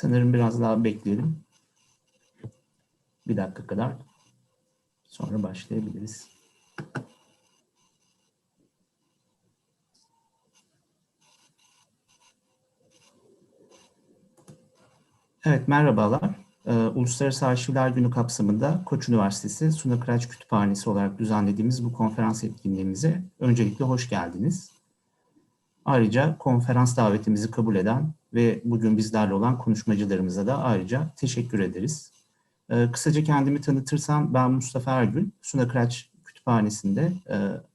Sanırım biraz daha bekleyelim. Bir dakika kadar. Sonra başlayabiliriz. Evet, merhabalar. Uluslararası Arşivler Günü kapsamında Koç Üniversitesi Suna Kıraç Kütüphanesi olarak düzenlediğimiz bu konferans etkinliğimize öncelikle hoş geldiniz. Ayrıca konferans davetimizi kabul eden ve bugün bizlerle olan konuşmacılarımıza da ayrıca teşekkür ederiz. Kısaca kendimi tanıtırsam ben Mustafa Ergül, Suna Kıraç Kütüphanesi'nde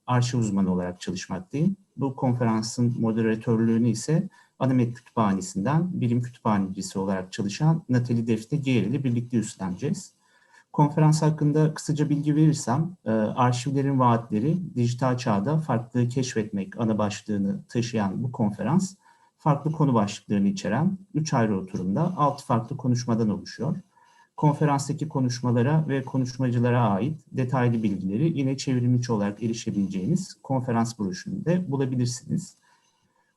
arşiv uzmanı olarak çalışmaktayım. Bu konferansın moderatörlüğünü ise Anamet Kütüphanesi'nden bilim kütüphanecisi olarak çalışan Natali Defne Giyer ile birlikte üstleneceğiz. Konferans hakkında kısaca bilgi verirsem, Arşivlerin Vaatleri, Dijital Çağda Farklılığı Keşfetmek ana başlığını taşıyan bu konferans, farklı konu başlıklarını içeren 3 ayrı oturumda 6 farklı konuşmadan oluşuyor. Konferanstaki konuşmalara ve konuşmacılara ait detaylı bilgileri yine çevrimiçi olarak erişebileceğiniz konferans broşüründe bulabilirsiniz.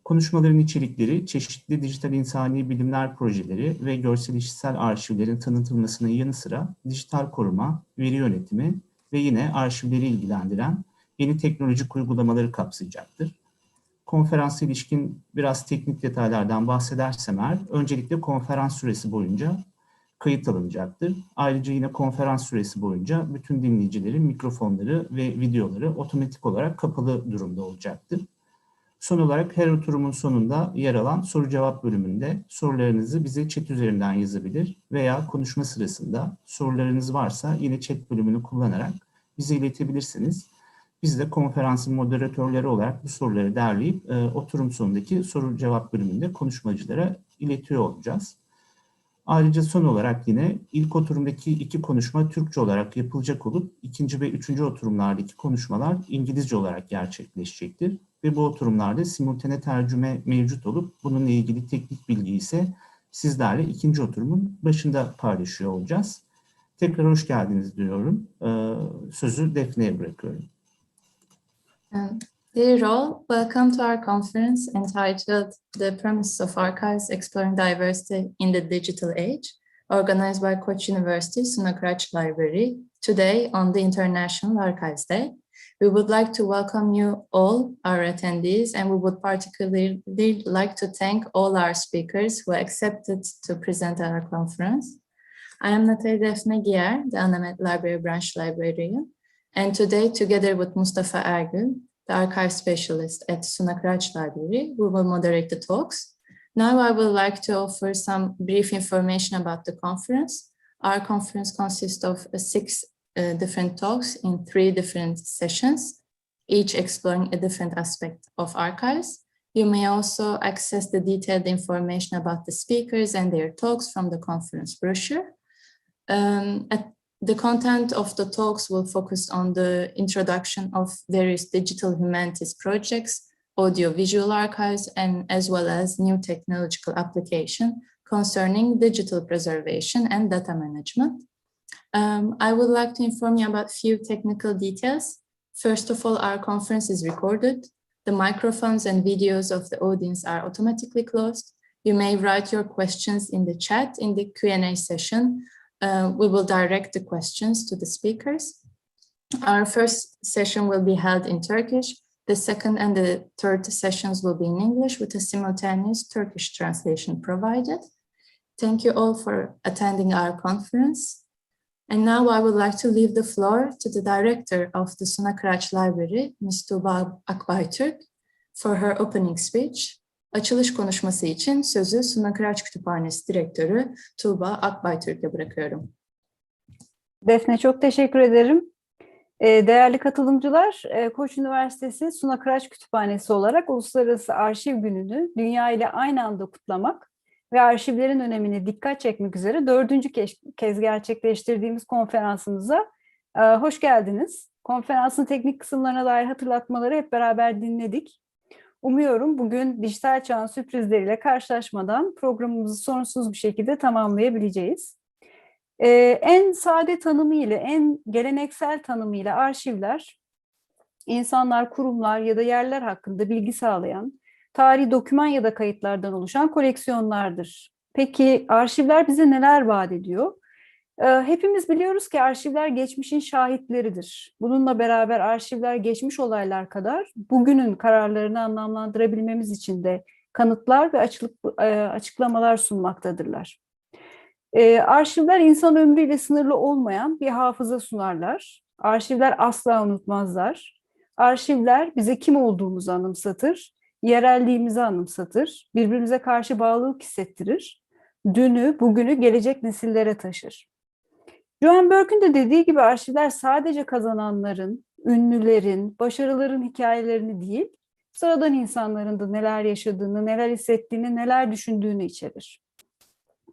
Konuşmaların içerikleri çeşitli dijital insani bilimler projeleri ve görsel işitsel arşivlerin tanıtılmasının yanı sıra dijital koruma, veri yönetimi ve yine arşivleri ilgilendiren yeni teknolojik uygulamaları kapsayacaktır. Konferansa ilişkin biraz teknik detaylardan bahsedersem eğer, öncelikle konferans süresi boyunca kayıt alınacaktır. Ayrıca yine konferans süresi boyunca bütün dinleyicilerin mikrofonları ve videoları otomatik olarak kapalı durumda olacaktır. Son olarak her oturumun sonunda yer alan soru-cevap bölümünde sorularınızı bize chat üzerinden yazabilir veya konuşma sırasında sorularınız varsa yine chat bölümünü kullanarak bize iletebilirsiniz. Biz de konferansın moderatörleri olarak bu soruları derleyip oturum sonundaki soru-cevap bölümünde konuşmacılara iletiyor olacağız. Ayrıca son olarak yine ilk oturumdaki 2 konuşma Türkçe olarak yapılacak olup ikinci ve üçüncü oturumlardaki konuşmalar İngilizce olarak gerçekleşecektir. Ve bu oturumlarda simultane tercüme mevcut olup bununla ilgili teknik bilgi ise sizlerle ikinci oturumun başında paylaşıyor olacağız. Tekrar hoş geldiniz diyorum. Sözü Defne'ye bırakıyorum. Dear all, welcome to our conference entitled The Promise of Archives Exploring Diversity in the Digital Age, organized by Koç University Suna Kıraç Library, today on the International Archives Day. We would like to welcome you all, our attendees, and we would particularly like to thank all our speakers who accepted to present at our conference. I am Natali Defne Giyer, the Anamet Library Branch Librarian, and today, together with Mustafa Ergül, the archive specialist at Suna Kıraç Library, we will moderate the talks. Now I would like to offer some brief information about the conference. Our conference consists of 6 different talks in 3 different sessions, each exploring a different aspect of archives. You may also access the detailed information about the speakers and their talks from the conference brochure. The content of the talks will focus on the introduction of various digital humanities projects, audiovisual archives, and as well as new technological application concerning digital preservation and data management. I would like to inform you about a few technical details. First of all, our conference is recorded. The microphones and videos of the audience are automatically closed. You may write your questions in the chat in the Q&A session. We will direct the questions to the speakers. Our first session will be held in Turkish. The second and the third sessions will be in English with a simultaneous Turkish translation provided. Thank you all for attending our conference. And now I would like to leave the floor to the director of the Suna Kıraç Library, Ms. Tuğba Akbaytürk, for her opening speech. Açılış konuşması için sözü Suna Kıraç Kütüphanesi Direktörü Tuğba Akbaytürk'e bırakıyorum. Defne, çok teşekkür ederim. Değerli katılımcılar, Koç Üniversitesi Suna Kıraç Kütüphanesi olarak Uluslararası Arşiv Günü'nü dünya ile aynı anda kutlamak ve arşivlerin önemine dikkat çekmek üzere 4. kez gerçekleştirdiğimiz konferansımıza hoş geldiniz. Konferansın teknik kısımlarına dair hatırlatmaları hep beraber dinledik. Umuyorum bugün dijital çağın sürprizleriyle karşılaşmadan programımızı sorunsuz bir şekilde tamamlayabileceğiz. En sade tanımıyla, en geleneksel tanımıyla arşivler, insanlar, kurumlar ya da yerler hakkında bilgi sağlayan, tarihi doküman ya da kayıtlardan oluşan koleksiyonlardır. Peki arşivler bize neler vaat ediyor? Hepimiz biliyoruz ki arşivler geçmişin şahitleridir. Bununla beraber arşivler geçmiş olaylar kadar bugünün kararlarını anlamlandırabilmemiz için de kanıtlar ve açıklamalar sunmaktadırlar. Arşivler insan ömrüyle sınırlı olmayan bir hafıza sunarlar. Arşivler asla unutmazlar. Arşivler bize kim olduğumuzu anımsatır, yerelliğimizi anımsatır, birbirimize karşı bağlılık hissettirir. Dünü, bugünü gelecek nesillere taşır. Joan Burke'ün de dediği gibi arşivler sadece kazananların, ünlülerin, başarıların hikayelerini değil, sıradan insanların da neler yaşadığını, neler hissettiğini, neler düşündüğünü içerir.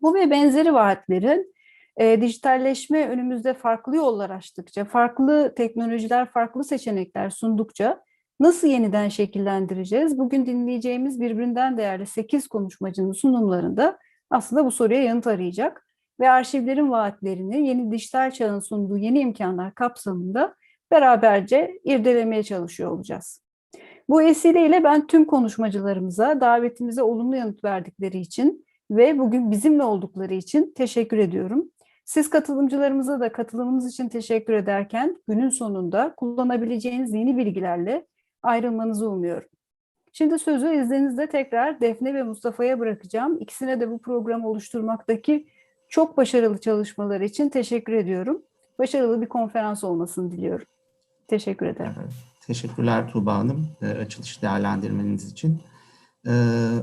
Bu ve benzeri vaatlerin dijitalleşme önümüzde farklı yollar açtıkça, farklı teknolojiler, farklı seçenekler sundukça nasıl yeniden şekillendireceğiz? Bugün dinleyeceğimiz birbirinden değerli 8 konuşmacının sunumlarında aslında bu soruya yanıt arayacak ve arşivlerin vaatlerini yeni dijital çağın sunduğu yeni imkanlar kapsamında beraberce irdelemeye çalışıyor olacağız. Bu vesileyle ben tüm konuşmacılarımıza davetimize olumlu yanıt verdikleri için ve bugün bizimle oldukları için teşekkür ediyorum. Siz katılımcılarımıza da katılımınız için teşekkür ederken günün sonunda kullanabileceğiniz yeni bilgilerle ayrılmanızı umuyorum. Şimdi sözü izninizle tekrar Defne ve Mustafa'ya bırakacağım. İkisine de bu programı oluşturmaktaki çok başarılı çalışmaları için teşekkür ediyorum. Başarılı bir konferans olmasını diliyorum. Teşekkür ederim. Evet, teşekkürler Tuğba Hanım açılış değerlendirmeniz için.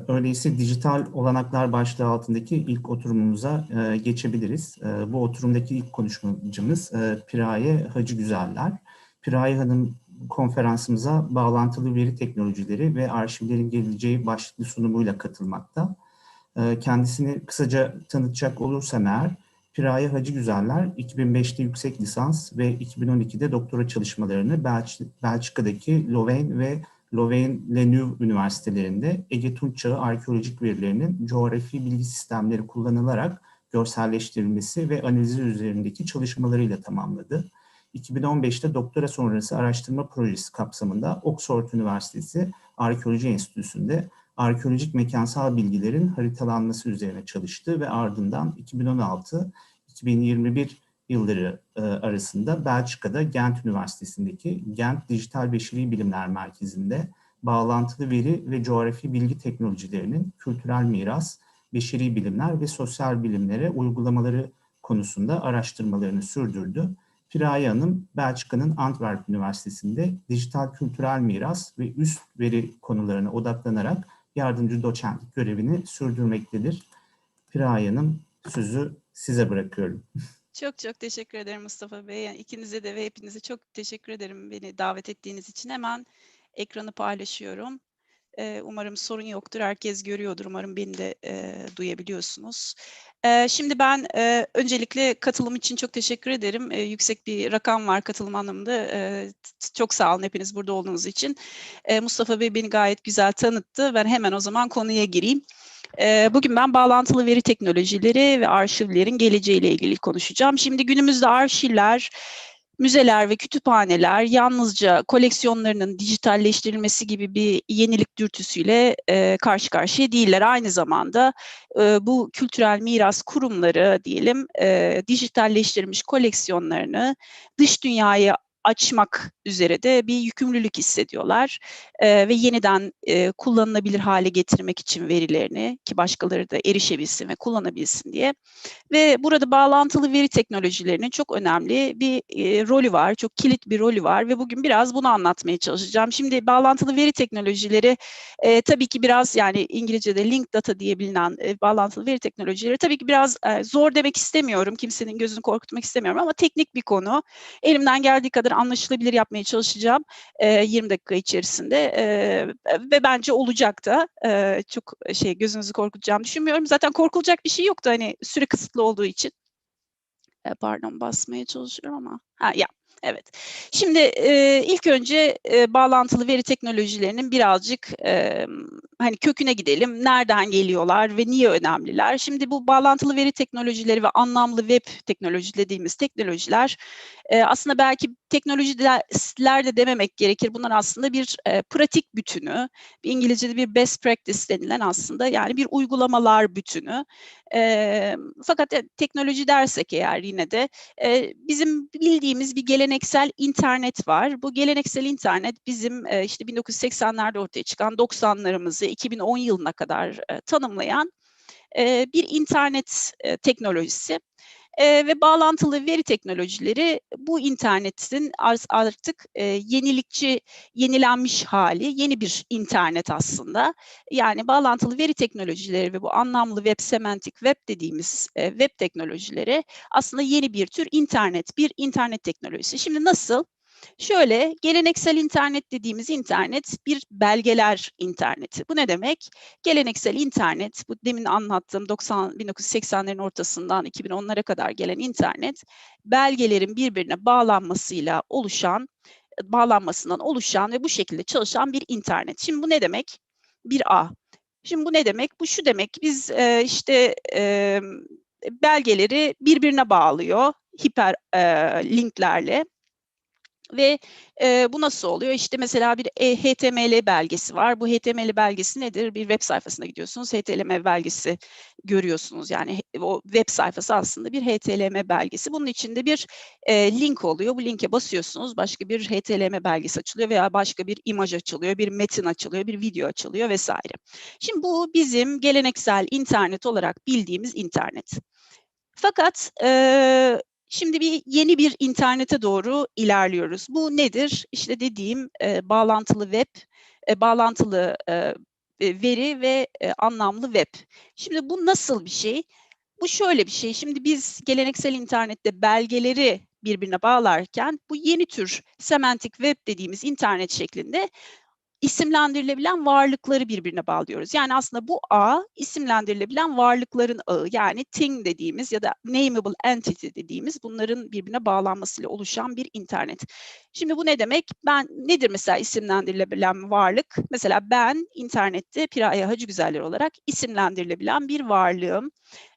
Öyleyse dijital olanaklar başlığı altındaki ilk oturumumuza geçebiliriz. Bu oturumdaki ilk konuşmacımız Piraye Hacı Güzeller. Piraye Hanım konferansımıza bağlantılı veri teknolojileri ve arşivlerin geleceği başlıklı sunumuyla katılmakta. Kendisini kısaca tanıtacak olursam eğer, Piraye Hacı Güzeller 2005'te yüksek lisans ve 2012'de doktora çalışmalarını Belçika'daki Louvain ve Louvain-la-Neuve üniversitelerinde Ege Tunç Çağı arkeolojik verilerinin coğrafi bilgi sistemleri kullanılarak görselleştirilmesi ve analizi üzerindeki çalışmalarıyla tamamladı. 2015'te doktora sonrası araştırma projesi kapsamında Oxford Üniversitesi Arkeoloji Enstitüsü'nde arkeolojik mekansal bilgilerin haritalanması üzerine çalıştı ve ardından 2016-2021 yılları arasında Belçika'da Gent Üniversitesi'ndeki Gent Dijital Beşeri Bilimler Merkezi'nde bağlantılı veri ve coğrafi bilgi teknolojilerinin kültürel miras, beşeri bilimler ve sosyal bilimlere uygulamaları konusunda araştırmalarını sürdürdü. Piraye Hanım, Belçika'nın Antwerp Üniversitesi'nde dijital kültürel miras ve üst veri konularına odaklanarak yardımcı doçentlik görevini sürdürmektedir. Piraye Hanım, sözü size bırakıyorum. Çok çok teşekkür ederim Mustafa Bey. Yani ikinize de ve hepinize çok teşekkür ederim beni davet ettiğiniz için. Hemen ekranı paylaşıyorum. Umarım sorun yoktur. Herkes görüyordur. Umarım beni de duyabiliyorsunuz. Şimdi ben öncelikle katılım için çok teşekkür ederim. Yüksek bir rakam var katılım anlamında. Çok sağ olun hepiniz burada olduğunuz için. Mustafa Bey beni gayet güzel tanıttı. Ben hemen o zaman konuya gireyim. Bugün ben bağlantılı veri teknolojileri ve arşivlerin geleceğiyle ilgili konuşacağım. Şimdi günümüzde arşivler, müzeler ve kütüphaneler yalnızca koleksiyonlarının dijitalleştirilmesi gibi bir yenilik dürtüsüyle karşı karşıya değiller. Aynı zamanda bu kültürel miras kurumları diyelim dijitalleştirilmiş koleksiyonlarını dış dünyaya açmak üzere de bir yükümlülük hissediyorlar ve yeniden kullanılabilir hale getirmek için verilerini ki başkaları da erişebilsin ve kullanabilsin diye. Ve burada bağlantılı veri teknolojilerinin çok önemli bir rolü var, çok kilit bir rolü var ve bugün biraz bunu anlatmaya çalışacağım. Şimdi bağlantılı veri teknolojileri tabii ki biraz yani İngilizce'de link data diye bilinen bağlantılı veri teknolojileri tabii ki biraz zor demek istemiyorum, kimsenin gözünü korkutmak istemiyorum ama teknik bir konu. Elimden geldiği kadar anlaşılabilir yapmaya çalışacağım 20 dakika içerisinde ve bence olacak da çok gözünüzü korkutacağımı düşünmüyorum. Zaten korkulacak bir şey yoktu hani süre kısıtlı olduğu için. Pardon basmaya çalışıyorum ama. Evet. Şimdi ilk önce bağlantılı veri teknolojilerinin birazcık hani köküne gidelim. Nereden geliyorlar ve niye önemliler? Şimdi bu bağlantılı veri teknolojileri ve anlamlı web teknoloji dediğimiz teknolojiler aslında belki teknolojiler de dememek gerekir. Bunlar aslında bir pratik bütünü. İngilizce'de bir best practice denilen aslında yani bir uygulamalar bütünü. Fakat teknoloji dersek eğer yine de bizim bildiğimiz bir geleneksel internet var. Bu geleneksel internet bizim işte 1980'lerde ortaya çıkan 90'larımızı 2010 yılına kadar tanımlayan bir internet teknolojisi. Ve bağlantılı veri teknolojileri bu internetin artık yenilenmiş hali, yeni bir internet aslında. Yani bağlantılı veri teknolojileri ve bu anlamlı web, semantik web dediğimiz web teknolojileri aslında yeni bir tür bir internet teknolojisi. Şimdi nasıl? Şöyle, geleneksel internet dediğimiz internet bir belgeler interneti. Bu ne demek? Geleneksel internet, bu demin anlattığım 1980'lerin ortasından 2010'lara kadar gelen internet, belgelerin birbirine bağlanmasından oluşan ve bu şekilde çalışan bir internet. Şimdi bu ne demek? Bir A. Şimdi bu ne demek? Bu şu demek, biz belgeleri birbirine bağlıyor hiperlinklerle. Ve bu nasıl oluyor? İşte mesela bir HTML belgesi var. Bu HTML belgesi nedir? Bir web sayfasına gidiyorsunuz. HTML belgesi görüyorsunuz. Yani o web sayfası aslında bir HTML belgesi. Bunun içinde bir link oluyor. Bu linke basıyorsunuz. Başka bir HTML belgesi açılıyor veya başka bir imaj açılıyor, bir metin açılıyor, bir video açılıyor vesaire. Şimdi bu bizim geleneksel internet olarak bildiğimiz internet. Fakat şimdi yeni bir internete doğru ilerliyoruz. Bu nedir? İşte dediğim bağlantılı web, bağlantılı veri ve anlamlı web. Şimdi bu nasıl bir şey? Bu şöyle bir şey. Şimdi biz geleneksel internette belgeleri birbirine bağlarken bu yeni tür semantik web dediğimiz internet şeklinde isimlendirilebilen varlıkları birbirine bağlıyoruz. Yani aslında bu ağ isimlendirilebilen varlıkların ağı, yani thing dediğimiz ya da nameable entity dediğimiz bunların birbirine bağlanmasıyla oluşan bir internet. Şimdi bu ne demek? Nedir mesela isimlendirilebilen varlık? Mesela ben internette Piraye Hacıgüzeller olarak isimlendirilebilen bir varlığım.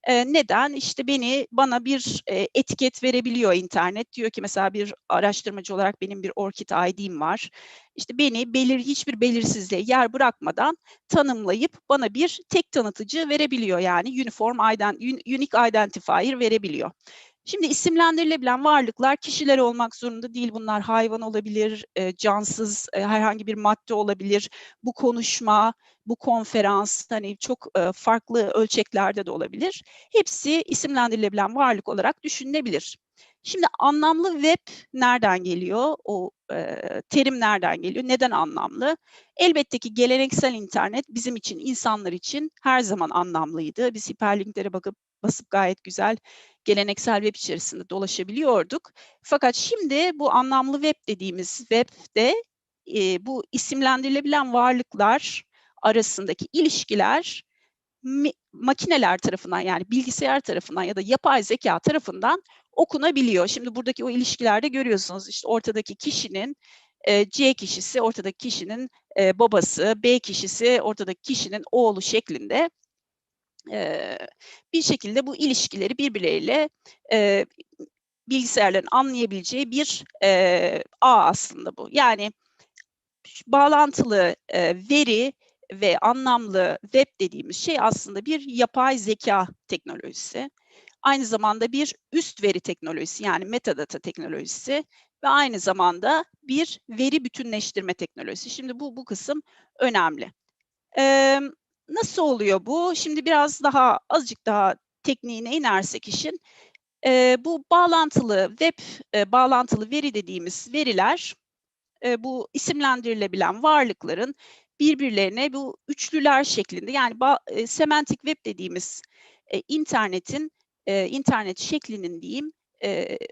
Neden? İşte bana bir etiket verebiliyor internet. Diyor ki mesela bir araştırmacı olarak benim bir ORCID ID'm var. İşte beni hiçbir belirsizliğe yer bırakmadan tanımlayıp bana bir tek tanıtıcı verebiliyor. Yani unique identifier verebiliyor. Şimdi isimlendirilebilen varlıklar kişiler olmak zorunda değil. Bunlar hayvan olabilir, cansız herhangi bir madde olabilir. Bu konuşma, bu konferans hani çok farklı ölçeklerde de olabilir. Hepsi isimlendirilebilen varlık olarak düşünülebilir. Şimdi anlamlı web nereden geliyor? O terim nereden geliyor? Neden anlamlı? Elbette ki geleneksel internet bizim için, insanlar için her zaman anlamlıydı. Biz hiperlinklere basıp gayet güzel geleneksel web içerisinde dolaşabiliyorduk. Fakat şimdi bu anlamlı web dediğimiz webde bu isimlendirilebilen varlıklar arasındaki ilişkiler makineler tarafından yani bilgisayar tarafından ya da yapay zeka tarafından okunabiliyor. Şimdi buradaki o ilişkilerde görüyorsunuz işte ortadaki kişinin C kişisi, ortadaki kişinin babası, B kişisi, ortadaki kişinin oğlu şeklinde bir şekilde bu ilişkileri birbirleriyle bilgisayarların anlayabileceği bir ağ aslında bu. Yani bağlantılı veri ve anlamlı web dediğimiz şey aslında bir yapay zeka teknolojisi. Aynı zamanda bir üst veri teknolojisi yani metadata teknolojisi ve aynı zamanda bir veri bütünleştirme teknolojisi. Şimdi bu kısım önemli. Nasıl oluyor bu? Şimdi azıcık daha tekniğine inersek işin. Bu bağlantılı veri dediğimiz veriler bu isimlendirilebilen varlıkların birbirlerine bu üçlüler şeklinde yani semantik web dediğimiz internet şeklinin diyeyim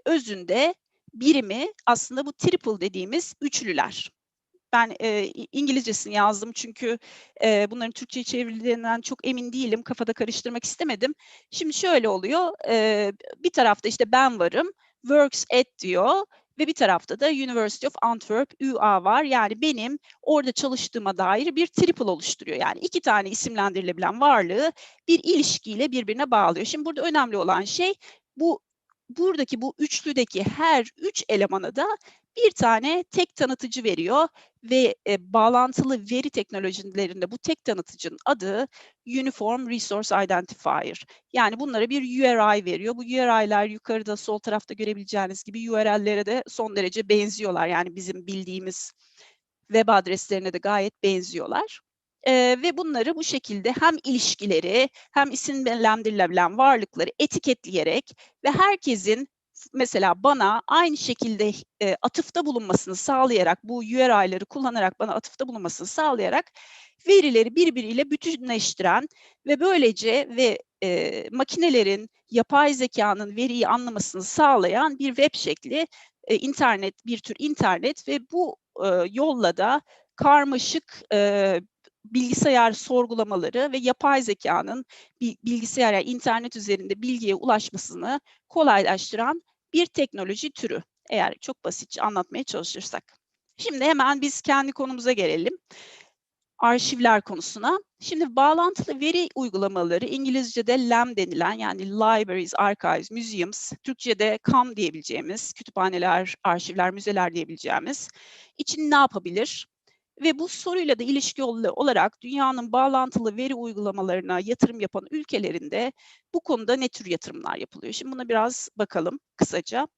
özünde birimi aslında bu triple dediğimiz üçlüler. Ben İngilizcesini yazdım çünkü bunların Türkçe'ye çevrildiğinden çok emin değilim. Kafada karıştırmak istemedim. Şimdi şöyle oluyor. Bir tarafta işte ben varım. Works at diyor. ve bir tarafta da University of Antwerp, UA var. Yani benim orada çalıştığıma dair bir triple oluşturuyor. Yani 2 tane isimlendirilebilen varlığı bir ilişkiyle birbirine bağlıyor. Şimdi burada önemli olan şey buradaki bu üçlüdeki her 3 elemana da bir tane tek tanıtıcı veriyor ve bağlantılı veri teknolojilerinde bu tek tanıtıcının adı Uniform Resource Identifier. Yani bunlara bir URI veriyor. Bu URI'ler yukarıda sol tarafta görebileceğiniz gibi URL'lere de son derece benziyorlar. Yani bizim bildiğimiz web adreslerine de gayet benziyorlar. Ve bunları bu şekilde hem ilişkileri hem isimlendirilebilen varlıkları etiketleyerek ve herkesin mesela bana aynı şekilde atıfta bulunmasını sağlayarak, bu URI'leri kullanarak bana atıfta bulunmasını sağlayarak verileri birbiriyle bütünleştiren ve böylece makinelerin, yapay zekanın veriyi anlamasını sağlayan bir web şekli, bir tür internet ve bu yolla da karmaşık bilgisayar sorgulamaları ve yapay zekanın bilgisayar, yani internet üzerinde bilgiye ulaşmasını kolaylaştıran bir teknoloji türü. Eğer çok basitçe anlatmaya çalışırsak. Şimdi hemen biz kendi konumuza gelelim. Arşivler konusuna. Şimdi bağlantılı veri uygulamaları, İngilizce'de LAM denilen, yani Libraries, Archives, Museums, Türkçe'de CAM diyebileceğimiz, kütüphaneler, arşivler, müzeler diyebileceğimiz için ne yapabilir? Ve bu soruyla da ilişki olarak dünyanın bağlantılı veri uygulamalarına yatırım yapan ülkelerinde bu konuda ne tür yatırımlar yapılıyor? Şimdi buna biraz bakalım kısaca.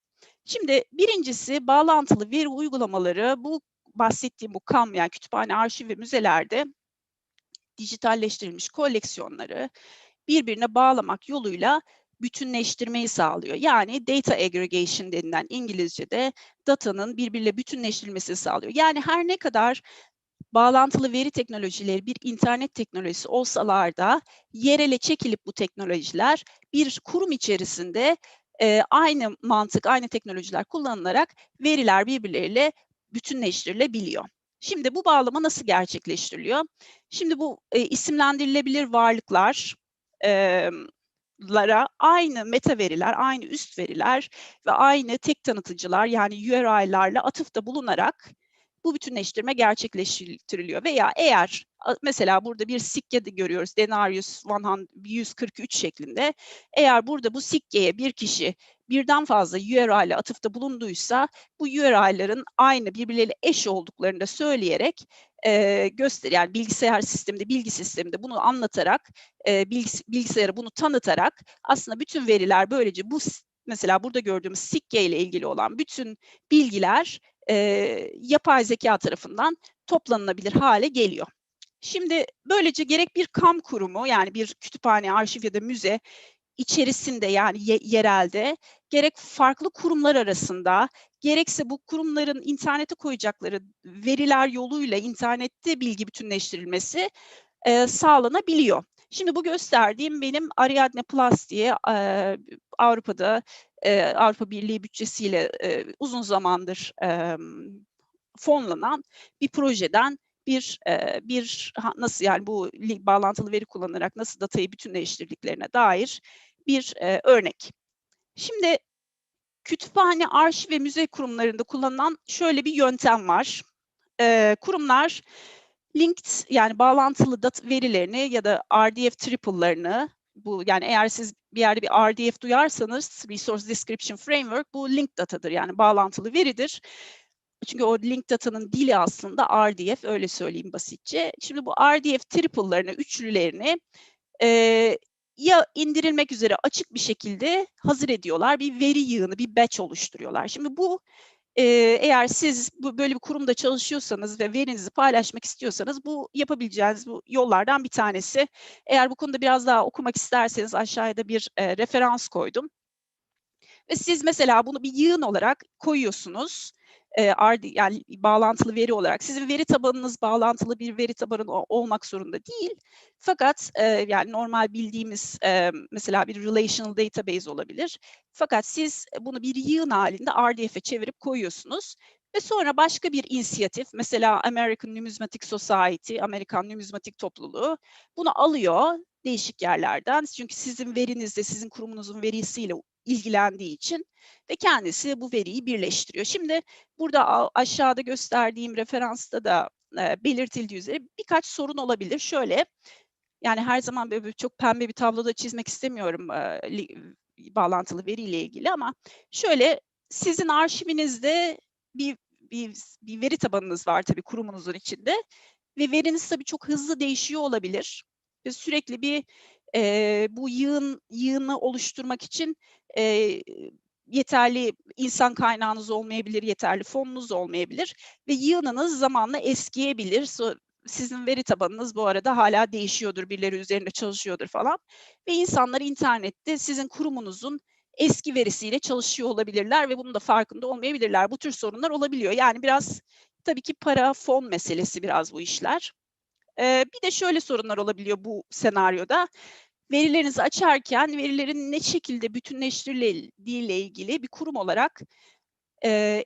Şimdi birincisi, bağlantılı veri uygulamaları, bu bahsettiğim bu CAM, yani kütüphane, arşiv ve müzelerde dijitalleştirilmiş koleksiyonları birbirine bağlamak yoluyla bütünleştirmeyi sağlıyor. Yani data aggregation denilen İngilizce'de datanın birbiriyle bütünleştirilmesini sağlıyor. Yani her ne kadar bağlantılı veri teknolojileri bir internet teknolojisi olsalar da yerele çekilip bu teknolojiler bir kurum içerisinde aynı mantık, aynı teknolojiler kullanılarak veriler birbirleriyle bütünleştirilebiliyor. Şimdi bu bağlama nasıl gerçekleştiriliyor? Şimdi bu isimlendirilebilir varlıklar lara aynı meta veriler, aynı üst veriler ve aynı tek tanıtıcılar, yani URI'larla atıfta bulunarak bu bütünleştirme gerçekleştiriliyor. Veya eğer mesela burada bir sikke de görüyoruz, denarius 143 şeklinde. Eğer burada bu sikkeye bir kişi birden fazla URI ile atıfta bulunduysa, bu URI'ların aynı, birbirleriyle eş olduklarını da söyleyerek yani bilgi sisteminde bunu anlatarak, bilgisayara bunu tanıtarak aslında bütün veriler böylece mesela burada gördüğümüz sikke ile ilgili olan bütün bilgiler yapay zeka tarafından toplanılabilir hale geliyor. Şimdi böylece gerek bir kamu kurumu, yani bir kütüphane, arşiv ya da müze içerisinde, yani yerelde, gerek farklı kurumlar arasında, gerekse bu kurumların internete koyacakları veriler yoluyla internette bilgi bütünleştirilmesi sağlanabiliyor. Şimdi bu gösterdiğim benim Ariadne Plus diye Avrupa'da Avrupa Birliği bütçesiyle uzun zamandır fonlanan bir projeden nasıl, yani bu bağlantılı veri kullanarak nasıl datayı bütünleştirdiklerine dair bir örnek. Şimdi kütüphane, arşiv ve müze kurumlarında kullanılan şöyle bir yöntem var. Kurumlar linked, yani bağlantılı verilerini ya da RDF triple'larını, bu yani eğer siz bir yerde bir RDF duyarsanız, Resource Description Framework, bu linked datadır, yani bağlantılı veridir. Çünkü o link datanın dili aslında RDF, öyle söyleyeyim basitçe. Şimdi bu RDF triple'larını, üçlülerini ya indirilmek üzere açık bir şekilde hazır ediyorlar, bir veri yığını, bir batch oluşturuyorlar. Şimdi bu eğer siz böyle bir kurumda çalışıyorsanız ve verinizi paylaşmak istiyorsanız, bu yapabileceğiniz bu yollardan bir tanesi. Eğer bu konuda biraz daha okumak isterseniz aşağıya da bir referans koydum. Ve siz mesela bunu bir yığın olarak koyuyorsunuz. Yani bağlantılı veri olarak. Sizin veri tabanınız bağlantılı bir veri tabanı olmak zorunda değil. Fakat yani normal bildiğimiz mesela bir relational database olabilir. Fakat siz bunu bir yığın halinde RDF'e çevirip koyuyorsunuz. Ve sonra başka bir inisiyatif, mesela American Numismatic Society, Amerikan Numizmatik Topluluğu bunu alıyor değişik yerlerden. Çünkü sizin verinizde, sizin kurumunuzun verisiyle ilgilendiği için ve kendisi bu veriyi birleştiriyor. Şimdi burada aşağıda gösterdiğim referansta da belirtildiği üzere birkaç sorun olabilir. Şöyle, yani her zaman böyle çok pembe bir tabloda çizmek istemiyorum bağlantılı veriyle ilgili ama şöyle, sizin arşivinizde bir veri tabanınız var tabii kurumunuzun içinde ve veriniz tabii çok hızlı değişiyor olabilir ve sürekli bir bu yığını oluşturmak için yeterli insan kaynağınız olmayabilir, yeterli fonunuz olmayabilir ve yığınınız zamanla eskiyebilir. Sizin veri tabanınız bu arada hala değişiyordur, birileri üzerinde çalışıyordur falan ve insanlar internette sizin kurumunuzun eski verisiyle çalışıyor olabilirler ve bunun da farkında olmayabilirler. Bu tür sorunlar olabiliyor. Yani biraz tabii ki para, fon meselesi biraz bu işler. Bir de şöyle sorunlar olabiliyor bu senaryoda. Verilerinizi açarken verilerin ne şekilde bütünleştirildiğiyle ilgili bir kurum olarak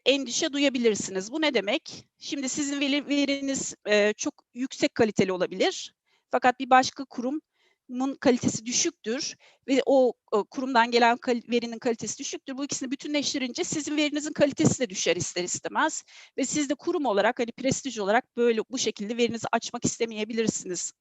endişe duyabilirsiniz. Bu ne demek? Şimdi sizin veriniz çok yüksek kaliteli olabilir. Fakat bir başka kurumun kalitesi düşüktür ve o kurumdan gelen verinin kalitesi düşüktür. Bu ikisini bütünleştirince sizin verinizin kalitesi de düşer ister istemez. Ve siz de kurum olarak, hani prestij olarak böyle bu şekilde verinizi açmak istemeyebilirsiniz.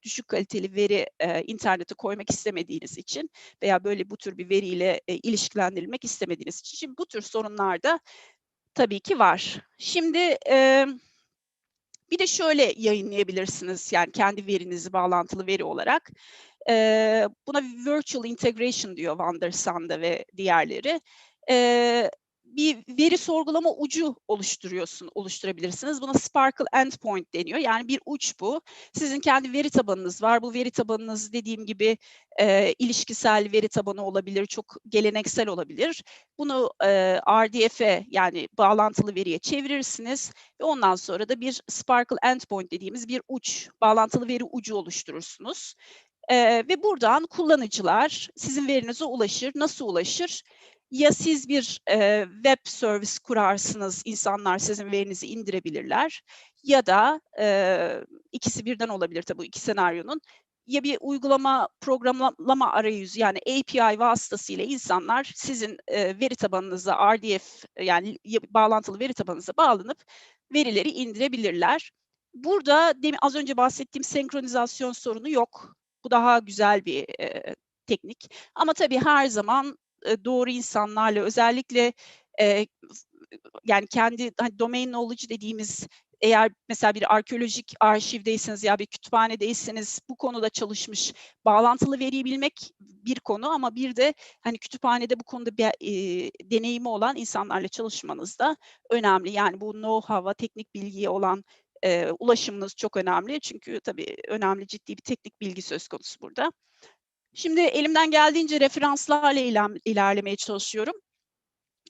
Düşük kaliteli veri internete koymak istemediğiniz için veya böyle bu tür bir veriyle ilişkilendirilmek istemediğiniz için. Şimdi bu tür sorunlar da tabii ki var. Şimdi bir de şöyle yayınlayabilirsiniz, yani kendi verinizi bağlantılı veri olarak. Buna virtual integration diyor Van der Sande ve diğerleri. Bir veri sorgulama ucu oluşturabilirsiniz. Buna Sparkle Endpoint deniyor. Yani bir uç bu. Sizin kendi veri tabanınız var. Bu veri tabanınız dediğim gibi ilişkisel veri tabanı olabilir, çok geleneksel olabilir. Bunu RDF'e, yani bağlantılı veriye çevirirsiniz ve ondan sonra da bir Sparkle Endpoint dediğimiz bir bağlantılı veri ucu oluşturursunuz. Ve buradan kullanıcılar sizin verinize ulaşır. Nasıl ulaşır? Ya siz bir web servis kurarsınız, insanlar sizin verinizi indirebilirler. Ya da ikisi birden olabilir tabii bu iki senaryonun. Ya bir uygulama, programlama arayüzü, yani API vasıtasıyla insanlar sizin veri tabanınıza, RDF yani bağlantılı veri tabanınıza bağlanıp verileri indirebilirler. Burada az önce bahsettiğim senkronizasyon sorunu yok. Bu daha güzel bir teknik. Ama tabii her zaman doğru insanlarla, özellikle yani kendi domain knowledge dediğimiz, eğer mesela bir arkeolojik arşivdeyseniz ya bir kütüphanedeyseniz bu konuda çalışmış, bağlantılı veriyi bilmek bir konu ama bir de hani kütüphanede bu konuda bir deneyimi olan insanlarla çalışmanız da önemli. Yani bu know-how'a, teknik bilgiye olan ulaşımınız çok önemli. Çünkü tabii önemli, ciddi bir teknik bilgi söz konusu burada. Şimdi elimden geldiğince referanslarla ilerlemeye çalışıyorum.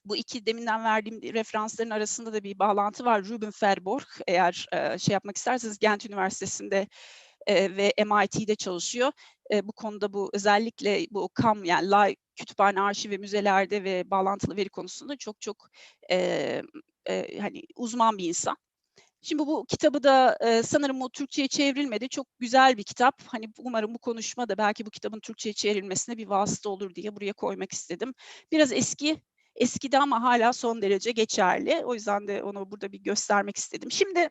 Bu iki deminden verdiğim referansların arasında da bir bağlantı var. Ruben Verborg, eğer yapmak isterseniz Gent Üniversitesi'nde ve MIT'de çalışıyor. Bu konuda özellikle bu yani live kütüphane, arşiv ve müzelerde ve bağlantılı veri konusunda çok hani uzman bir insan. Şimdi bu kitabı da sanırım o Türkçe'ye çevrilmedi. Çok güzel bir kitap. Hani umarım bu konuşma da belki bu kitabın Türkçe'ye çevrilmesine bir vasıta olur diye buraya koymak istedim. Biraz eskidi ama hala son derece geçerli. O yüzden de onu burada bir göstermek istedim. Şimdi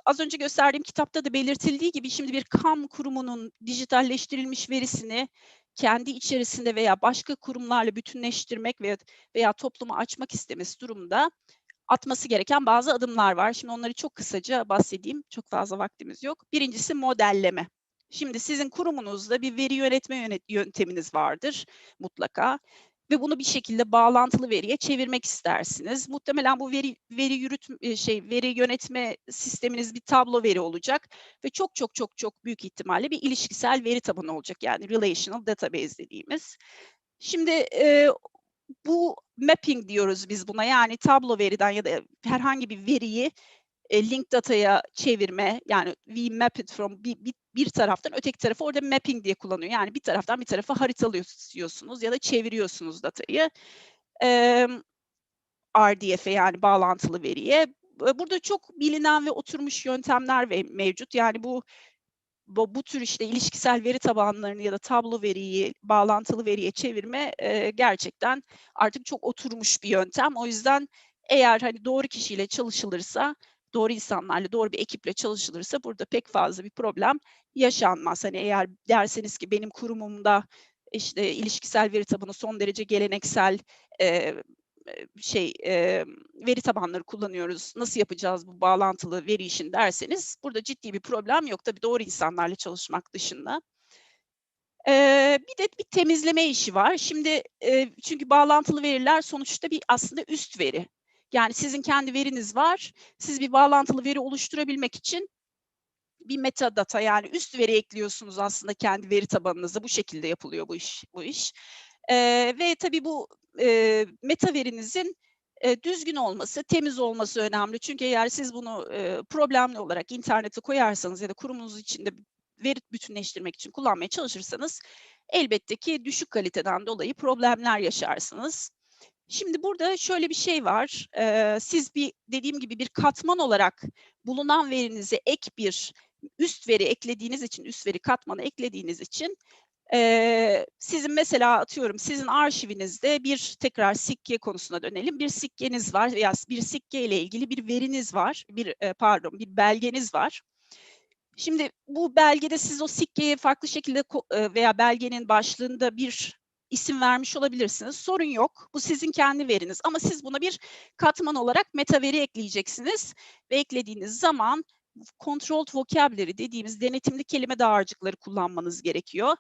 az önce gösterdiğim kitapta da belirtildiği gibi şimdi bir kamu kurumunun dijitalleştirilmiş verisini kendi içerisinde veya başka kurumlarla bütünleştirmek veya topluma açmak istemesi durumunda atması gereken bazı adımlar var. Şimdi onları çok kısaca bahsedeyim. Çok fazla vaktimiz yok. Birincisi modelleme. Şimdi sizin kurumunuzda bir veri yönetme yönteminiz vardır mutlaka ve bunu bir şekilde bağlantılı veriye çevirmek istersiniz. Muhtemelen bu veri yönetme sisteminiz bir tablo veri olacak ve çok büyük ihtimalle bir ilişkisel veri tabanı olacak. Yani relational database dediğimiz. Şimdi bu mapping diyoruz biz buna, yani tablo veriden ya da herhangi bir veriyi link data'ya çevirme, yani we map it from bir taraftan öteki tarafa, orada mapping diye kullanıyor. Yani bir taraftan bir tarafa haritalıyorsunuz ya da çeviriyorsunuz datayı RDF'e, yani bağlantılı veriye. Burada çok bilinen ve oturmuş yöntemler mevcut. Yani bu bu tür işte ilişkisel veri tabanlarını ya da tablo veriyi bağlantılı veriye çevirme gerçekten artık çok oturmuş bir yöntem. O yüzden eğer hani doğru kişiyle çalışılırsa, doğru insanlarla, doğru bir ekiple çalışılırsa burada pek fazla bir problem yaşanmaz. Hani eğer derseniz ki benim kurumumda işte ilişkisel veri tabanı son derece geleneksel veri tabanları kullanıyoruz. Nasıl yapacağız bu bağlantılı veri işini derseniz burada ciddi bir problem yok. Tabii doğru insanlarla çalışmak dışında. Bir de bir temizleme işi var. Şimdi çünkü bağlantılı veriler sonuçta aslında üst veri. Yani sizin kendi veriniz var. Siz bir bağlantılı veri oluşturabilmek için bir metadata yani üst veri ekliyorsunuz aslında kendi veri tabanınıza. Bu şekilde yapılıyor bu iş. Ve tabii bu meta verinizin düzgün olması, temiz olması önemli. Çünkü eğer siz bunu problemli olarak internete koyarsanız ya da kurumunuz içinde veri bütünleştirmek için kullanmaya çalışırsanız elbette ki düşük kaliteden dolayı problemler yaşarsınız. Şimdi burada şöyle bir şey var. Siz dediğim gibi bir katman olarak bulunan verinize ek bir üst veri eklediğiniz için, üst veri katmanı eklediğiniz için sizin mesela atıyorum sizin arşivinizde tekrar sikke konusuna dönelim. Bir sikkeniz var veya bir sikke ile ilgili bir veriniz var. Bir belgeniz var. Şimdi bu belgede siz o sikkeye farklı şekilde veya belgenin başlığında bir isim vermiş olabilirsiniz. Sorun yok. Bu sizin kendi veriniz. Ama siz buna bir katman olarak meta veri ekleyeceksiniz. Ve eklediğiniz zaman controlled vocabulary dediğimiz denetimli kelime dağarcıkları kullanmanız gerekiyor.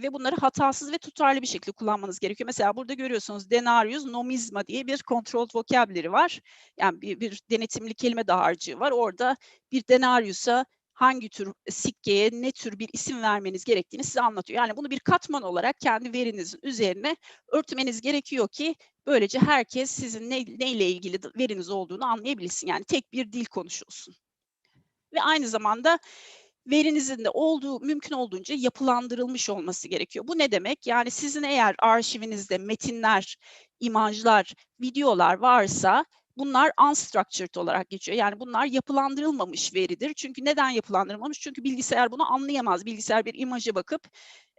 Ve bunları hatasız ve tutarlı bir şekilde kullanmanız gerekiyor. Mesela burada görüyorsunuz denarius nomizma diye bir controlled vocabulary var. Yani bir denetimli kelime dağarcığı var. Orada bir denarius'a hangi tür sikkeye ne tür bir isim vermeniz gerektiğini size anlatıyor. Yani bunu bir katman olarak kendi verinizin üzerine örtmeniz gerekiyor ki böylece herkes sizin neyle ilgili veriniz olduğunu anlayabilsin. Yani tek bir dil konuşulsun. Ve aynı zamanda verinizin de mümkün olduğunca yapılandırılmış olması gerekiyor. Bu ne demek? Yani sizin eğer arşivinizde metinler, imajlar, videolar varsa bunlar unstructured olarak geçiyor. Yani bunlar yapılandırılmamış veridir. Çünkü neden yapılandırılmamış? Çünkü bilgisayar bunu anlayamaz. Bilgisayar bir imaja bakıp,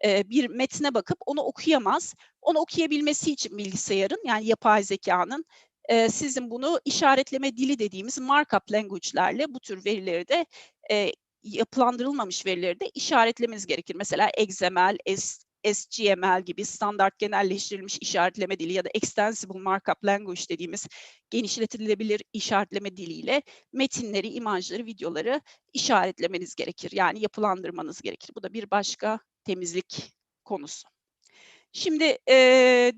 bir metne bakıp onu okuyamaz. Onu okuyabilmesi için bilgisayarın yani yapay zekanın sizin bunu işaretleme dili dediğimiz markup language'lerle bu tür verileri de yapılandırılmamış verileri de işaretlemeniz gerekir. Mesela XML, SGML gibi standart genelleştirilmiş işaretleme dili ya da extensible markup language dediğimiz genişletilebilir işaretleme diliyle metinleri, imajları, videoları işaretlemeniz gerekir. Yani yapılandırmanız gerekir. Bu da bir başka temizlik konusu. Şimdi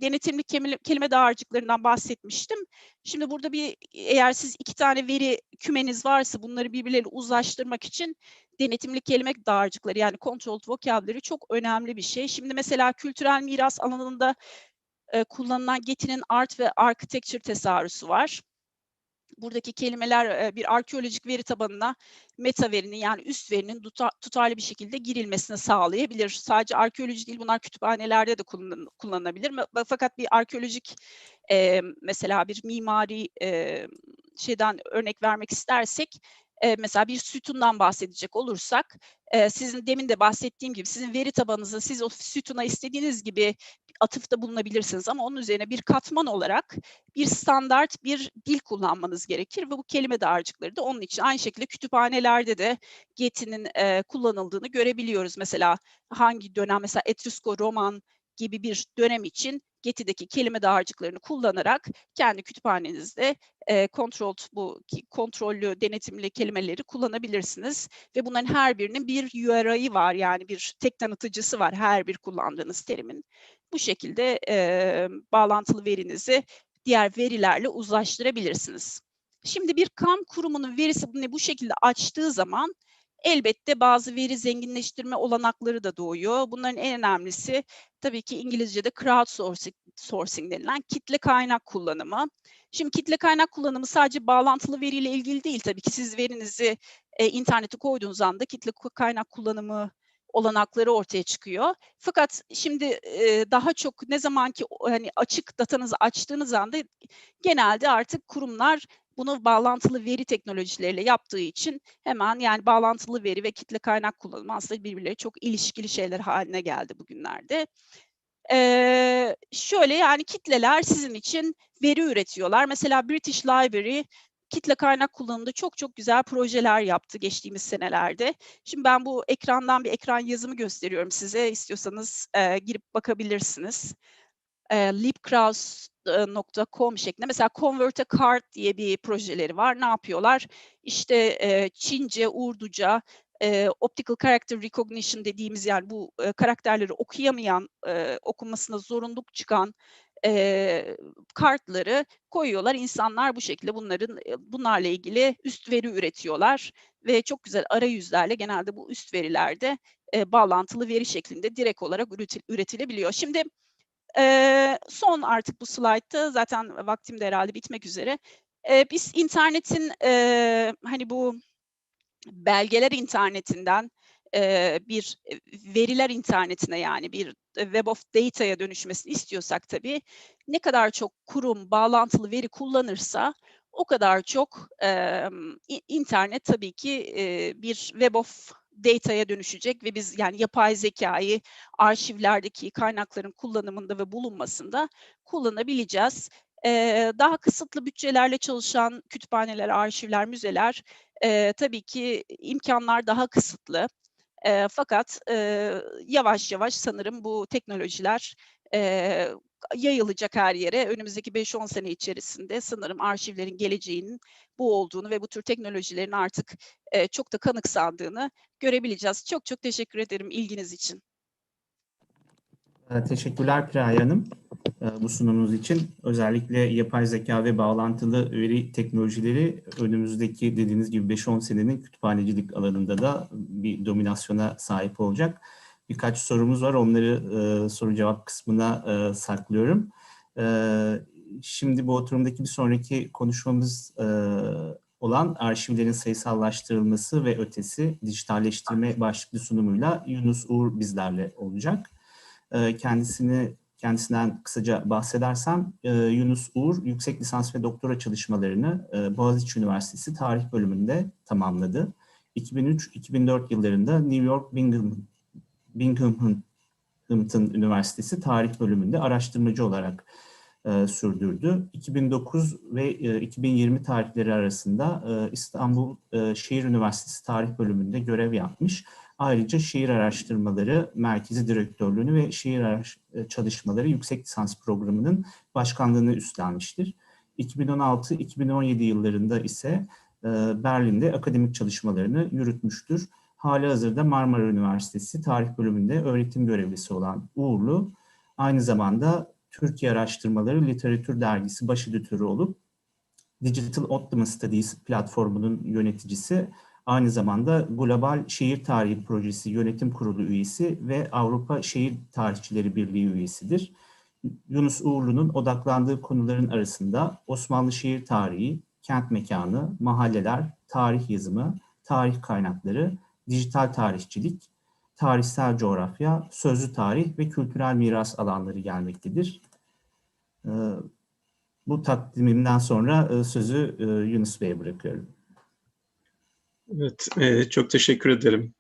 denetimli kelime dağarcıklarından bahsetmiştim. Şimdi burada eğer siz 2 tane veri kümeniz varsa bunları birbirleriyle uzlaştırmak için denetimli kelime dağarcıkları yani controlled vocabulary çok önemli bir şey. Şimdi mesela kültürel miras alanında kullanılan Getty'nin art ve architecture tesaürüsü var. Buradaki kelimeler bir arkeolojik veri tabanına meta verinin yani üst verinin tutarlı bir şekilde girilmesini sağlayabilir. Sadece arkeoloji değil bunlar kütüphanelerde de kullanılabilir. Fakat bir arkeolojik mesela bir mimari şeyden örnek vermek istersek mesela bir sütundan bahsedecek olursak sizin demin de bahsettiğim gibi sizin veri tabanınızda siz o sütuna istediğiniz gibi atıfta bulunabilirsiniz ama onun üzerine bir katman olarak bir standart bir dil kullanmanız gerekir ve bu kelime dağarcıkları da onun için aynı şekilde kütüphanelerde de Getty'nin kullanıldığını görebiliyoruz. Mesela hangi dönem mesela Etrusko-Roman gibi bir dönem için Getty'deki kelime dağarcıklarını kullanarak kendi kütüphanenizde kontrollü, denetimli kelimeleri kullanabilirsiniz ve bunların her birinin bir URI'yi var yani bir tek tanıtıcısı var her bir kullandığınız terimin. Bu şekilde bağlantılı verinizi diğer verilerle uzlaştırabilirsiniz. Şimdi bir kamu kurumunun verisi bunu bu şekilde açtığı zaman elbette bazı veri zenginleştirme olanakları da doğuyor. Bunların en önemlisi tabii ki İngilizce'de crowdsourcing denilen kitle kaynak kullanımı. Şimdi kitle kaynak kullanımı sadece bağlantılı veriyle ilgili değil tabii ki siz verinizi internete koyduğunuz anda kitle kaynak kullanımı olanakları ortaya çıkıyor. Fakat şimdi daha çok ne zaman ki hani açık datanızı açtığınız anda genelde artık kurumlar bunu bağlantılı veri teknolojileriyle yaptığı için hemen yani bağlantılı veri ve kitle kaynak kullanımı aslında birbirleri çok ilişkili şeyler haline geldi bugünlerde. Şöyle yani kitleler sizin için veri üretiyorlar. Mesela British Library kitle kaynak kullanımında çok çok güzel projeler yaptı geçtiğimiz senelerde. Şimdi ben bu ekrandan bir ekran yazımı gösteriyorum size. İstiyorsanız girip bakabilirsiniz. libcross.com şeklinde. Mesela Convert a Card diye bir projeleri var. Ne yapıyorlar? İşte Çince, Urduca, Optical Character Recognition dediğimiz yani bu karakterleri okuyamayan, okunmasına zorunluluk çıkan kartları koyuyorlar. İnsanlar bu şekilde bunlarla ilgili üst veri üretiyorlar ve çok güzel arayüzlerle genelde bu üst verilerde bağlantılı veri şeklinde direkt olarak üretilebiliyor. Şimdi son artık bu slaytta zaten vaktim de herhalde bitmek üzere. Biz internetin hani bu belgeler internetinden bir veriler internetine yani bir web of data'ya dönüşmesini istiyorsak tabii ne kadar çok kurum bağlantılı veri kullanırsa o kadar çok internet tabii ki bir web of data'ya dönüşecek ve biz yani yapay zekayı arşivlerdeki kaynakların kullanımında ve bulunmasında kullanabileceğiz. Daha kısıtlı bütçelerle çalışan kütüphaneler, arşivler, müzeler tabii ki imkanlar daha kısıtlı. Fakat yavaş yavaş sanırım bu teknolojiler yayılacak her yere. Önümüzdeki 5-10 sene içerisinde sanırım arşivlerin geleceğinin bu olduğunu ve bu tür teknolojilerin artık çok da kanıksandığını görebileceğiz. Çok çok teşekkür ederim ilginiz için. Teşekkürler Piray Hanım bu sunumunuz için. Özellikle yapay zeka ve bağlantılı veri teknolojileri önümüzdeki dediğiniz gibi 5-10 senenin kütüphanecilik alanında da bir dominasyona sahip olacak. Birkaç sorumuz var. Onları soru cevap kısmına saklıyorum. Şimdi bu oturumdaki bir sonraki konuşmamız olan arşivlerin sayısallaştırılması ve ötesi dijitalleştirme başlıklı sunumuyla Yunus Uğur bizlerle olacak. Kendisinden kısaca bahsedersem, Yunus Uğur yüksek lisans ve doktora çalışmalarını Boğaziçi Üniversitesi Tarih Bölümünde tamamladı. 2003-2004 yıllarında New York Binghamton Üniversitesi Tarih Bölümünde araştırmacı olarak sürdürdü. 2009 ve 2020 tarihleri arasında İstanbul Şehir Üniversitesi Tarih Bölümünde görev yapmış. Ayrıca Şehir Araştırmaları Merkezi Direktörlüğünü ve Şehir Çalışmaları Yüksek Lisans Programı'nın başkanlığını üstlenmiştir. 2016-2017 yıllarında ise Berlin'de akademik çalışmalarını yürütmüştür. Halihazırda Marmara Üniversitesi Tarih Bölümünde öğretim görevlisi olan Uğurlu, aynı zamanda Türkiye Araştırmaları Literatür Dergisi baş editörü olup Digital Ottoman Studies platformunun yöneticisi, aynı zamanda Global Şehir Tarihi Projesi Yönetim Kurulu üyesi ve Avrupa Şehir Tarihçileri Birliği üyesidir. Yunus Uğurlu'nun odaklandığı konuların arasında Osmanlı şehir tarihi, kent mekanı, mahalleler, tarih yazımı, tarih kaynakları, dijital tarihçilik, tarihsel coğrafya, sözlü tarih ve kültürel miras alanları gelmektedir. Bu takdimimden sonra sözü Yunus Bey'e bırakıyorum. Evet, çok teşekkür ederim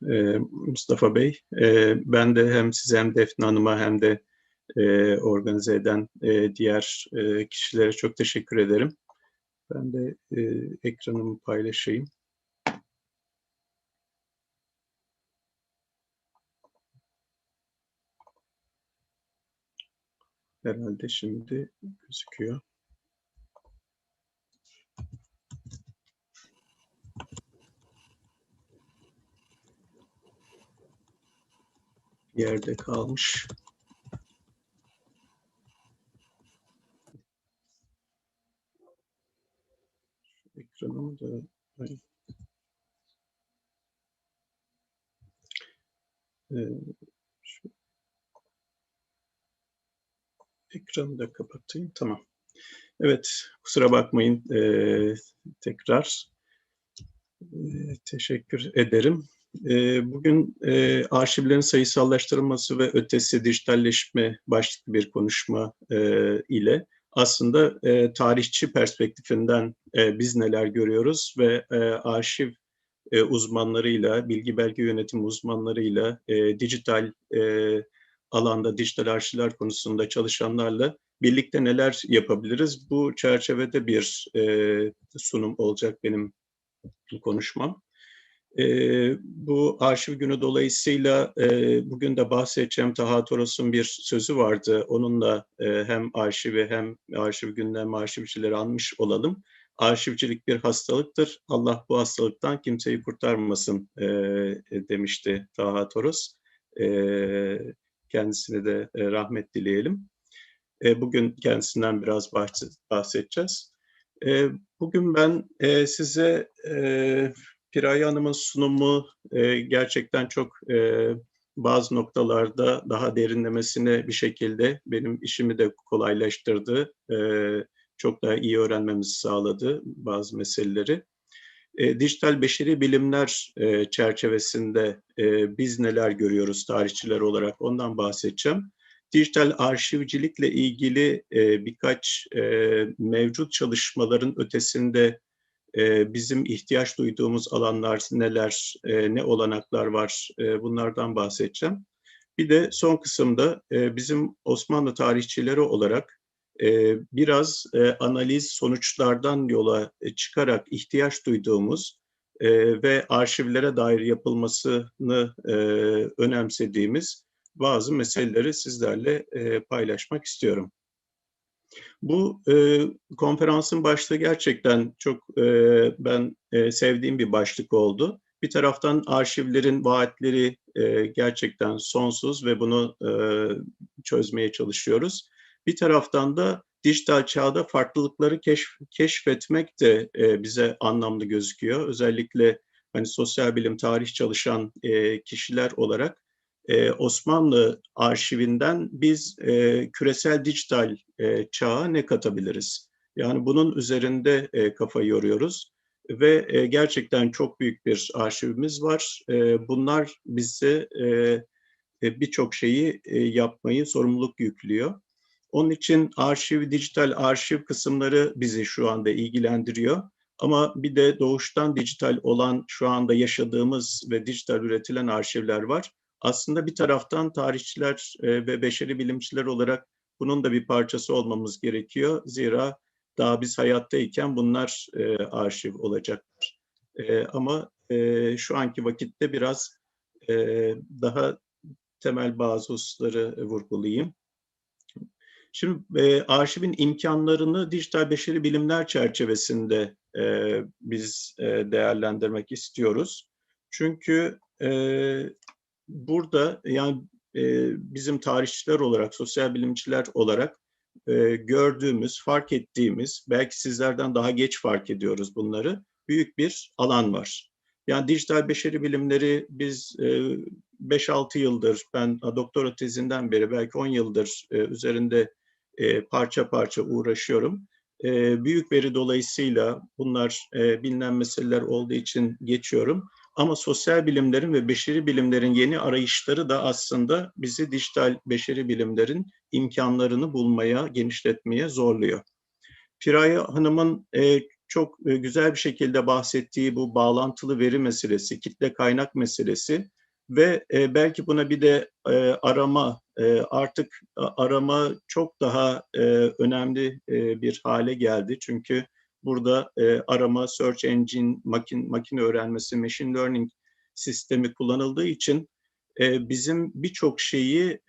Mustafa Bey. Ben de hem size hem Defne Hanım'a hem de organize eden diğer kişilere çok teşekkür ederim. Ben de ekranımı paylaşayım. Herhalde şimdi gözüküyor. Yerde kalmış. Ekranımı da şu ekranı da kapatayım. Tamam. Evet, kusura bakmayın tekrar. Teşekkür ederim. Bugün arşivlerin sayısallaştırılması ve ötesi dijitalleşme başlıklı bir konuşma ile aslında tarihçi perspektifinden biz neler görüyoruz ve arşiv uzmanlarıyla, bilgi belge yönetim uzmanlarıyla, dijital alanda, dijital arşivler konusunda çalışanlarla birlikte neler yapabiliriz? Bu çerçevede bir sunum olacak benim konuşmam. Bu arşiv günü dolayısıyla bugün de bahsedeceğim Taha Toros'un bir sözü vardı. Onunla hem arşivi hem arşiv gününe hem arşivcileri anmış olalım. Arşivcilik bir hastalıktır. Allah bu hastalıktan kimseyi kurtarmasın demişti Taha Toros. Kendisine de rahmet dileyelim. Bugün kendisinden biraz bahsedeceğiz. Bugün ben size Piraye Hanım'ın sunumu gerçekten çok bazı noktalarda daha derinlemesine bir şekilde benim işimi de kolaylaştırdı. Çok daha iyi öğrenmemizi sağladı bazı meseleleri. Dijital beşeri bilimler çerçevesinde biz neler görüyoruz tarihçiler olarak ondan bahsedeceğim. Dijital arşivcilikle ilgili birkaç mevcut çalışmaların ötesinde bizim ihtiyaç duyduğumuz alanlar neler, ne olanaklar var bunlardan bahsedeceğim. Bir de son kısımda bizim Osmanlı tarihçileri olarak biraz analiz sonuçlardan yola çıkarak ihtiyaç duyduğumuz ve arşivlere dair yapılmasını önemsediğimiz bazı meseleleri sizlerle paylaşmak istiyorum. Bu konferansın başlığı gerçekten çok ben sevdiğim bir başlık oldu. Bir taraftan arşivlerin vaatleri gerçekten sonsuz ve bunu çözmeye çalışıyoruz. Bir taraftan da dijital çağda farklılıkları keşfetmek de bize anlamlı gözüküyor. Özellikle hani sosyal bilim, tarih çalışan kişiler olarak Osmanlı arşivinden biz küresel dijital çağa ne katabiliriz? Yani bunun üzerinde kafa yoruyoruz ve gerçekten çok büyük bir arşivimiz var. Bunlar bize birçok şeyi yapmayı sorumluluk yüklüyor. Onun için arşiv, dijital arşiv kısımları bizi şu anda ilgilendiriyor. Ama bir de doğuştan dijital olan şu anda yaşadığımız ve dijital üretilen arşivler var. Aslında bir taraftan tarihçiler ve beşeri bilimciler olarak bunun da bir parçası olmamız gerekiyor. Zira daha biz hayattayken bunlar arşiv olacaklar. Ama şu anki vakitte biraz daha temel bazı hususları vurgulayayım. Şimdi arşivin imkanlarını dijital beşeri bilimler çerçevesinde biz değerlendirmek istiyoruz. Çünkü burada yani bizim tarihçiler olarak, sosyal bilimciler olarak gördüğümüz, fark ettiğimiz, belki sizlerden daha geç fark ediyoruz bunları, büyük bir alan var. Yani dijital beşeri bilimleri biz 5-6 yıldır, ben doktora tezinden beri belki 10 yıldır üzerinde parça parça uğraşıyorum. Büyük veri dolayısıyla bunlar bilinen meseleler olduğu için geçiyorum. Ama sosyal bilimlerin ve beşeri bilimlerin yeni arayışları da aslında bizi dijital beşeri bilimlerin imkanlarını bulmaya, genişletmeye zorluyor. Piraye Hanım'ın çok güzel bir şekilde bahsettiği bu bağlantılı veri meselesi, kitle kaynak meselesi ve belki buna bir de arama, artık arama çok daha önemli bir hale geldi. Çünkü burada arama, search engine, makine öğrenmesi, machine learning sistemi kullanıldığı için bizim birçok şeyi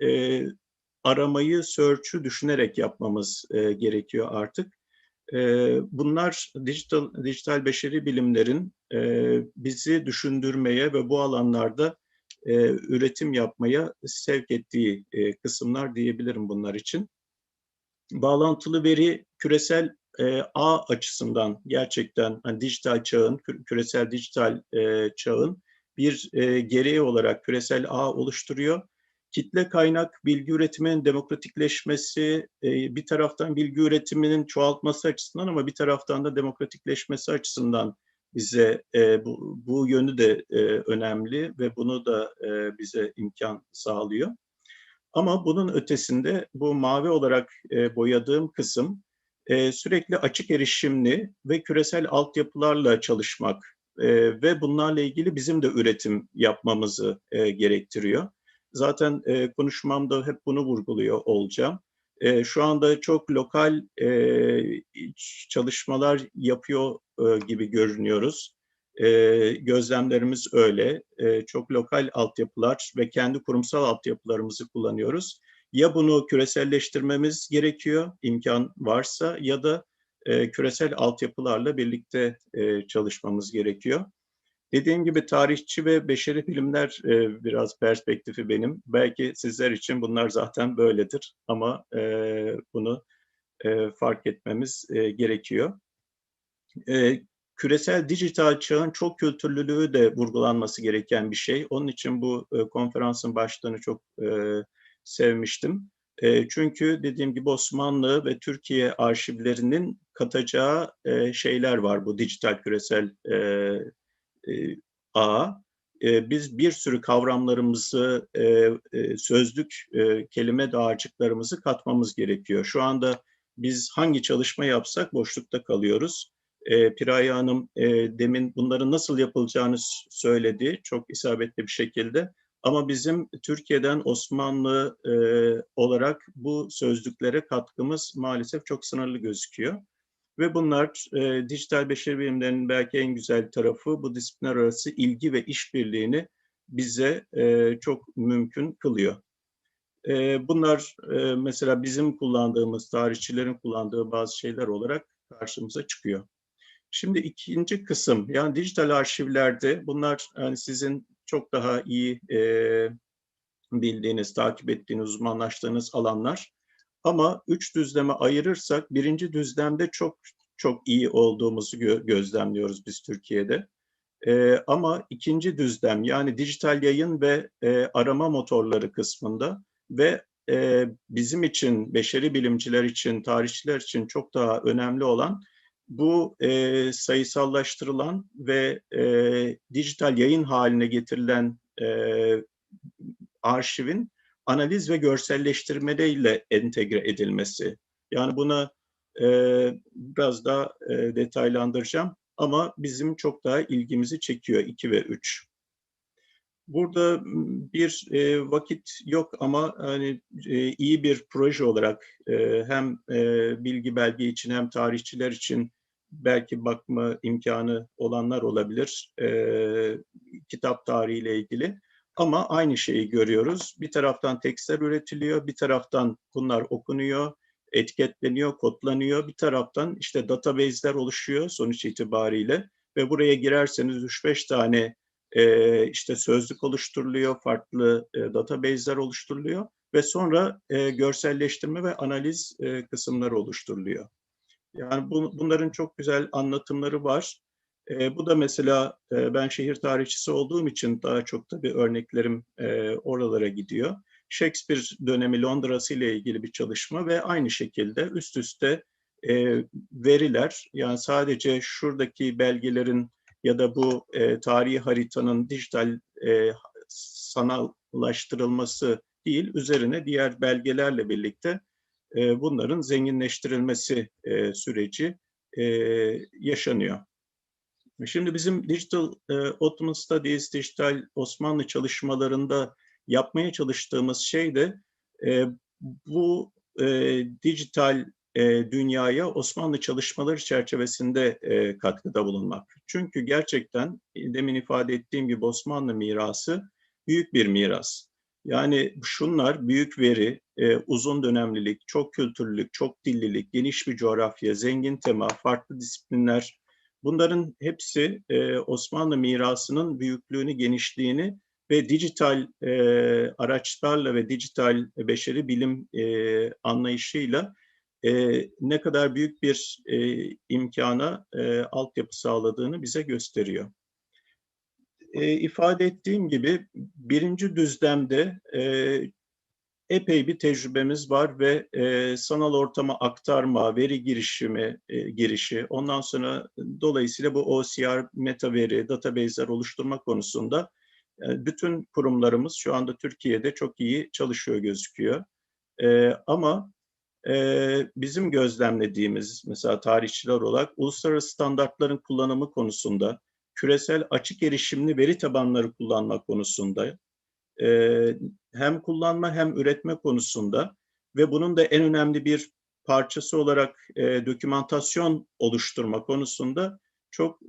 aramayı, search'ü düşünerek yapmamız gerekiyor artık. Bunlar dijital beşeri bilimlerin bizi düşündürmeye ve bu alanlarda üretim yapmaya sevk ettiği kısımlar diyebilirim bunlar için. Bağlantılı veri küresel ağ açısından gerçekten hani dijital çağın, küresel dijital çağın bir gereği olarak küresel ağ oluşturuyor. Kitle kaynak bilgi üretiminin demokratikleşmesi, bir taraftan bilgi üretiminin çoğaltması açısından ama bir taraftan da demokratikleşmesi açısından bize bu yönü de önemli ve bunu da bize imkan sağlıyor. Ama bunun ötesinde bu mavi olarak boyadığım kısım sürekli açık erişimli ve küresel altyapılarla çalışmak ve bunlarla ilgili bizim de üretim yapmamızı gerektiriyor. Zaten konuşmamda hep bunu vurguluyor olacağım. Şu anda çok lokal çalışmalar yapıyor gibi görünüyoruz. Gözlemlerimiz öyle. Çok lokal altyapılar ve kendi kurumsal altyapılarımızı kullanıyoruz. Ya bunu küreselleştirmemiz gerekiyor, imkan varsa, ya da küresel altyapılarla birlikte çalışmamız gerekiyor. Dediğim gibi tarihçi ve beşeri bilimler biraz perspektifi benim. Belki sizler için bunlar zaten böyledir ama bunu fark etmemiz gerekiyor. Küresel dijital çağın çok kültürlülüğü de vurgulanması gereken bir şey. Onun için bu konferansın başlığını çok sevmiştim. Çünkü dediğim gibi Osmanlı ve Türkiye arşivlerinin katacağı şeyler var bu dijital küresel ağa. Biz bir sürü kavramlarımızı, sözlük, kelime dağarcıklarımızı katmamız gerekiyor. Şu anda biz hangi çalışma yapsak boşlukta kalıyoruz. Piraye Hanım demin bunların nasıl yapılacağını söyledi çok isabetli bir şekilde. Ama bizim Türkiye'den Osmanlı olarak bu sözlüklere katkımız maalesef çok sınırlı gözüküyor. Ve bunlar dijital beşeri bilimlerinin belki en güzel tarafı bu disiplinler arası ilgi ve işbirliğini bize çok mümkün kılıyor. Bunlar mesela bizim kullandığımız, tarihçilerin kullandığı bazı şeyler olarak karşımıza çıkıyor. Şimdi ikinci kısım, yani dijital arşivlerde bunlar yani sizin çok daha iyi bildiğiniz, takip ettiğiniz, uzmanlaştığınız alanlar. Ama 3 düzleme ayırırsak birinci düzlemde çok çok iyi olduğumuzu gözlemliyoruz biz Türkiye'de. Ama ikinci düzlem yani dijital yayın ve arama motorları kısmında ve bizim için, beşeri bilimciler için, tarihçiler için çok daha önemli olan bu sayısallaştırılan ve dijital yayın haline getirilen arşivin analiz ve görselleştirmeleriyle entegre edilmesi. Yani buna biraz daha detaylandıracağım ama bizim çok daha ilgimizi çekiyor 2 ve 3. Burada bir vakit yok ama hani iyi bir proje olarak hem bilgi belge için hem tarihçiler için belki bakma imkanı olanlar olabilir kitap tarihiyle ilgili. Ama aynı şeyi görüyoruz. Bir taraftan tekstler üretiliyor, bir taraftan bunlar okunuyor, etiketleniyor, kodlanıyor. Bir taraftan işte database'ler oluşuyor sonuç itibariyle ve buraya girerseniz 3-5 tane işte sözlük oluşturuluyor, farklı database'ler oluşturuluyor ve sonra görselleştirme ve analiz kısımları oluşturuluyor. Yani bunların çok güzel anlatımları var. Bu da mesela ben şehir tarihçisi olduğum için daha çok tabii örneklerim oralara gidiyor. Shakespeare dönemi Londra'sı ile ilgili bir çalışma ve aynı şekilde üst üste veriler, yani sadece şuradaki belgelerin ya da bu tarihi haritanın dijital sanallaştırılması değil, üzerine diğer belgelerle birlikte bunların zenginleştirilmesi süreci yaşanıyor. Şimdi bizim Digital Ottoman Studies, dijital Osmanlı çalışmalarında yapmaya çalıştığımız şey de bu dijital dünyaya Osmanlı çalışmaları çerçevesinde katkıda bulunmak. Çünkü gerçekten demin ifade ettiğim gibi Osmanlı mirası büyük bir miras. Yani şunlar büyük veri, uzun dönemlilik, çok kültürlülük, çok dillilik, geniş bir coğrafya, zengin tema, farklı disiplinler. Bunların hepsi Osmanlı mirasının büyüklüğünü, genişliğini ve dijital araçlarla ve dijital beşeri bilim anlayışıyla ne kadar büyük bir imkana altyapı sağladığını bize gösteriyor. İfade ettiğim gibi birinci düzlemde epey bir tecrübemiz var ve sanal ortama aktarma, veri girişi, ondan sonra dolayısıyla bu OCR, meta veri, database'ler oluşturma konusunda bütün kurumlarımız şu anda Türkiye'de çok iyi çalışıyor gözüküyor. Ama bizim gözlemlediğimiz, mesela tarihçiler olarak uluslararası standartların kullanımı konusunda, küresel açık erişimli veri tabanları kullanma konusunda, hem kullanma hem üretme konusunda ve bunun da en önemli bir parçası olarak dokümantasyon oluşturma konusunda çok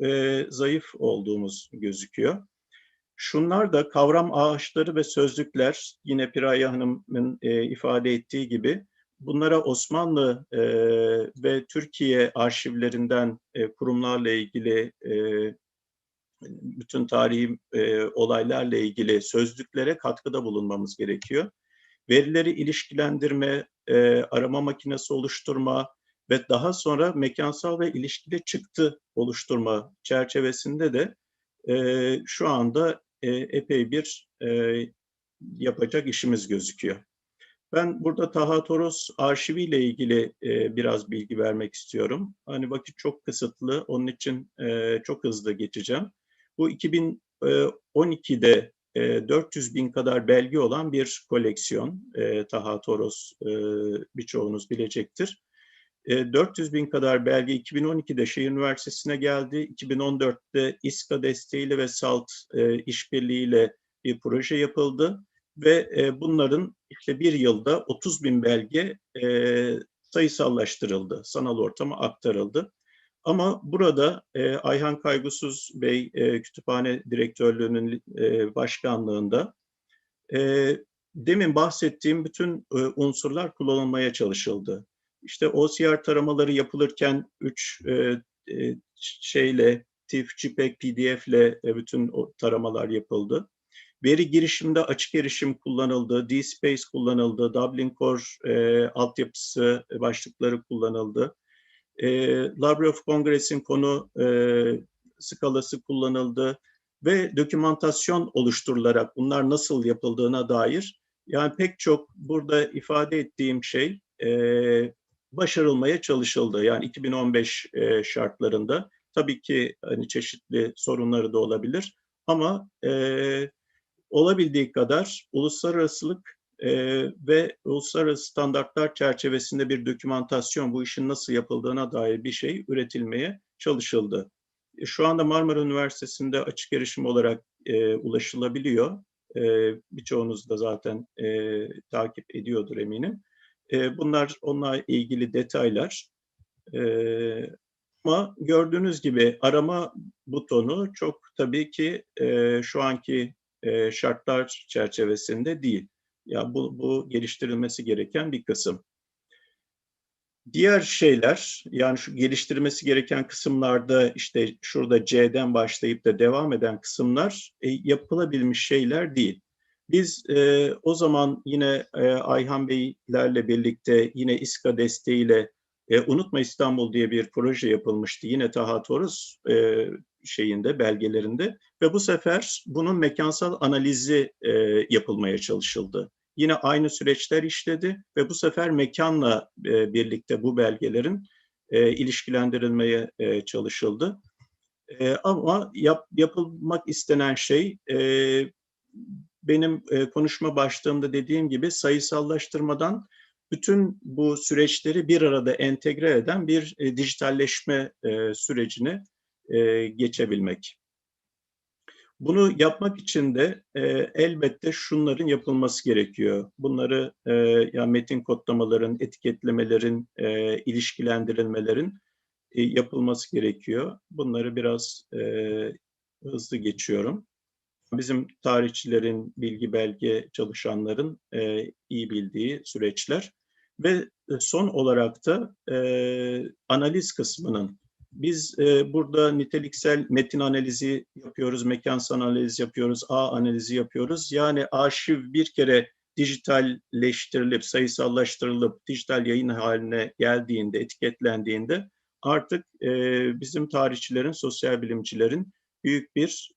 zayıf olduğumuz gözüküyor. Şunlar da kavram ağaçları ve sözlükler, yine Piraye Hanım'ın ifade ettiği gibi, bunlara Osmanlı ve Türkiye arşivlerinden kurumlarla ilgili bütün tarihi olaylarla ilgili sözlüklere katkıda bulunmamız gerekiyor. Verileri ilişkilendirme, arama makinesi oluşturma ve daha sonra mekansal ve ilişkili çıktı oluşturma çerçevesinde de şu anda epey bir yapacak işimiz gözüküyor. Ben burada Taha Toros arşiviyle ilgili biraz bilgi vermek istiyorum. Hani vakit çok kısıtlı, onun için çok hızlı geçeceğim. Bu 2012'de 400 bin kadar belge olan bir koleksiyon. Taha Toros birçoğunuz bilecektir. 400 bin kadar belge 2012'de Şehir Üniversitesi'ne geldi. 2014'te İSKA desteğiyle ve SALT işbirliğiyle bir proje yapıldı. Ve bunların işte bir yılda 30 bin belge sayısallaştırıldı, sanal ortama aktarıldı. Ama burada Ayhan Kaygusuz Bey Kütüphane Direktörlüğü'nün başkanlığında demin bahsettiğim bütün unsurlar kullanılmaya çalışıldı. İşte OCR taramaları yapılırken 3 TIFF, JPEG, PDF'le bütün o taramalar yapıldı. Veri girişimde açık erişim kullanıldı, DSpace kullanıldı, Dublin Core altyapısı başlıkları kullanıldı. Library of Congress'in konu skalası kullanıldı ve dokümantasyon oluşturularak bunlar nasıl yapıldığına dair, yani pek çok burada ifade ettiğim şey başarılmaya çalışıldı. Yani 2015 şartlarında tabii ki hani çeşitli sorunları da olabilir ama olabildiği kadar uluslararasılık ve uluslararası standartlar çerçevesinde bir dokümantasyon, bu işin nasıl yapıldığına dair bir şey üretilmeye çalışıldı. Şu anda Marmara Üniversitesi'nde açık erişim olarak ulaşılabiliyor. Birçoğunuz da zaten takip ediyordur eminim. Bunlar onunla ilgili detaylar. Ama gördüğünüz gibi arama butonu çok tabii ki şu anki şartlar çerçevesinde değil. Ya bu geliştirilmesi gereken bir kısım. Diğer şeyler, yani şu geliştirilmesi gereken kısımlarda işte şurada C'den başlayıp da devam eden kısımlar yapılabilmiş şeyler değil. Biz o zaman yine Ayhan Beylerle birlikte yine İSKA desteğiyle Unutma İstanbul diye bir proje yapılmıştı. Yine Taha Toros belgelerinde ve bu sefer bunun mekansal analizi yapılmaya çalışıldı. Yine aynı süreçler işledi ve bu sefer mekanla birlikte bu belgelerin ilişkilendirilmeye çalışıldı. Ama yapılmak istenen şey benim konuşma başlığımda dediğim gibi sayısallaştırmadan bütün bu süreçleri bir arada entegre eden bir dijitalleşme sürecine geçebilmek. Bunu yapmak için de elbette şunların yapılması gerekiyor. Bunları yani metin kodlamaların, etiketlemelerin, ilişkilendirilmelerin yapılması gerekiyor. Bunları biraz hızlı geçiyorum. Bizim tarihçilerin, bilgi belge çalışanların iyi bildiği süreçler. Ve son olarak da analiz kısmının, biz burada niteliksel metin analizi yapıyoruz, mekansal analiz yapıyoruz, ağ analizi yapıyoruz. Yani arşiv bir kere dijitalleştirilip, sayısallaştırılıp, dijital yayın haline geldiğinde, etiketlendiğinde artık bizim tarihçilerin, sosyal bilimcilerin büyük bir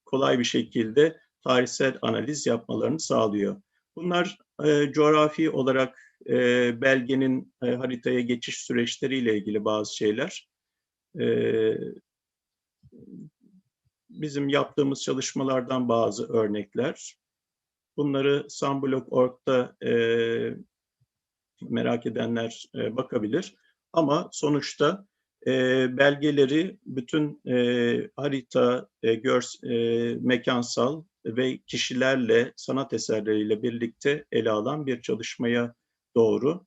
kolay bir şekilde tarihsel analiz yapmalarını sağlıyor. Bunlar coğrafi olarak belgenin haritaya geçiş süreçleriyle ilgili bazı şeyler. Bizim yaptığımız çalışmalardan bazı örnekler. Bunları Sunblock.org'da Merak edenler bakabilir. Ama sonuçta belgeleri bütün harita, mekansal ve kişilerle, sanat eserleriyle birlikte ele alan bir çalışmaya doğru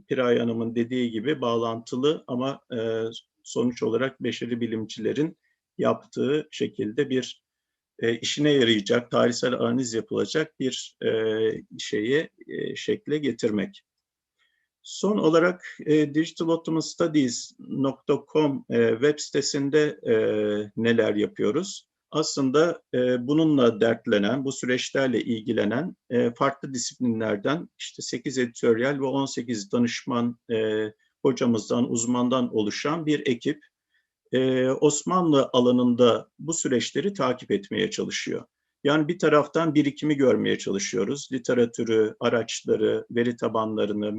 Piray Hanım'ın dediği gibi bağlantılı ama sonuç olarak beşeri bilimcilerin yaptığı şekilde bir işine yarayacak, tarihsel analiz yapılacak bir şekle getirmek. Son olarak digitaloptimumstudies.com web sitesinde neler yapıyoruz? Aslında bununla dertlenen, bu süreçlerle ilgilenen farklı disiplinlerden işte 8 editoryal ve 18 danışman hocamızdan, uzmandan oluşan bir ekip Osmanlı alanında bu süreçleri takip etmeye çalışıyor. Yani bir taraftan birikimi görmeye çalışıyoruz. Literatürü, araçları, veri tabanlarını,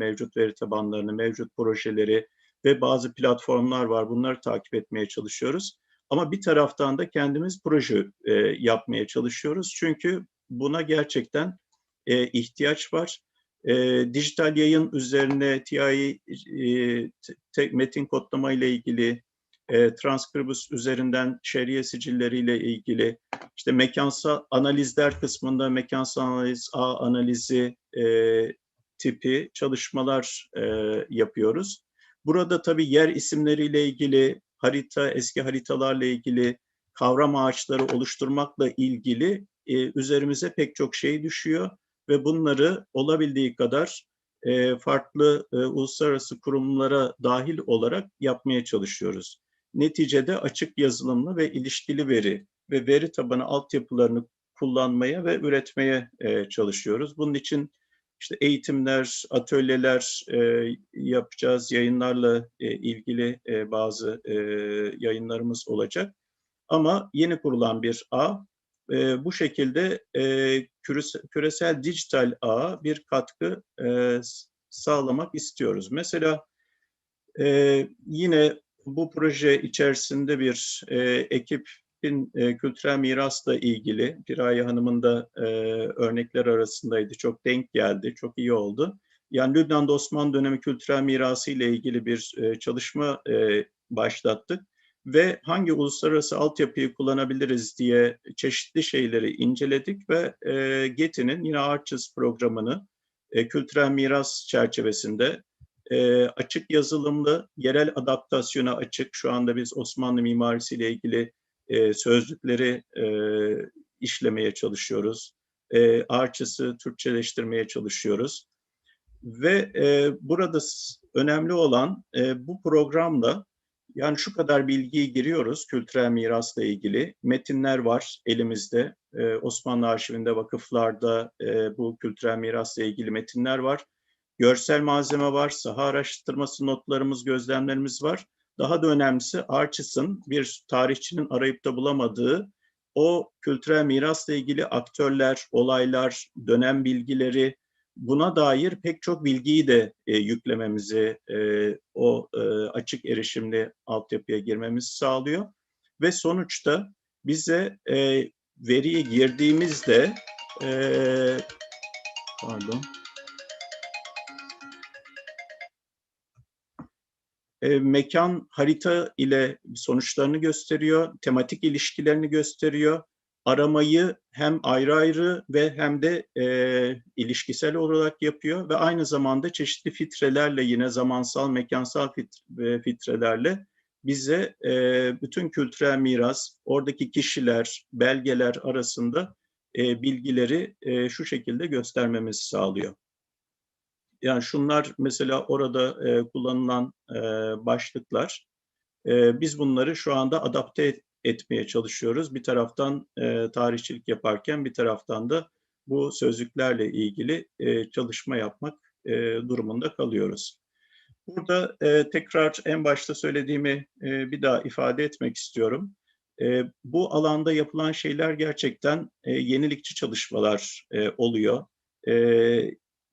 mevcut projeleri ve bazı platformlar var. Bunları takip etmeye çalışıyoruz. Ama bir taraftan da kendimiz proje yapmaya çalışıyoruz. Çünkü buna gerçekten ihtiyaç var. Dijital yayın üzerine TI metin kodlama ile ilgili, transkribus üzerinden şeriye sicilleriyle ilgili, işte mekansal analizler kısmında mekansal analiz, ağ analizi tipi çalışmalar yapıyoruz. Burada tabii yer isimleriyle ilgili, eski haritalarla ilgili, kavram ağaçları oluşturmakla ilgili üzerimize pek çok şey düşüyor ve bunları olabildiği kadar farklı uluslararası kurumlara dahil olarak yapmaya çalışıyoruz. Neticede açık yazılımlı ve ilişkili veri ve veri tabanı altyapılarını kullanmaya ve üretmeye çalışıyoruz. Bunun için işte eğitimler, atölyeler yapacağız, yayınlarla ilgili bazı yayınlarımız olacak. Ama yeni kurulan bir ağ, bu şekilde küresel dijital ağa bir katkı sağlamak istiyoruz. Mesela yine bu proje içerisinde bir ekibin kültürel mirasla ilgili, Piraye Hanım'ın da örnekler arasındaydı. Çok denk geldi, çok iyi oldu. Yani Lübnan'da Osmanlı dönemi kültürel mirası ile ilgili bir çalışma başlattık. Ve hangi uluslararası altyapıyı kullanabiliriz diye çeşitli şeyleri inceledik ve Getty'nin yine Arches programını kültürel miras çerçevesinde açık yazılımlı, yerel adaptasyona açık. Şu anda biz Osmanlı mimarisiyle ilgili sözlükleri işlemeye çalışıyoruz. Arches'ı Türkçeleştirmeye çalışıyoruz. Ve burada önemli olan bu programla yani şu kadar bilgiyi giriyoruz kültürel mirasla ilgili. Metinler var elimizde. Osmanlı arşivinde, vakıflarda bu kültürel mirasla ilgili metinler var. Görsel malzeme var, saha araştırması notlarımız, gözlemlerimiz var. Daha da önemlisi Arches'ın bir tarihçinin arayıp da bulamadığı o kültürel mirasla ilgili aktörler, olaylar, dönem bilgileri, buna dair pek çok bilgiyi de yüklememizi, açık erişimli altyapıya girmemizi sağlıyor. Ve sonuçta bize veriyi girdiğimizde, mekan harita ile sonuçlarını gösteriyor, tematik ilişkilerini gösteriyor. Aramayı hem ayrı ayrı ve hem de ilişkisel olarak yapıyor ve aynı zamanda çeşitli filtrelerle, yine zamansal, mekansal filtrelerle bize bütün kültürel miras, oradaki kişiler, belgeler arasında bilgileri şu şekilde göstermemizi sağlıyor. Yani şunlar mesela orada kullanılan başlıklar. Biz bunları şu anda adapte etmeye çalışıyoruz. Bir taraftan tarihçilik yaparken bir taraftan da bu sözlüklerle ilgili çalışma yapmak durumunda kalıyoruz. Burada tekrar en başta söylediğimi bir daha ifade etmek istiyorum. Bu alanda yapılan şeyler gerçekten yenilikçi çalışmalar oluyor.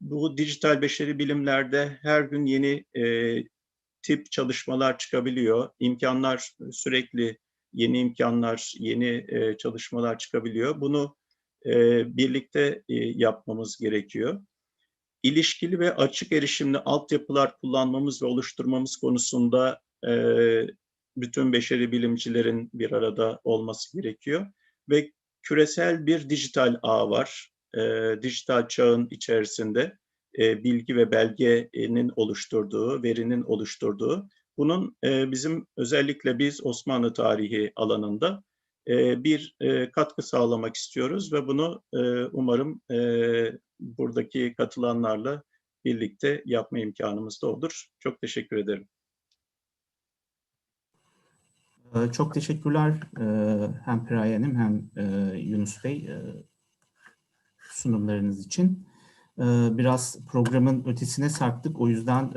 Bu dijital beşeri bilimlerde her gün yeni tip çalışmalar çıkabiliyor. İmkanlar sürekli yeni imkanlar, yeni çalışmalar çıkabiliyor. Bunu birlikte yapmamız gerekiyor. ilişkili ve açık erişimli altyapılar kullanmamız ve oluşturmamız konusunda bütün beşeri bilimcilerin bir arada olması gerekiyor. Ve küresel bir dijital ağ var. Dijital çağın içerisinde bilgi ve belgenin oluşturduğu, verinin oluşturduğu. Bunun bizim özellikle biz Osmanlı tarihi alanında bir katkı sağlamak istiyoruz ve bunu umarım buradaki katılanlarla birlikte yapma imkanımız da olur. Çok teşekkür ederim. Çok teşekkürler hem Piraye Hanım hem Yunus Bey sunumlarınız için. Biraz programın ötesine sarktık. O yüzden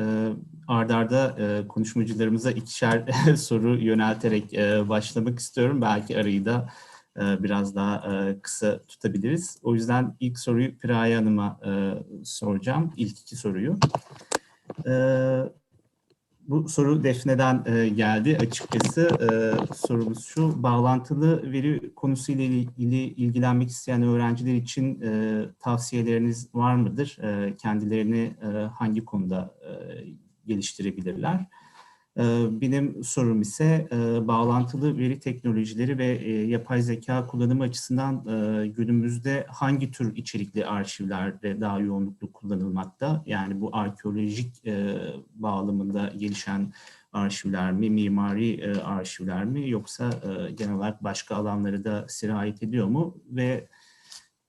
ard arda konuşmacılarımıza ikişer soru yönelterek başlamak istiyorum. Belki arayı da biraz daha kısa tutabiliriz. O yüzden ilk soruyu Piraye Hanım'a soracağım. İlk iki soruyu. Bu soru Defne'den geldi açıkçası. Sorumuz şu: bağlantılı veri konusuyla ilgilenmek isteyen öğrenciler için tavsiyeleriniz var mıdır? Kendilerini hangi konuda geliştirebilirler? Benim sorum ise bağlantılı veri teknolojileri ve yapay zeka kullanımı açısından günümüzde hangi tür içerikli arşivlerde daha yoğunlukla kullanılmakta? Yani bu arkeolojik bağlamında gelişen arşivler mi, mimari arşivler mi, yoksa genel olarak başka alanları da sirayet ediyor mu? Ve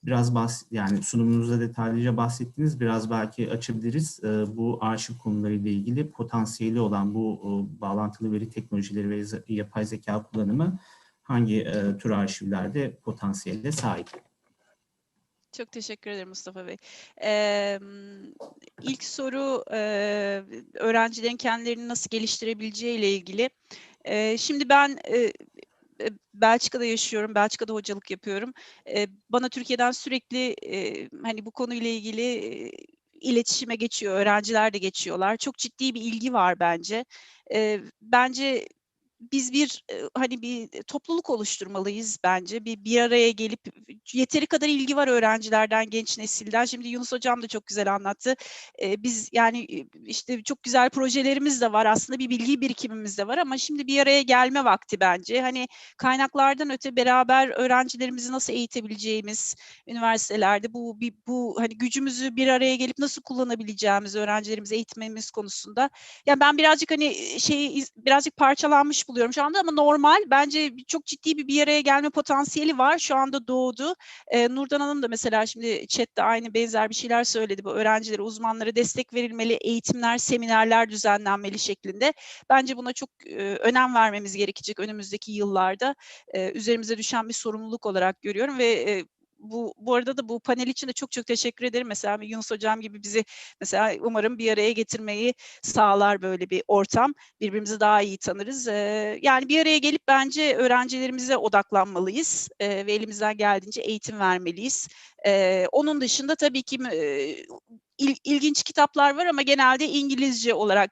biraz yani sunumunuzda detaylıca bahsettiniz. Biraz belki açabiliriz. Bu arşiv konularıyla ilgili potansiyeli olan bu bağlantılı veri teknolojileri ve yapay zeka kullanımı hangi tür arşivlerde potansiyele sahip? Çok teşekkür ederim Mustafa Bey. İlk soru öğrencilerin kendilerini nasıl geliştirebileceği ile ilgili. Şimdi ben Belçika'da yaşıyorum, Belçika'da hocalık yapıyorum. Bana Türkiye'den sürekli hani bu konuyla ilgili iletişime geçiyor, öğrenciler de geçiyorlar. Çok ciddi bir ilgi var bence. Bence biz hani bir topluluk oluşturmalıyız bence. Bir araya gelip yeteri kadar ilgi var öğrencilerden, genç nesilden. Şimdi Yunus Hocam da çok güzel anlattı. Biz yani işte çok güzel projelerimiz de var. Aslında bir bilgi birikimimiz de var ama şimdi bir araya gelme vakti bence. Hani kaynaklardan öte beraber öğrencilerimizi nasıl eğitebileceğimiz üniversitelerde bu hani gücümüzü bir araya gelip nasıl kullanabileceğimiz, öğrencilerimizi eğitmemiz konusunda. Yani ben birazcık hani birazcık parçalanmış buluyorum şu anda ama normal. Bence çok ciddi bir araya gelme potansiyeli var. Şu anda doğdu. Nurdan Hanım da mesela şimdi chatte aynı benzer bir şeyler söyledi. Bu öğrencilere, uzmanlara destek verilmeli, eğitimler, seminerler düzenlenmeli şeklinde. Bence buna çok önem vermemiz gerekecek önümüzdeki yıllarda. Üzerimize düşen bir sorumluluk olarak görüyorum ve bu arada da bu panel için de çok teşekkür ederim. Mesela Yunus Hocam gibi bizi mesela umarım bir araya getirmeyi sağlar böyle bir ortam. Birbirimizi daha iyi tanırız. Yani bir araya gelip bence öğrencilerimize odaklanmalıyız ve elimizden geldiğince eğitim vermeliyiz. Onun dışında tabii ki ilginç kitaplar var ama genelde İngilizce olarak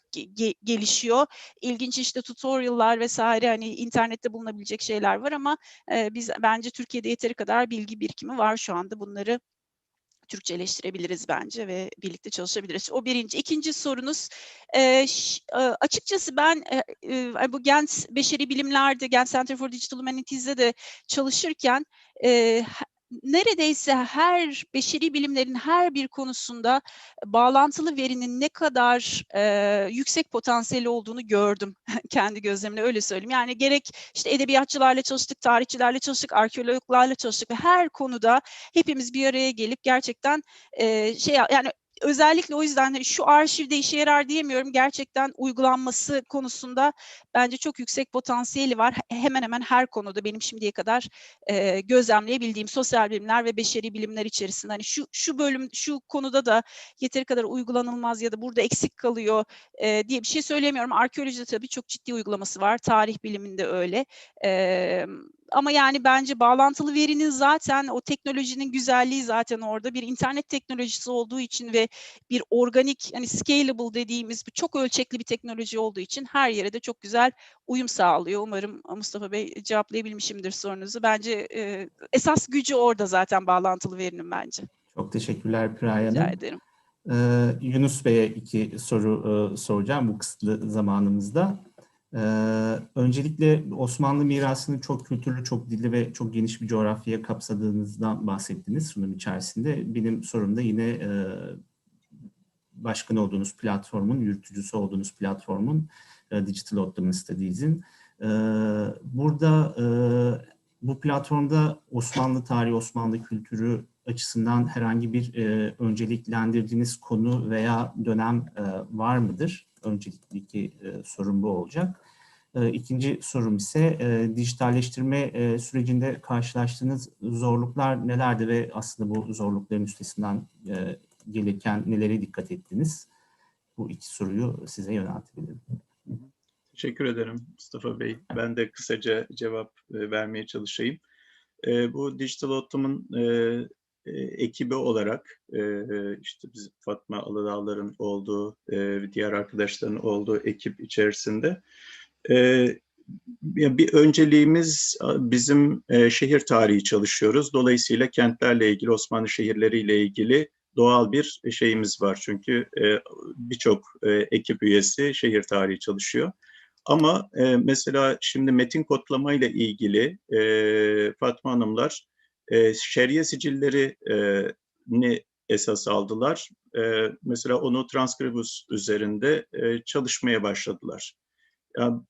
gelişiyor. İlginç işte tutorial'lar vesaire hani internette bulunabilecek şeyler var ama biz bence Türkiye'de yeteri kadar bilgi birikimi var şu anda. Bunları Türkçeleştirebiliriz bence ve birlikte çalışabiliriz. O birinci. İkinci sorunuz, açıkçası ben bu Gent Beşeri Bilimler'de, Gent Center for Digital Humanities'de de çalışırken neredeyse her beşeri bilimlerin her bir konusunda bağlantılı verinin ne kadar yüksek potansiyeli olduğunu gördüm kendi gözlemle, öyle söyleyeyim. Yani gerek işte edebiyatçılarla çalıştık, tarihçilerle çalıştık, arkeologlarla çalıştık ve her konuda hepimiz bir araya gelip gerçekten yani özellikle o yüzden şu arşivde işe yarar diyemiyorum. Gerçekten uygulanması konusunda bence çok yüksek potansiyeli var. Hemen hemen her konuda benim şimdiye kadar gözlemleyebildiğim sosyal bilimler ve beşeri bilimler içerisinde hani şu bölüm şu konuda da yeteri kadar uygulanılmaz ya da burada eksik kalıyor diye bir şey söyleyemiyorum. Arkeolojide tabii çok ciddi uygulaması var. Tarih biliminde öyle. Ama yani bence bağlantılı verinin zaten o teknolojinin güzelliği zaten orada bir internet teknolojisi olduğu için ve bir organik hani scalable dediğimiz çok ölçekli bir teknoloji olduğu için her yere de çok güzel uyum sağlıyor. Umarım Mustafa Bey cevaplayabilmişimdir sorunuzu. Bence esas gücü orada zaten bağlantılı verinin bence. Çok teşekkürler Piraye Rica Hanım. ederim. Yunus Bey'e iki soru soracağım bu kısıtlı zamanımızda. Öncelikle Osmanlı mirasını çok kültürlü, çok dilli ve çok geniş bir coğrafyaya kapsadığınızdan bahsettiniz sunum içerisinde. Benim sorum da yine başkan olduğunuz platformun, yürütücüsü olduğunuz platformun, Digital Ottoman Studies'in. Burada bu platformda Osmanlı tarihi, Osmanlı kültürü açısından herhangi bir önceliklendirdiğiniz konu veya dönem var mıdır? Öncelikli sorum bu olacak. İkinci sorum ise dijitalleştirme sürecinde karşılaştığınız zorluklar nelerdi ve aslında bu zorlukların üstesinden gelirken nelere dikkat ettiniz? Bu iki soruyu size yöneltebilirim. Teşekkür ederim Mustafa Bey. Ben de kısaca cevap vermeye çalışayım. Bu Dijital Ottoman ekibi olarak işte biz Fatma Aladağlar'ın olduğu, diğer arkadaşların olduğu ekip içerisinde bir önceliğimiz bizim şehir tarihi çalışıyoruz. Dolayısıyla kentlerle ilgili, Osmanlı şehirleriyle ilgili doğal bir şeyimiz var. Çünkü birçok ekip üyesi şehir tarihi çalışıyor. Ama mesela şimdi metin kodlama ile ilgili Fatma Hanımlar şer'iye sicilleri ni esas aldılar. Mesela onu Transkribus üzerinde çalışmaya başladılar. Yani,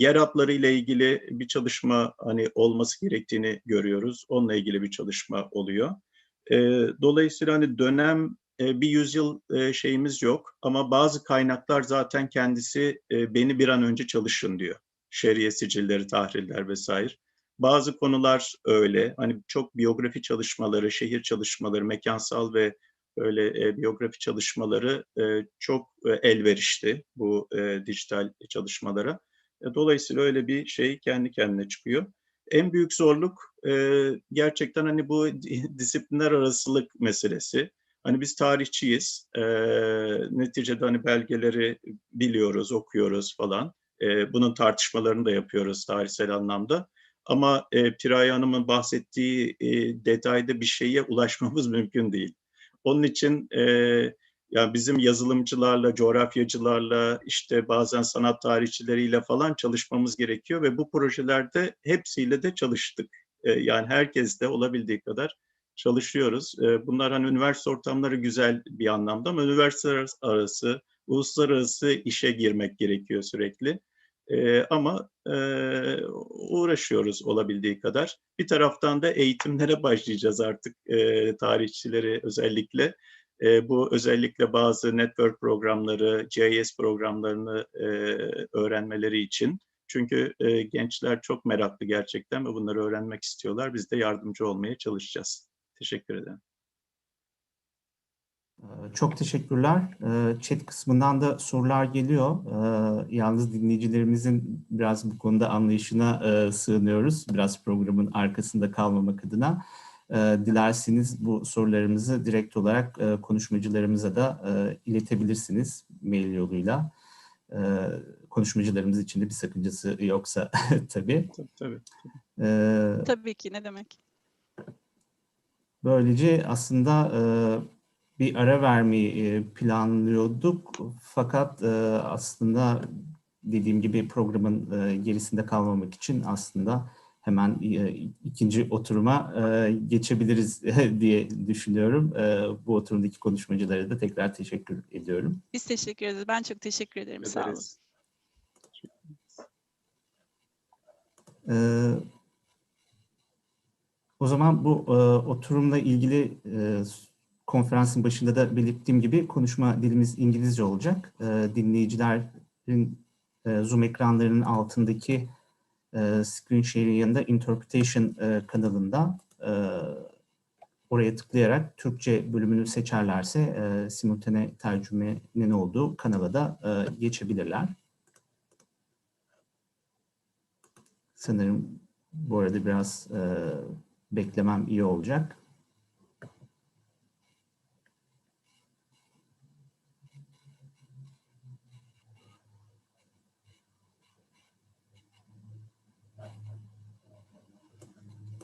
yer adları ile ilgili bir çalışma hani olması gerektiğini görüyoruz. Onunla ilgili bir çalışma oluyor. Dolayısıyla hani dönem bir yüzyıl şeyimiz yok ama bazı kaynaklar zaten kendisi beni bir an önce çalışın diyor. Şer'iye sicilleri, tahriller vesaire. Bazı konular öyle. Hani çok biyografi çalışmaları, şehir çalışmaları, mekansal ve böyle biyografi çalışmaları çok elverişli bu dijital çalışmalara. Dolayısıyla öyle bir şey kendi kendine çıkıyor. En büyük zorluk gerçekten hani bu disiplinler arasılık meselesi. Hani biz tarihçiyiz. Neticede hani belgeleri biliyoruz, okuyoruz falan. Bunun tartışmalarını da yapıyoruz tarihsel anlamda. Ama Piraye Hanım'ın bahsettiği detayda bir şeye ulaşmamız mümkün değil. Onun için yani bizim yazılımcılarla, coğrafyacılarla, işte bazen sanat tarihçileriyle falan çalışmamız gerekiyor ve bu projelerde hepsiyle de çalıştık. Yani herkes de olabildiği kadar çalışıyoruz. Bunlar hani üniversite ortamları güzel bir anlamda ama üniversite arası, uluslararası işe girmek gerekiyor sürekli. Ama uğraşıyoruz olabildiği kadar. Bir taraftan da eğitimlere başlayacağız artık tarihçileri özellikle. Bu özellikle bazı network programları, GIS programlarını öğrenmeleri için. Çünkü gençler çok meraklı gerçekten ve bunları öğrenmek istiyorlar. Biz de yardımcı olmaya çalışacağız. Teşekkür ederim. Çok teşekkürler. Chat kısmından da sorular geliyor. Yalnız dinleyicilerimizin biraz bu konuda anlayışına sığınıyoruz. Biraz programın arkasında kalmamak adına. Dilerseniz bu sorularımızı direkt olarak konuşmacılarımıza da iletebilirsiniz mail yoluyla. Konuşmacılarımız için de bir sakıncası yoksa tabii. Tabii. Tabii ki, ne demek. Böylece aslında bir ara vermeyi planlıyorduk. Fakat aslında dediğim gibi programın gerisinde kalmamak için aslında hemen ikinci oturuma geçebiliriz diye düşünüyorum. Bu oturumdaki konuşmacılara da tekrar teşekkür ediyorum. Biz teşekkür ederiz. Ben çok teşekkür ederim. Sağ olun. O zaman bu oturumla ilgili konferansın başında da belirttiğim gibi konuşma dilimiz İngilizce olacak. Dinleyicilerin Zoom ekranlarının altındaki screen sharing yanında Interpretation kanalında oraya tıklayarak Türkçe bölümünü seçerlerse simultane tercümenin olduğu kanala da geçebilirler. Sanırım bu arada biraz beklemem iyi olacak.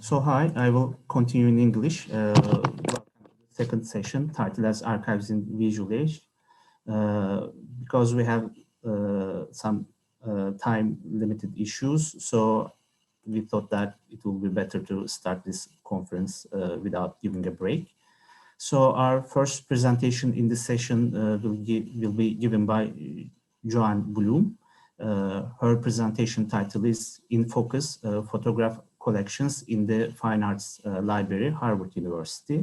So hi, I will continue in English. second session titled as Archives in Visual Age. Because we have some time limited issues, so we thought that it will be better to start this conference without giving a break. So our first presentation in this session will be given by Joanne Bloom. Her presentation title is In Focus, Photograph Collections in the Fine Arts Library, Harvard University.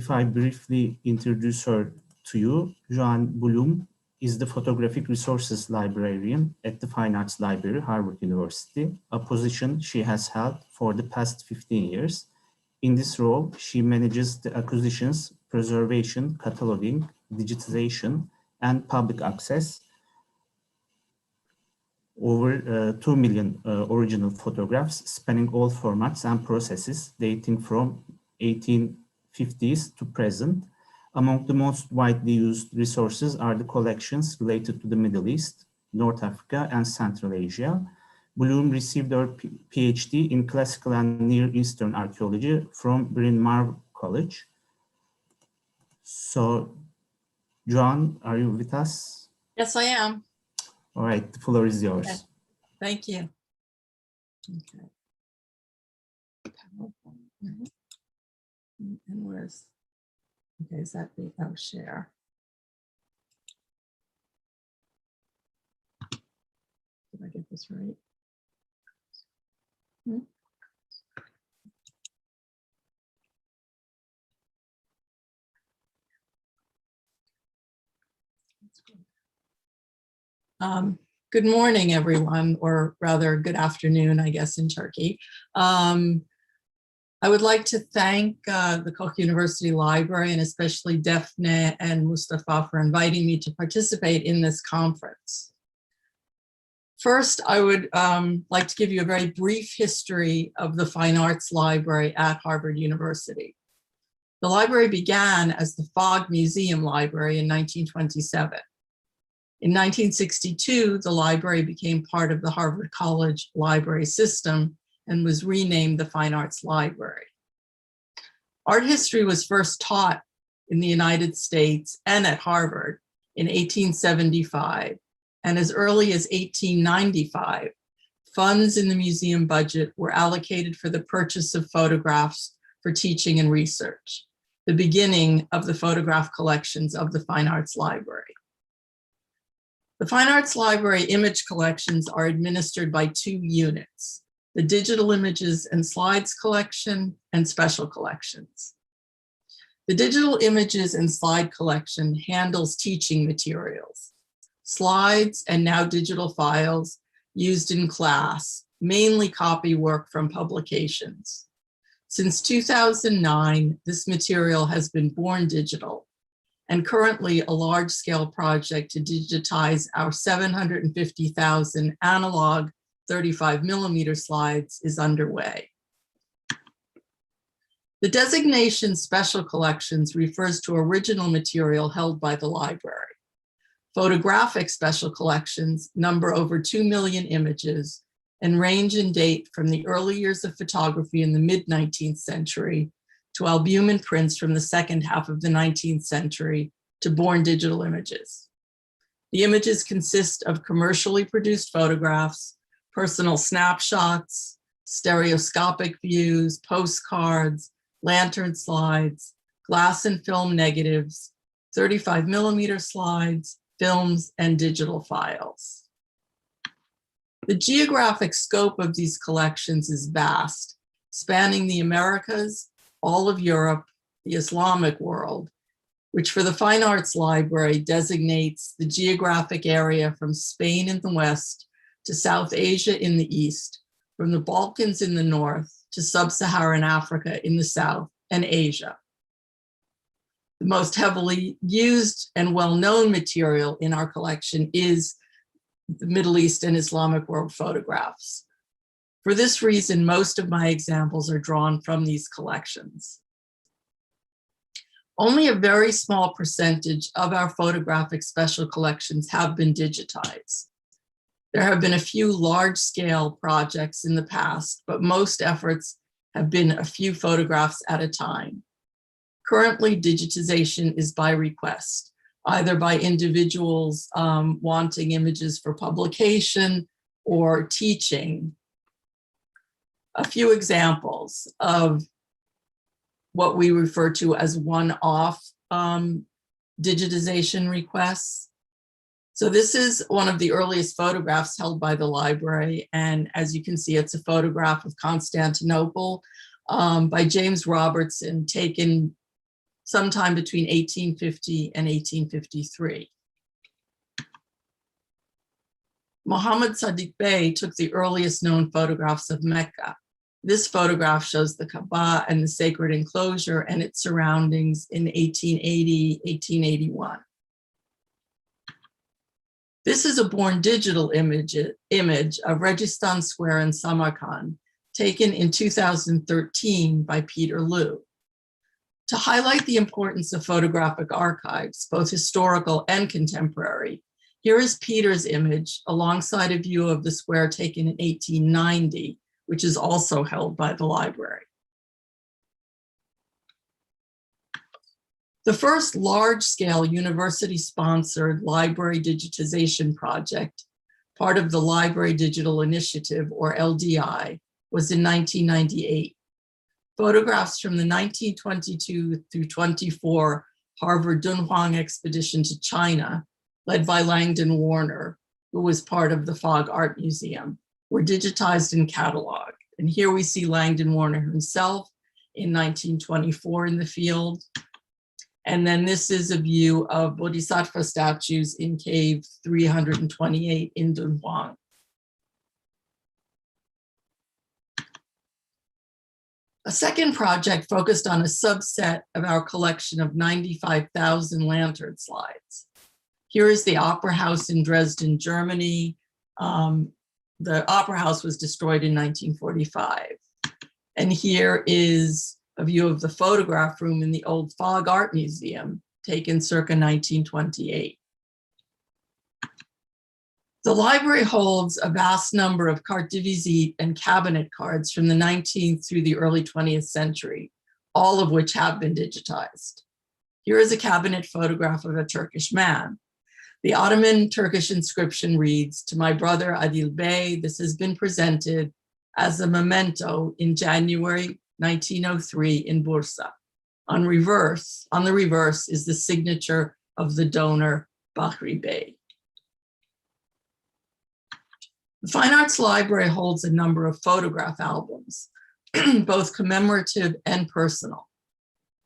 If I briefly introduce her to you, Joanne Bloom is the Photographic Resources Librarian at the Fine Arts Library, Harvard University, a position she has held for the past 15 years. In this role, she manages the acquisitions, preservation, cataloging, digitization, and public access over 2 million original photographs spanning all formats and processes dating from 1850s to present. Among the most widely used resources are the collections related to the Middle East, North Africa, and Central Asia. Bloom received her PhD in Classical and Near Eastern Archaeology from Bryn Mawr College. So, Joanne, are you with us? Yes, I am. All right, the floor is yours. Okay. Thank you. Okay. And where's, okay, is that the, oh, share. Did I get this right? Good morning, everyone, or rather good afternoon, I guess, in Turkey. I would like to thank the Koch University Library and especially Defne and Mustafa for inviting me to participate in this conference. First, I would like to give you a very brief history of the Fine Arts Library at Harvard University. The library began as the Fogg Museum Library in 1927. In 1962, the library became part of the Harvard College library system and was renamed the Fine Arts Library. Art history was first taught in the United States and at Harvard in 1875, and as early as 1895, funds in the museum budget were allocated for the purchase of photographs for teaching and research, the beginning of the photograph collections of the Fine Arts Library. The Fine Arts Library image collections are administered by two units, the Digital Images and Slides Collection and Special Collections. The Digital Images and Slide Collection handles teaching materials, slides and now digital files used in class, mainly copy work from publications. Since 2009, this material has been born digital, and currently a large-scale project to digitize our 750,000 analog 35mm slides is underway. The designation Special Collections refers to original material held by the library. Photographic Special Collections number over 2 million images and range in date from the early years of photography in the mid-19th century to albumin prints from the second half of the 19th century to born digital images. The images consist of commercially produced photographs, personal snapshots, stereoscopic views, postcards, lantern slides, glass and film negatives, 35mm slides, films, and digital files. The geographic scope of these collections is vast, spanning the Americas, all of Europe, the Islamic world, which for the Fine Arts Library designates the geographic area from Spain in the west to South Asia in the east, from the Balkans in the north to sub-Saharan Africa in the south, and Asia. The most heavily used and well-known material in our collection is the Middle East and Islamic world photographs. For this reason, most of my examples are drawn from these collections. Only a very small percentage of our photographic special collections have been digitized. There have been a few large-scale projects in the past, but most efforts have been a few photographs at a time. Currently, digitization is by request, either by individuals wanting images for publication or teaching. A few examples of what we refer to as one-off digitization requests. So this is one of the earliest photographs held by the library. And as you can see, it's a photograph of Constantinople by James Robertson, taken sometime between 1850 and 1853. Muhammad Sadiq Bey took the earliest known photographs of Mecca. This photograph shows the Kaaba and the sacred enclosure and its surroundings in 1880, 1881. This is a born digital image of Registan Square in Samarkand, taken in 2013 by Peter Liu. To highlight the importance of photographic archives, both historical and contemporary, here is Peter's image alongside a view of the square taken in 1890, which is also held by the library. The first large-scale university-sponsored library digitization project, part of the Library Digital Initiative, or LDI, was in 1998. Photographs from the 1922 through 24 Harvard Dunhuang expedition to China, led by Langdon Warner, who was part of the Fogg Art Museum, were digitized and cataloged. And here we see Langdon Warner himself in 1924 in the field. And then this is a view of Bodhisattva statues in cave 328 in Dunhuang. A second project focused on a subset of our collection of 95,000 lantern slides. Here is the Opera House in Dresden, Germany. The Opera House was destroyed in 1945. And here is a view of the photograph room in the old Fogg Art Museum, taken circa 1928. The library holds a vast number of carte de visite and cabinet cards from the 19th through the early 20th century, all of which have been digitized. Here is a cabinet photograph of a Turkish man. The Ottoman Turkish inscription reads, "To my brother Adil Bey, this has been presented as a memento in January 1903 in Bursa." On the reverse is the signature of the donor, Bahri Bey. The Fine Arts Library holds a number of photograph albums, both commemorative and personal.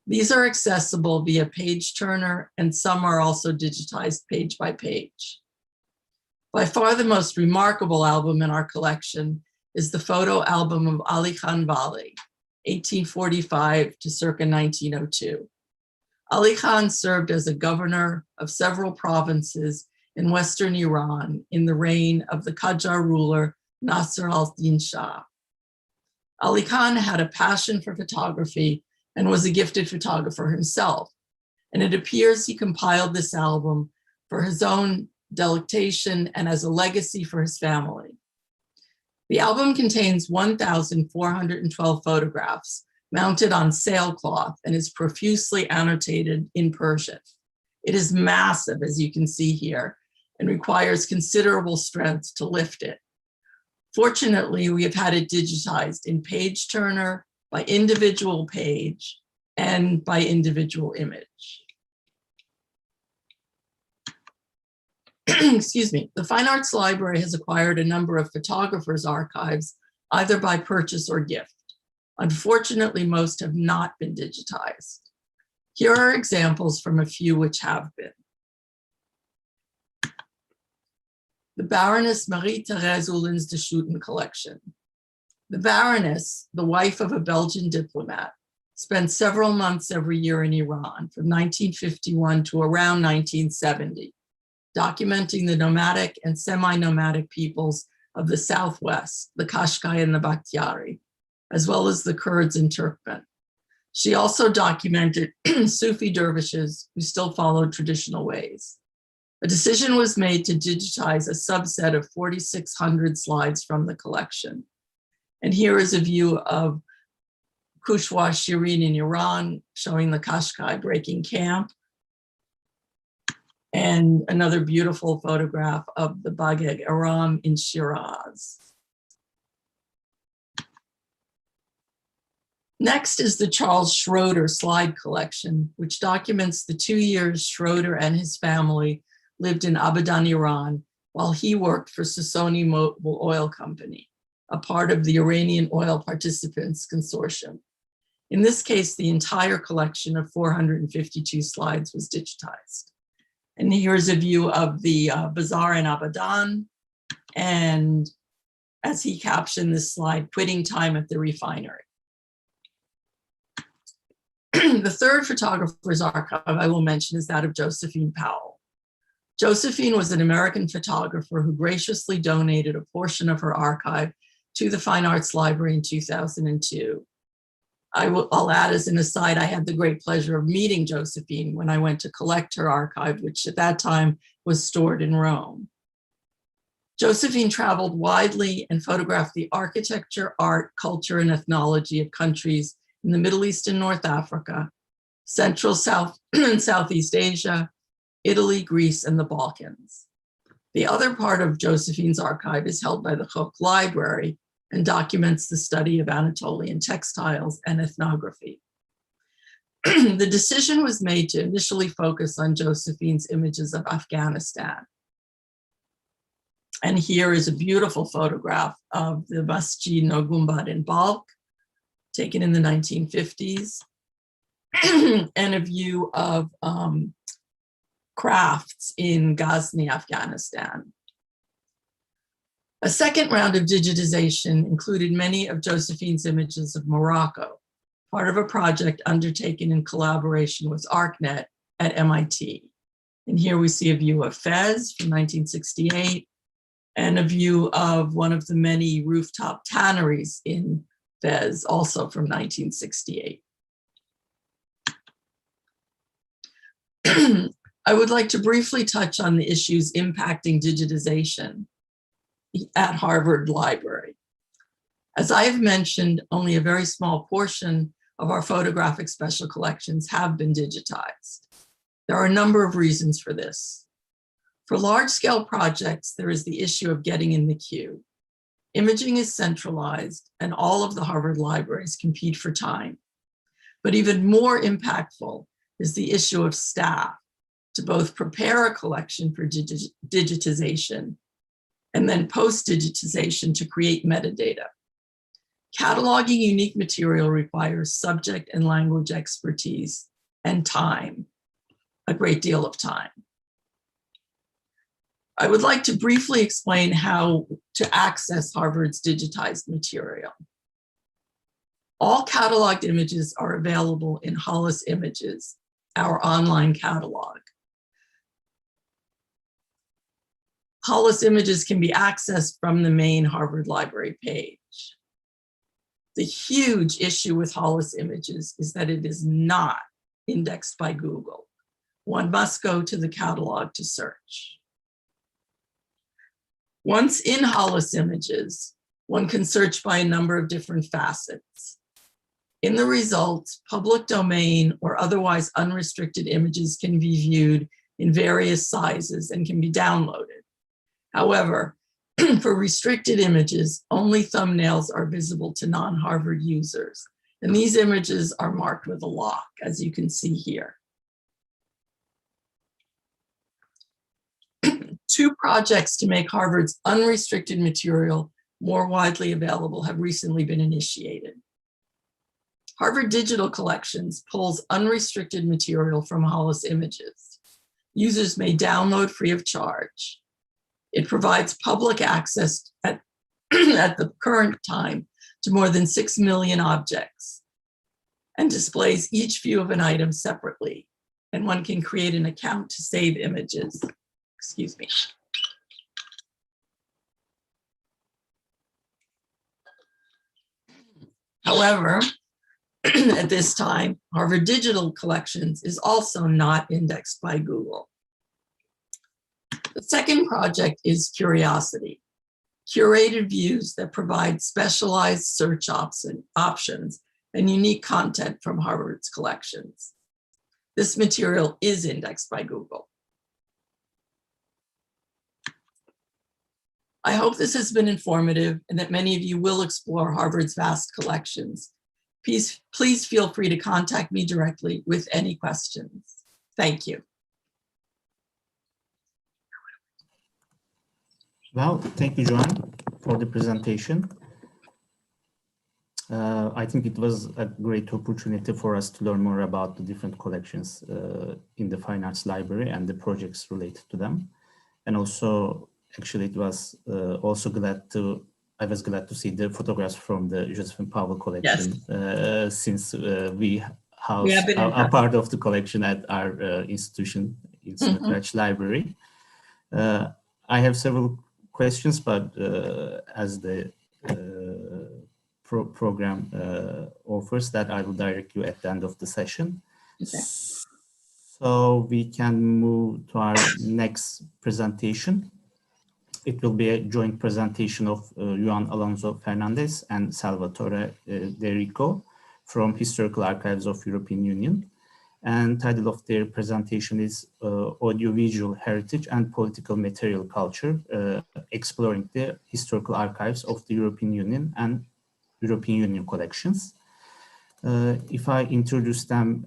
These are accessible via page turner, and some are also digitized page by page. By far the most remarkable album in our collection is the photo album of Ali Khan Vali, 1845 to circa 1902. Ali Khan served as a governor of several provinces in Western Iran in the reign of the Qajar ruler Nasr al-Din Shah. Ali Khan had a passion for photography and was a gifted photographer himself. And it appears he compiled this album for his own delectation and as a legacy for his family. The album contains 1,412 photographs mounted on sailcloth and is profusely annotated in Persian. It is massive, as you can see here, and requires considerable strength to lift it. Fortunately, we have had it digitized in page turner, by individual page, and by individual image. Excuse me. The Fine Arts Library has acquired a number of photographers' archives, either by purchase or gift. Unfortunately, most have not been digitized. Here are examples from a few which have been. The Baroness Marie-Thérèse Ullens de Schouten collection. The Baroness, the wife of a Belgian diplomat, spent several months every year in Iran from 1951 to around 1970, documenting the nomadic and semi-nomadic peoples of the Southwest, the Qashqai and the Bakhtiari, as well as the Kurds and Turkmen. She also documented Sufi dervishes who still followed traditional ways. A decision was made to digitize a subset of 4,600 slides from the collection. And here is a view of Kushwa Shirin in Iran, showing the Qashqai breaking camp. And another beautiful photograph of the Bagh Aram in Shiraz. Next is the Charles Schroeder slide collection, which documents the 2 years Schroeder and his family lived in Abadan, Iran, while he worked for Sasoni Mobil Oil Company, a part of the Iranian Oil Participants Consortium. In this case, the entire collection of 452 slides was digitized. And here's a view of the bazaar in Abadan, and as he captioned this slide, quitting time at the refinery. The third photographer's archive I will mention is that of Josephine Powell. Josephine was an American photographer who graciously donated a portion of her archive to the Fine Arts Library in 2002. I'll add as an aside, I had the great pleasure of meeting Josephine when I went to collect her archive, which at that time was stored in Rome. Josephine traveled widely and photographed the architecture, art, culture, and ethnology of countries in the Middle East and North Africa, Central, South, and Southeast Asia, Italy, Greece, and the Balkans. The other part of Josephine's archive is held by the Koch Library and documents the study of Anatolian textiles and ethnography. The decision was made to initially focus on Josephine's images of Afghanistan. And here is a beautiful photograph of the Masjid Nogumbad in Balkh, taken in the 1950s, and a view of crafts in Ghazni, Afghanistan. A second round of digitization included many of Josephine's images of Morocco, part of a project undertaken in collaboration with ArcNet at MIT. And here we see a view of Fez from 1968 and a view of one of the many rooftop tanneries in Fez, also from 1968. I would like to briefly touch on the issues impacting digitization at Harvard Library. As I have mentioned, only a very small portion of our photographic special collections have been digitized. There are a number of reasons for this. For large-scale projects, there is the issue of getting in the queue. Imaging is centralized, and all of the Harvard libraries compete for time. But even more impactful is the issue of staff to both prepare a collection for digitization and then post-digitization to create metadata. Cataloging unique material requires subject and language expertise and time, a great deal of time. I would like to briefly explain how to access Harvard's digitized material. All cataloged images are available in Hollis Images, our online catalog. Hollis Images can be accessed from the main Harvard Library page. The huge issue with Hollis Images is that it is not indexed by Google. One must go to the catalog to search. Once in Hollis Images, one can search by a number of different facets. In the results, public domain or otherwise unrestricted images can be viewed in various sizes and can be downloaded. However, for restricted images, only thumbnails are visible to non-Harvard users, and these images are marked with a lock, as you can see here. Two projects to make Harvard's unrestricted material more widely available have recently been initiated. Harvard Digital Collections pulls unrestricted material from Hollis Images. Users may download free of charge. It provides public access at the current time to more than 6 million objects and displays each view of an item separately. And one can create an account to save images. Excuse me. However, at this time, Harvard Digital Collections is also not indexed by Google. The second project is Curiosity, curated views that provide specialized search options and unique content from Harvard's collections. This material is indexed by Google. I hope this has been informative and that many of you will explore Harvard's vast collections. Please feel free to contact me directly with any questions. Thank you. Well, thank you, Joanne, for the presentation. I think it was a great opportunity for us to learn more about the different collections in the Fine Arts Library and the projects related to them. And also, actually, it was also I was glad to see the photographs from the Josephine Powell collection, yes. Since we house a part of the collection at our institution in Suna Library. I have several questions, but as the program offers that, I will direct you at the end of the session. Okay. So we can move to our next presentation. It will be a joint presentation of Juan Alonso Fernandez and Salvatore De Rico from Historical Archives of European Union. And title of their presentation is Audiovisual Heritage and Political Material Culture, exploring the historical archives of the European Union and European Union collections. If I introduce them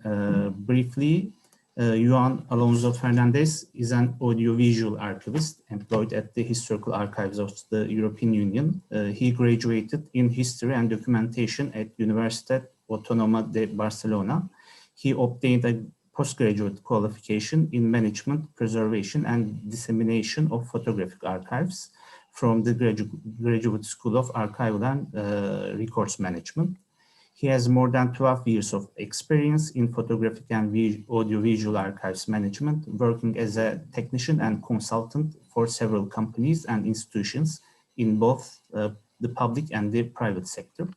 briefly, Juan Alonso Fernandez is an audiovisual archivist employed at the Historical Archives of the European Union. He graduated in History and Documentation at Universitat Autónoma de Barcelona. He obtained a postgraduate qualification in Management, Preservation and Dissemination of Photographic Archives from the Graduate School of Archival and Records Management. He has more than 12 years of experience in photographic and audiovisual archives management, working as a technician and consultant for several companies and institutions in both the public and the private sector.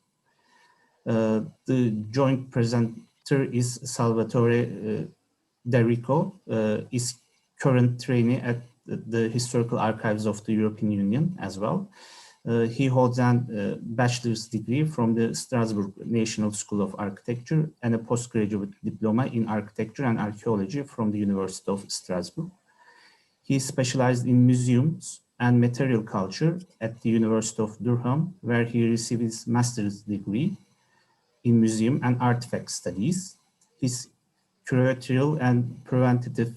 The joint presenter is Salvatore De Rico, is current trainee at the Historical Archives of the European Union as well. He holds a bachelor's degree from the Strasbourg National School of Architecture and a postgraduate diploma in architecture and archaeology from the University of Strasbourg. He specialized in museums and material culture at the University of Durham, where he received his master's degree in museum and artifact studies. His curatorial and preventative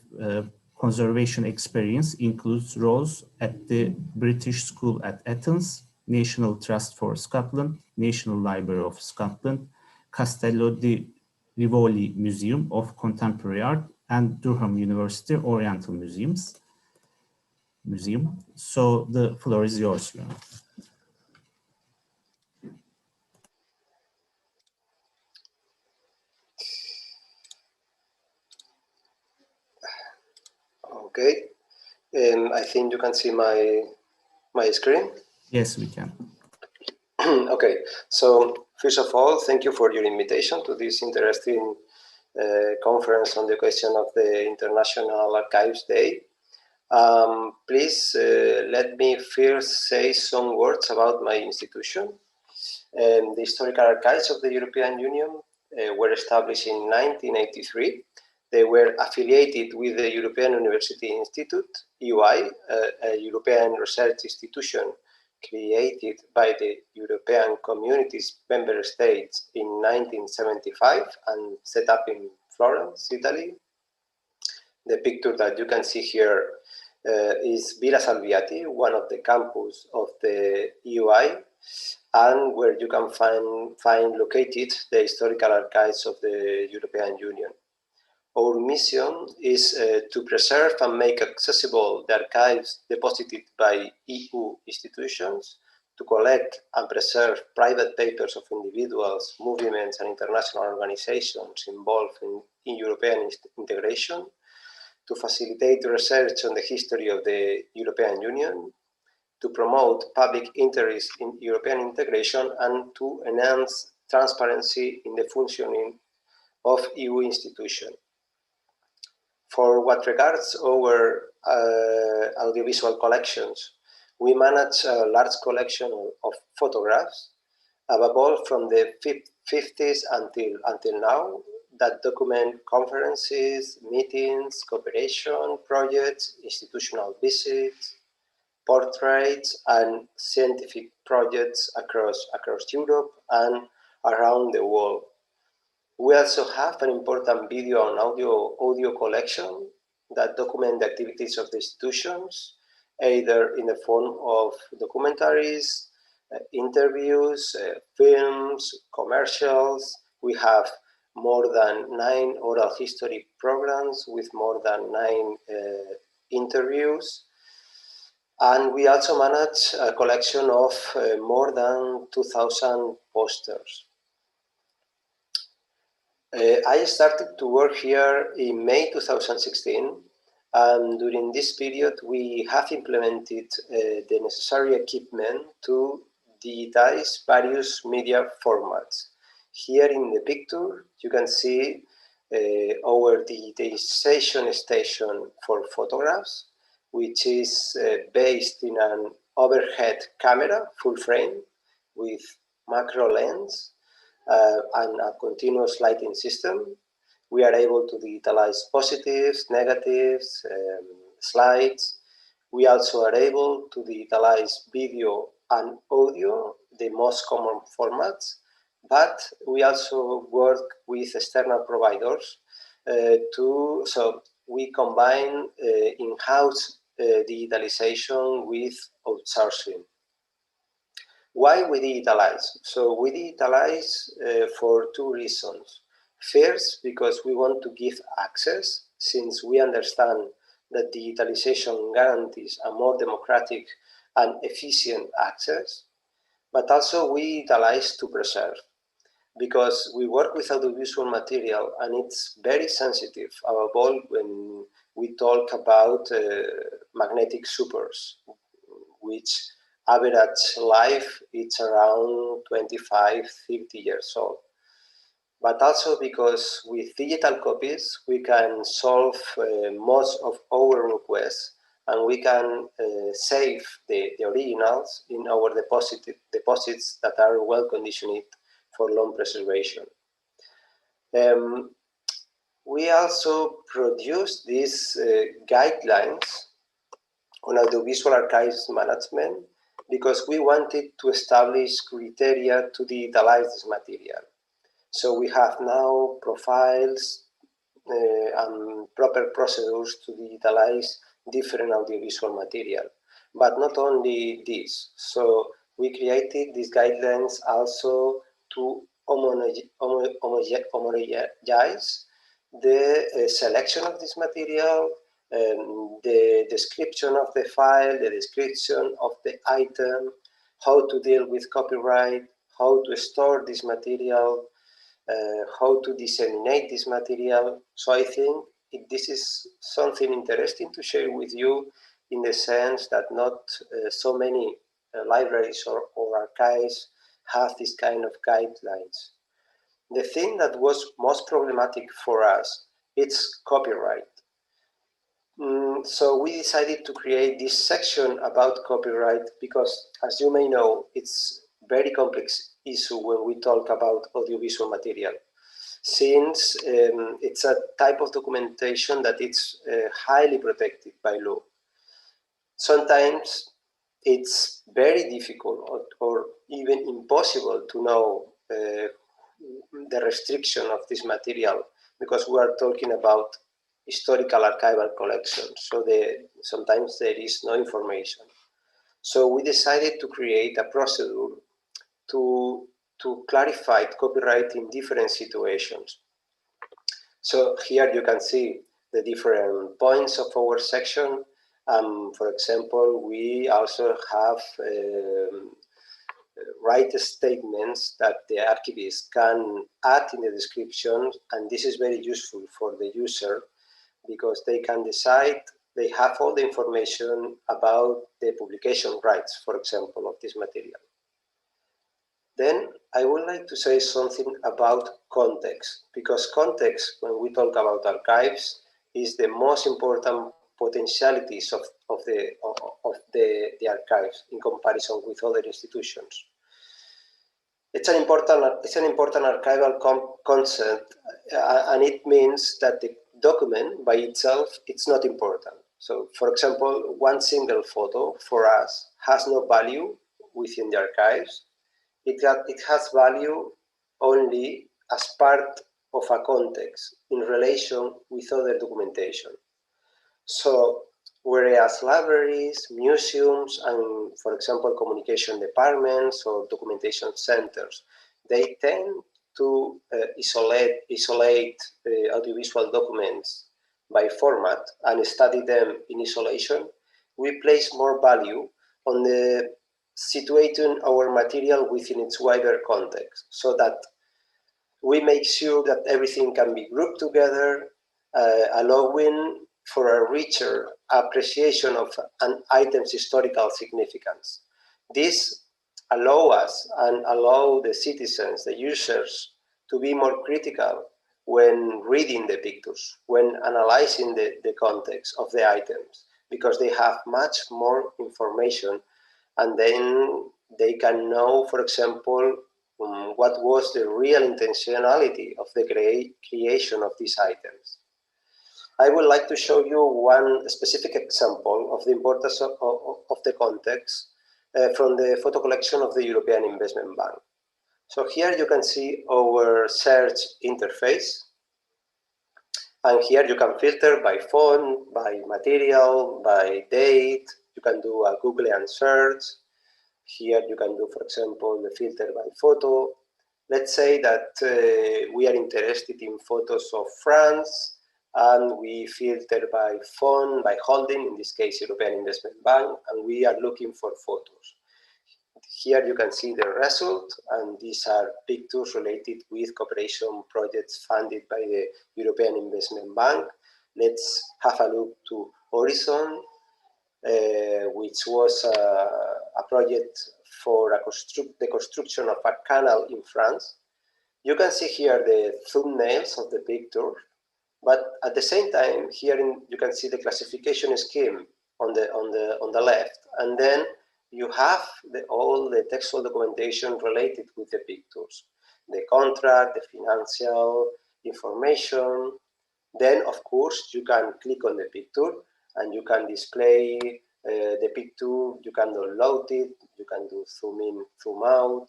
conservation experience includes roles at the British School at Athens, National Trust for Scotland, National Library of Scotland, Castello di Rivoli Museum of Contemporary Art, and Durham University Oriental Museum. So the floor is yours, Joanne. Okay, I think you can see my screen. Yes, we can. Okay, so first of all, thank you for your invitation to this interesting conference on the question of the International Archives Day. Please let me first say some words about my institution. The Historical Archives of the European Union were established in 1983. They were affiliated with the European University Institute, EUI, a European research institution created by the European Community's member states in 1975 and set up in Florence, Italy. The picture that you can see here is Villa Salviati, one of the campus of the EUI, and where you can find located the historical archives of the European Union. Our mission is to preserve and make accessible the archives deposited by EU institutions, to collect and preserve private papers of individuals, movements, and international organizations involved in European integration, to facilitate research on the history of the European Union, to promote public interest in European integration, and to enhance transparency in the functioning of EU institutions. For what regards our audiovisual collections, we manage a large collection of photographs above all from the 50s until now, that document conferences, meetings, cooperation projects, institutional visits, portraits, and scientific projects across Europe and around the world. We also have an important video and audio collection that document the activities of the institutions, either in the form of documentaries, interviews, films, commercials. We have more than 9 oral history programs with more than 9 interviews. And we also manage a collection of more than 2,000 posters. I started to work here in May 2016, and during this period we have implemented the necessary equipment to digitize various media formats. Here in the picture you can see our digitization station for photographs, which is based in an overhead camera, full frame, with macro lens, and a continuous lighting system. We are able to digitalize positives, negatives, slides. We also are able to digitalize video and audio, the most common formats, but we also work with external providers so we combine in-house digitalization with outsourcing. Why we digitalize? So we digitalize for 2 reasons. First, because we want to give access, since we understand that digitalization guarantees a more democratic and efficient access. But also we digitalize to preserve, because we work with audiovisual material and it's very sensitive, above all when we talk about magnetic supers, which average life is around 25, 30 years old. But also because with digital copies, we can solve most of our requests, and we can save the originals in our deposits that are well conditioned for long preservation. We also produce these guidelines on audiovisual archives management because we wanted to establish criteria to digitalize this material. So we have now profiles and proper procedures to digitalize different audiovisual material. But not only this, so we created these guidelines also to homogenize the selection of this material, the description of the file, the description of the item, how to deal with copyright, how to store this material, how to disseminate this material. So I think this is something interesting to share with you, in the sense that not so many libraries or archives have this kind of guidelines. The thing that was most problematic for us, it's copyright. So we decided to create this section about copyright because, as you may know, it's a very complex issue when we talk about audiovisual material, since it's a type of documentation that it's highly protected by law. Sometimes it's very difficult or even impossible to know the restriction of this material, because we are talking about historical archival collections, so sometimes there is no information. So we decided to create a procedure to clarify copyright in different situations. So here you can see the different points of our section. For example, we also have write statements that the archivist can add in the description, and this is very useful for the user because they can decide, they have all the information about the publication rights, for example, of this material. Then I would like to say something about context, because context, when we talk about archives, is the most important potentialities of the archives in comparison with other institutions. It's an important archival concept, and it means that the document by itself, it's not important. So, for example, one single photo for us has no value within the archives. It has value only as part of a context in relation with other documentation. So, whereas libraries, museums, and, for example, communication departments or documentation centers, they tend to isolate audiovisual documents by format and study them in isolation, we place more value on the situating our material within its wider context, so that we make sure that everything can be grouped together, allowing for a richer appreciation of an item's historical significance. This allow us and allow the citizens, the users, to be more critical when reading the pictures, when analyzing the context of the items, because they have much more information, and then they can know, for example, what was the real intentionality of the creation of these items. I would like to show you one specific example of the importance of the context from the photo collection of the European Investment Bank. So here you can see our search interface. And here you can filter by font, by material, by date. You can do a Googlean search. Here you can do, for example, the filter by photo. Let's say that we are interested in photos of France, and we filter by font, by holding, in this case, European Investment Bank, and we are looking for photos. Here you can see the result, and these are pictures related with cooperation projects funded by the European Investment Bank. Let's have a look to Horizon, which was a project for the construction of a canal in France. You can see here the thumbnails of the picture, but at the same time, here you can see the classification scheme on the left, and then you have all the textual documentation related with the pictures, the contract, the financial information. Then, of course, you can click on the picture and you can display the picture, you can download it, you can do zoom in, zoom out,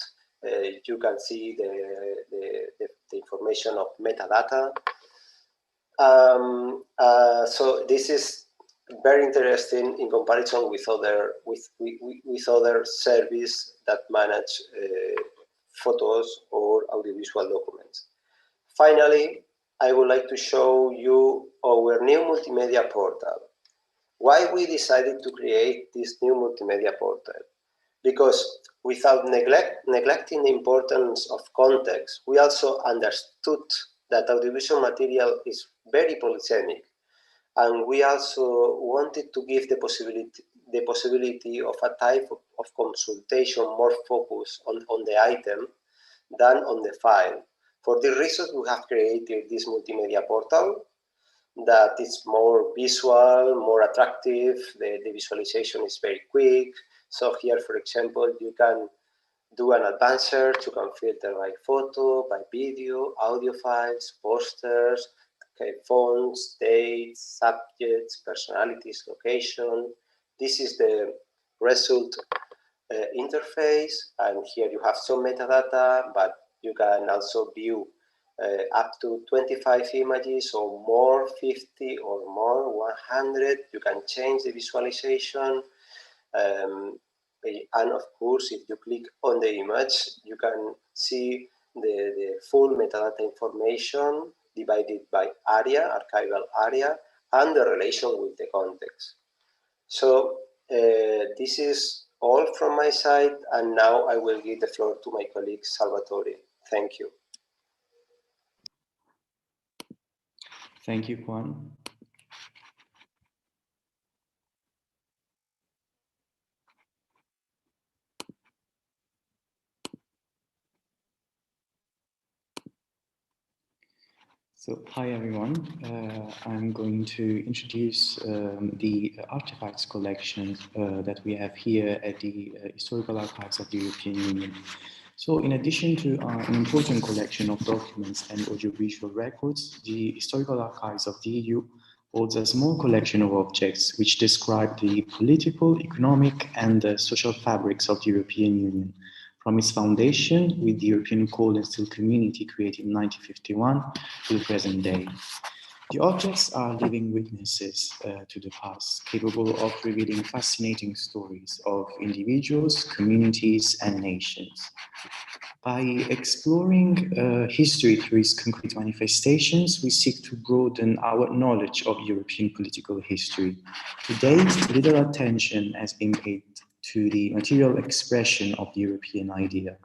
you can see the information of metadata. So this is very interesting in comparison with other services that manage photos or audiovisual documents. Finally, I would like to show you our new multimedia portal. Why we decided to create this new multimedia portal? Because without neglecting the importance of context, we also understood that audiovisual material is very polysemic. And we also wanted to give the possibility of a type of consultation more focused on the item than on the file. For this reason, we have created this multimedia portal that is more visual, more attractive. The visualization is very quick. So here, for example, you can do an advanced search. You can filter by photo, by video, audio files, posters, fonts, dates, subjects, personalities, location. This is the result interface, and here you have some metadata, but you can also view up to 25 images or more, 50 or more, 100. You can change the visualization. And of course, if you click on the image, you can see the full metadata information divided by area, archival area, and the relation with the context. So this is all from my side, and now I will give the floor to my colleague Salvatore. Thank you. Thank you, Juan. So, hi everyone. I'm going to introduce the artifacts collection that we have here at the Historical Archives of the European Union. So in addition to an important collection of documents and audiovisual records, the Historical Archives of the EU holds a small collection of objects which describe the political, economic, and social fabrics of the European Union, from its foundation with the European Coal and Steel Community created in 1951 to the present day. The objects are living witnesses to the past, capable of revealing fascinating stories of individuals, communities, and nations. By exploring history through its concrete manifestations, we seek to broaden our knowledge of European political history. To date, little attention has been paid to the material expression of the European idea.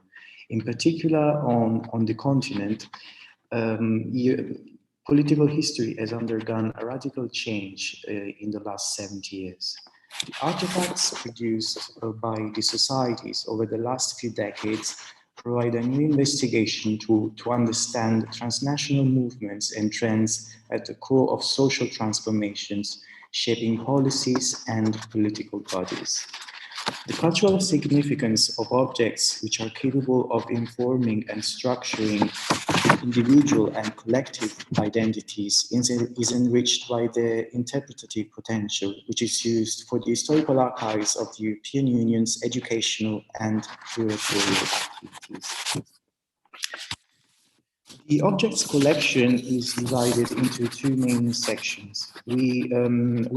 In particular, on the continent, political history has undergone a radical change in the last 70 years. The artifacts produced by the societies over the last few decades provide a new investigation to understand transnational movements and trends at the core of social transformations, shaping policies and political bodies. The cultural significance of objects which are capable of informing and structuring individual and collective identities is enriched by the interpretative potential which is used for the historical archives of the European Union's educational and curatorial activities. The objects collection is divided into two main sections. We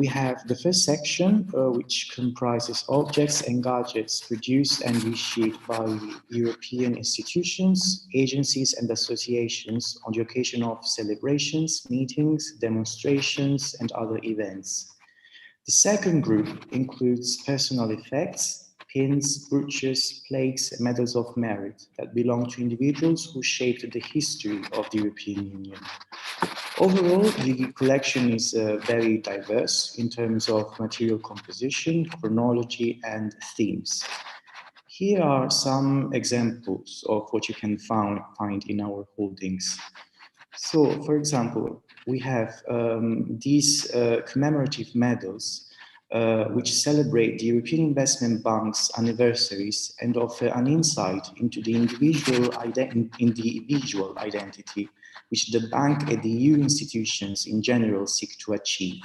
have the first section, which comprises objects and gadgets produced and issued by European institutions, agencies, and associations on the occasion of celebrations, meetings, demonstrations, and other events. The second group includes personal effects, pins, brooches, plaques, and medals of merit that belong to individuals who shaped the history of the European Union. Overall, the collection is very diverse in terms of material composition, chronology, and themes. Here are some examples of what you can find in our holdings. So, for example, we have these commemorative medals which celebrate the European Investment Bank's anniversaries and offer an insight into the individual identity which the bank and the EU institutions in general seek to achieve.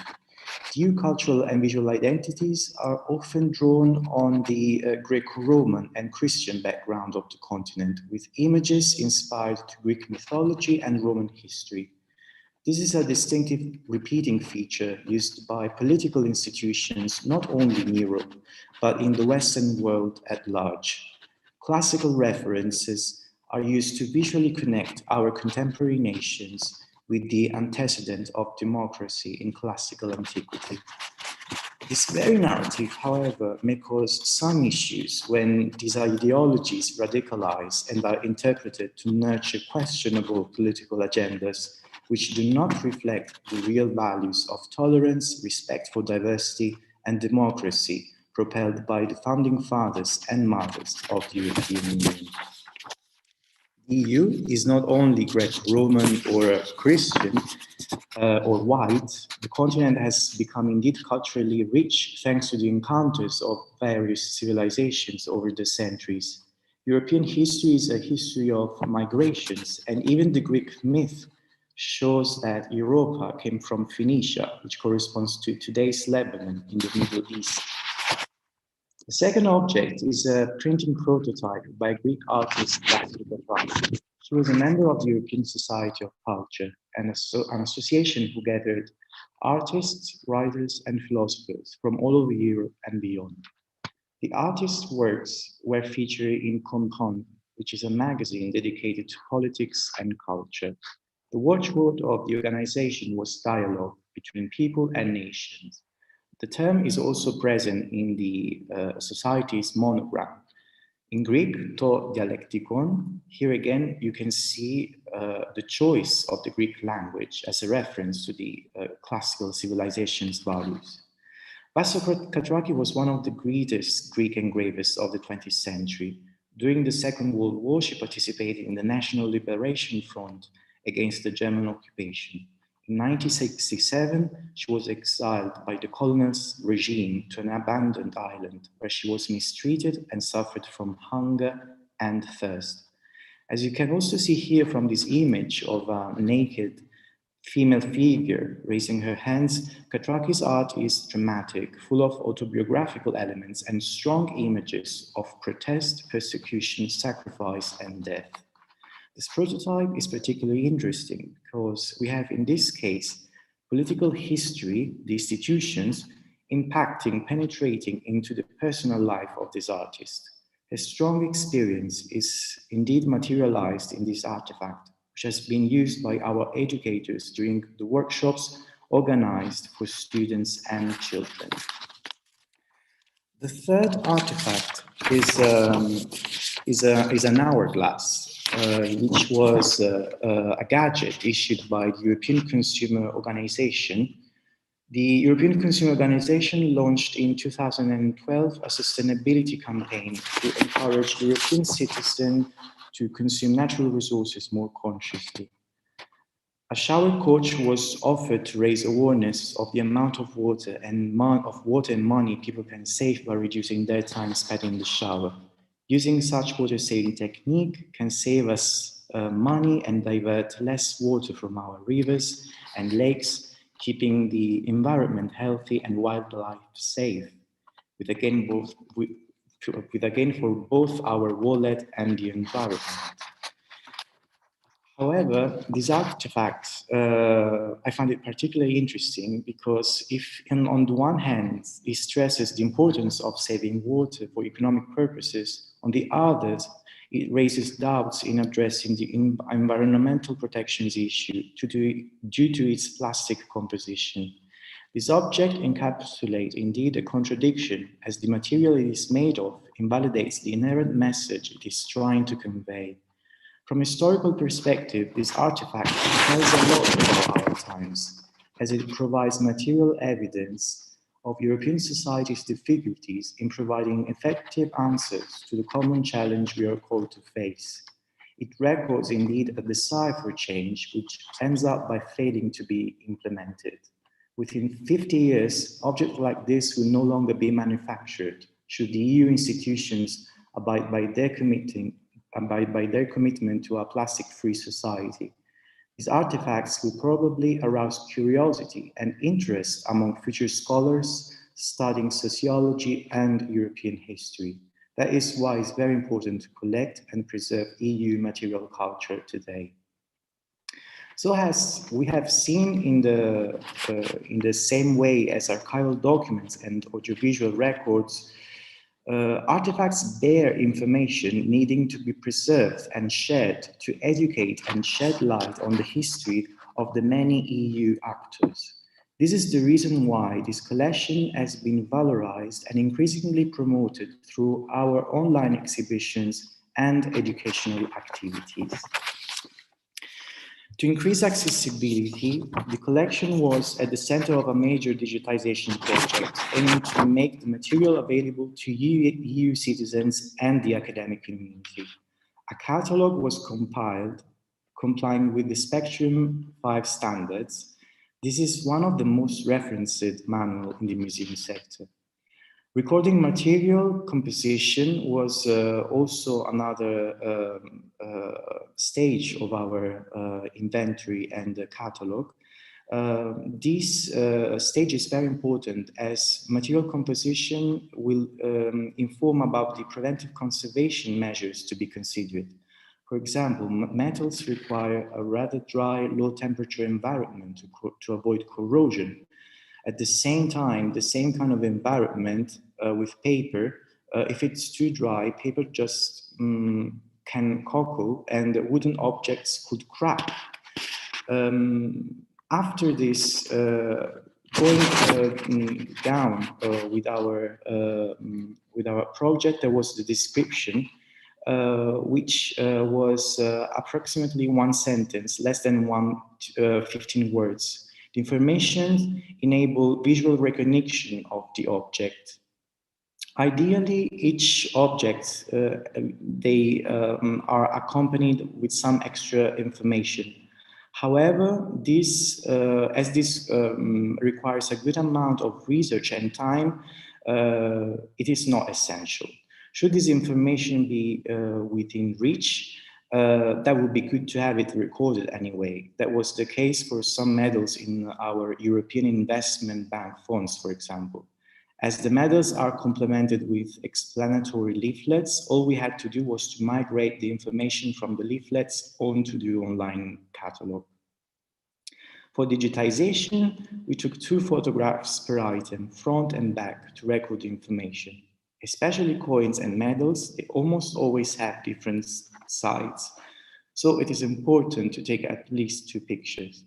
The EU cultural and visual identities are often drawn on the Greco-Roman and Christian background of the continent, with images inspired to Greek mythology and Roman history. This is a distinctive repeating feature used by political institutions not only in Europe, but in the Western world at large. Classical references are used to visually connect our contemporary nations with the antecedent of democracy in classical antiquity. This very narrative, however, may cause some issues when these ideologies radicalize and are interpreted to nurture questionable political agendas which do not reflect the real values of tolerance, respect for diversity, and democracy propelled by the founding fathers and mothers of the European Union. The EU is not only Greco-Roman or Christian or white. The continent has become indeed culturally rich thanks to the encounters of various civilizations over the centuries. European history is a history of migrations, and even the Greek myth shows that Europa came from Phoenicia, which corresponds to today's Lebanon in the Middle East. The second object is a printing prototype by Greek artist Vaatleri. She was a member of the European Society of Culture, an association who gathered artists, writers, and philosophers from all over Europe and beyond. The artist's works were featured in Comprendre, which is a magazine dedicated to politics and culture. The watchword of the organization was dialogue between people and nations. The term is also present in the society's monogram. In Greek, to dialektikon, here again you can see the choice of the Greek language as a reference to the classical civilization's values. Vassilios Katrakis was one of the greatest Greek engravers of the 20th century. During the Second World War, she participated in the National Liberation Front against the German occupation. In 1967, she was exiled by the colonialist regime to an abandoned island where she was mistreated and suffered from hunger, and thirst. As you can also see here from this image of a naked female figure raising her hands, Katraki's art is dramatic, full of autobiographical elements and strong images of protest, persecution, sacrifice, and death. This prototype is particularly interesting because we have, in this case, political history, the institutions, impacting, penetrating into the personal life of this artist. A strong experience is indeed materialized in this artifact, which has been used by our educators during the workshops organized for students and children. The third artifact is an hourglass, which was a gadget issued by the European Consumer Organization. The European Consumer Organization launched in 2012 a sustainability campaign to encourage European citizens to consume natural resources more consciously. A shower coach was offered to raise awareness of the amount of water and money people can save by reducing their time spent in the shower. Using such water-saving technique can save us money and divert less water from our rivers and lakes, keeping the environment healthy and wildlife safe, with again for both our wallet and the environment. However, this artifact, I find it particularly interesting because if on the one hand, it stresses the importance of saving water for economic purposes, on the other, it raises doubts in addressing the environmental protections issue due to its plastic composition. This object encapsulates indeed a contradiction, as the material it is made of invalidates the inherent message it is trying to convey. From a historical perspective, this artifact tells a lot about our times, as it provides material evidence of European society's difficulties in providing effective answers to the common challenge we are called to face. It records indeed a desire for change, which ends up by failing to be implemented. Within 50 years, objects like this will no longer be manufactured, should the EU institutions abide by their commitment to a plastic-free society. These artifacts will probably arouse curiosity and interest among future scholars studying sociology and European history. That is why it's very important to collect and preserve EU material culture today. So as we have seen in the same way as archival documents and audiovisual records, artifacts bear information needing to be preserved and shared to educate and shed light on the history of the many EU actors. This is the reason why this collection has been valorized and increasingly promoted through our online exhibitions and educational activities. To increase accessibility, the collection was at the center of a major digitization project aiming to make the material available to EU citizens and the academic community. A catalog was compiled, complying with the Spectrum 5 standards. This is one of the most referenced manuals in the museum sector. Recording material composition was also another stage of our inventory and catalog. This stage is very important as material composition will inform about the preventive conservation measures to be considered. For example, metals require a rather dry, low-temperature environment to avoid corrosion. At the same time, the same kind of environment with paper, if it's too dry, paper just can cockle and wooden objects could crack. After this, going down with our project, there was the description, which was approximately one sentence, less than 15 words. The information enable visual recognition of the object. Ideally, each object, they are accompanied with some extra information. However, as this requires a good amount of research and time, it is not essential. Should this information be within reach, that would be good to have it recorded anyway. That was the case for some medals in our European Investment Bank funds, for example. As the medals are complemented with explanatory leaflets, all we had to do was to migrate the information from the leaflets onto the online catalog. For digitization, we took 2 photographs per item, front and back, to record the information. Especially coins and medals, they almost always have different sides. So it is important to take at least 2 pictures.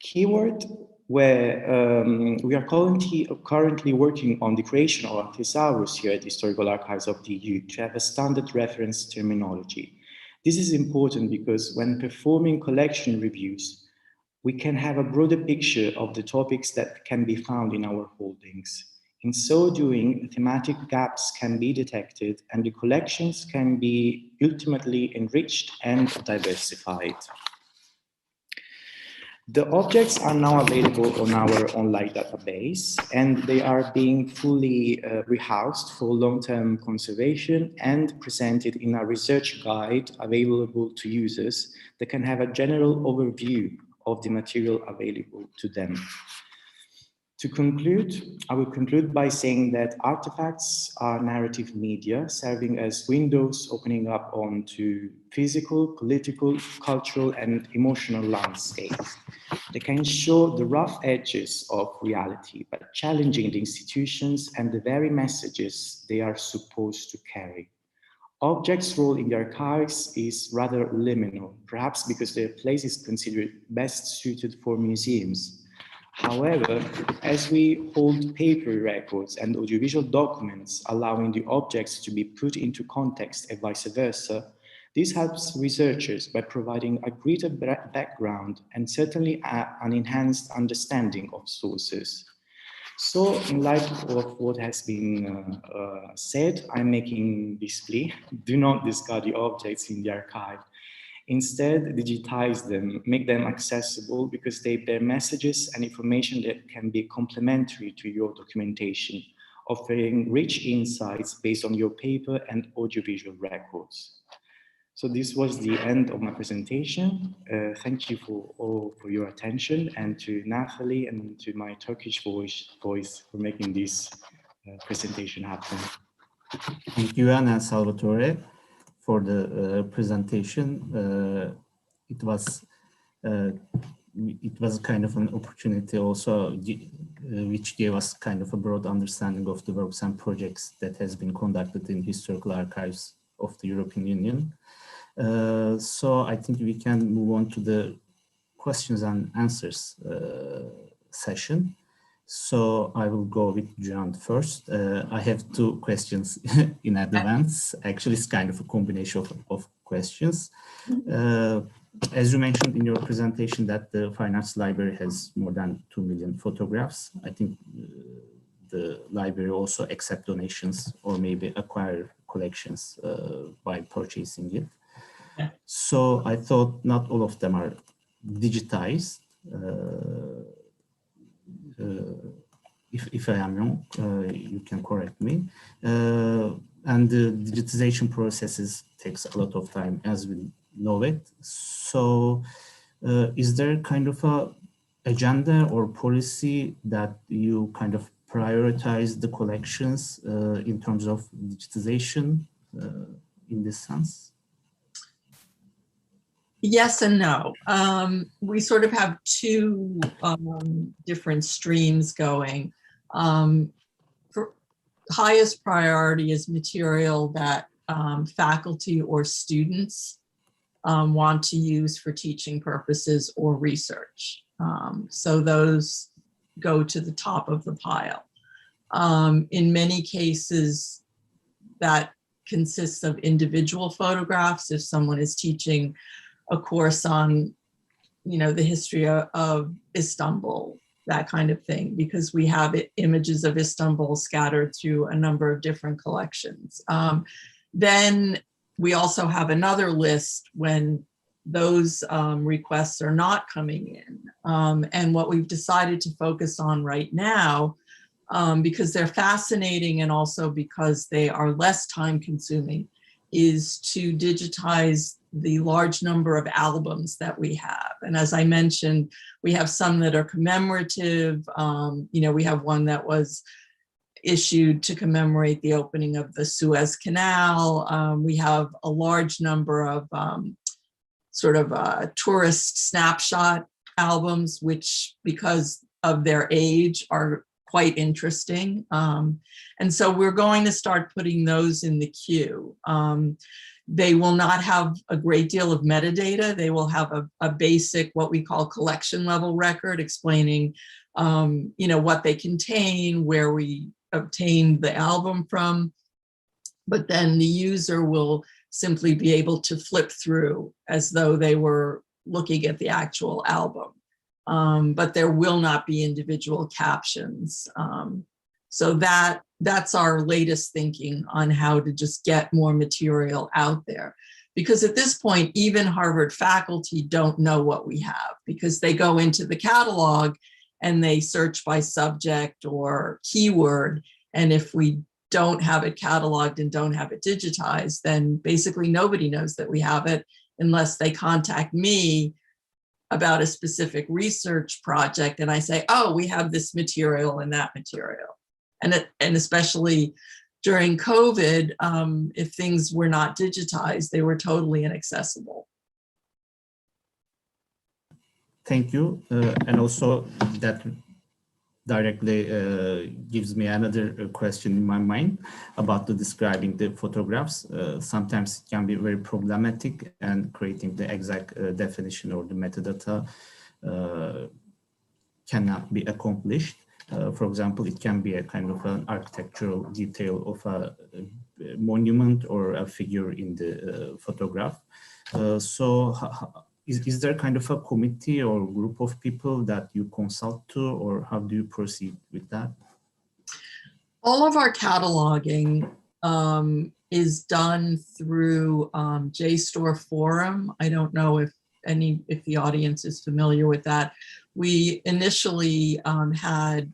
Keyword, where we are currently working on the creation of a thesaurus here at the Historical Archives of the EU to have a standard reference terminology. This is important because when performing collection reviews, we can have a broader picture of the topics that can be found in our holdings. In so doing, thematic gaps can be detected and the collections can be ultimately enriched and diversified. The objects are now available on our online database, and they are being fully rehoused for long-term conservation and presented in a research guide available to users that can have a general overview of the material available to them. To conclude, I will conclude by saying that artifacts are narrative media serving as windows opening up onto physical, political, cultural, and emotional landscapes. They can show the rough edges of reality, but challenging the institutions and the very messages they are supposed to carry. Objects' role in the archives is rather liminal, perhaps because their place is considered best suited for museums. However, as we hold paper records and audiovisual documents allowing the objects to be put into context and vice versa, this helps researchers by providing a greater background and certainly an enhanced understanding of sources. So, in light of what has been said, I'm making this plea: do not discard the objects in the archive. Instead, digitize them, make them accessible because they bear messages and information that can be complementary to your documentation, offering rich insights based on your paper and audiovisual records. So this was the end of my presentation. Thank you for your attention, and to Nathalie and to my Turkish voice for making this presentation happen. Thank you, Anna and Salvatore, for the presentation. It was kind of an opportunity also, which gave us kind of a broad understanding of the works and projects that has been conducted in historical archives of the European Union. So I think we can move on to the questions and answers session. So I will go with John first. I have 2 questions in advance. Actually, it's kind of a combination of questions. As you mentioned in your presentation that the Fine Arts Library has more than 2 million photographs. I think the library also accepts donations or maybe acquire collections by purchasing it. So I thought not all of them are digitized. If I am wrong, you can correct me. And the digitization processes takes a lot of time, as we know it. So is there kind of a agenda or policy that you kind of prioritize the collections in terms of digitization in this sense? Yes and no. We sort of have 2 different streams going. For highest priority is material that faculty or students want to use for teaching purposes or research. So those go to the top of the pile. In many cases, that consists of individual photographs. If someone is teaching a course on, the history of Istanbul, that kind of thing, because we have images of Istanbul scattered through a number of different collections. Then we also have another list when those requests are not coming in. And what we've decided to focus on right now because they're fascinating and also because they are less time consuming, is to digitize the large number of albums that we have. And as I mentioned, we have some that are commemorative. We have one that was issued to commemorate the opening of the Suez Canal. We have a large number of tourist snapshot albums, which because of their age are quite interesting. And so we're going to start putting those in the queue. They will not have a great deal of metadata. They will have a basic, what we call collection level record explaining, what they contain, where we obtained the album from. But then the user will simply be able to flip through as though they were looking at the actual album. But there will not be individual captions. So that's our latest thinking on how to just get more material out there. Because at this point, even Harvard faculty don't know what we have, because they go into the catalog and they search by subject or keyword. And if we don't have it cataloged and don't have it digitized, then basically nobody knows that we have it unless they contact me about a specific research project. And I say, oh, we have this material and that material. And especially during COVID, if things were not digitized, they were totally inaccessible. Thank you. And also that directly gives me another question in my mind about describing the photographs. Sometimes it can be very problematic, and creating the exact definition or the metadata cannot be accomplished. For example, it can be a kind of an architectural detail of a monument or a figure in the photograph. Is there kind of a committee or group of people that you consult to, or how do you proceed with that? All of our cataloging is done through JSTOR Forum. I don't know if the audience is familiar with that. We initially had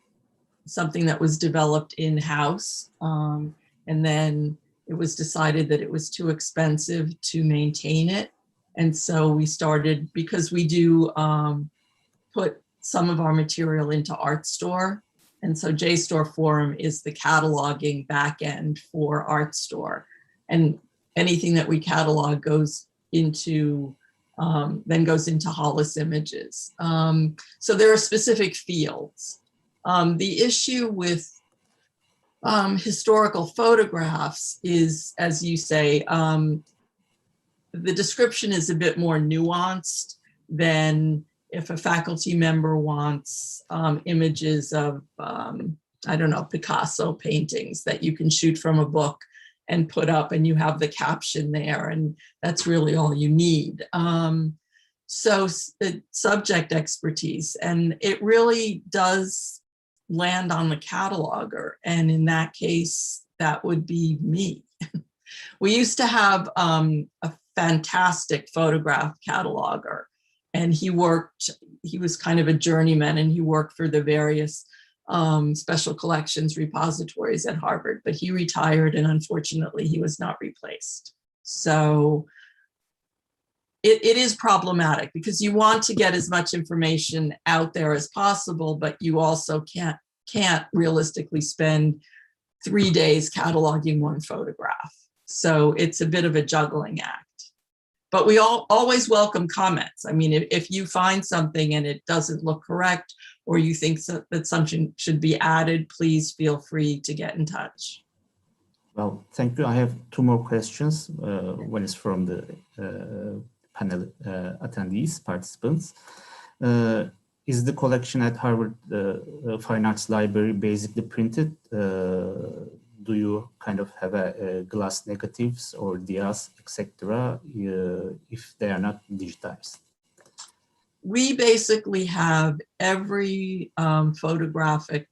something that was developed in-house, and then it was decided that it was too expensive to maintain it. And so we started, because we do put some of our material into ArtStore. And so JSTOR Forum is the cataloging backend for ArtStore. And anything that we catalog goes into, then goes into Hollis Images. So there are specific fields. The issue with historical photographs is, as you say, the description is a bit more nuanced than if a faculty member wants images of, I don't know, Picasso paintings that you can shoot from a book and put up, and you have the caption there, and that's really all you need. So subject expertise, and it really does land on the cataloger, and in that case, that would be me. We used to have a fantastic photograph cataloger, and he was kind of a journeyman, and he worked for the various special collections repositories at Harvard, but he retired, and unfortunately he was not replaced. So it is problematic, because you want to get as much information out there as possible, but you also can't realistically spend 3 days cataloging one photograph. So it's a bit of a juggling act. But we always welcome comments. I mean, if you find something and it doesn't look correct, or you think that something should be added, please feel free to get in touch. Well, thank you. I have 2 more questions. One is from the panel attendees, participants. Is the collection at Harvard Fine Arts Library basically printed? Do you kind of have a glass negatives or dias, etc., if they are not digitized? We basically have every photographic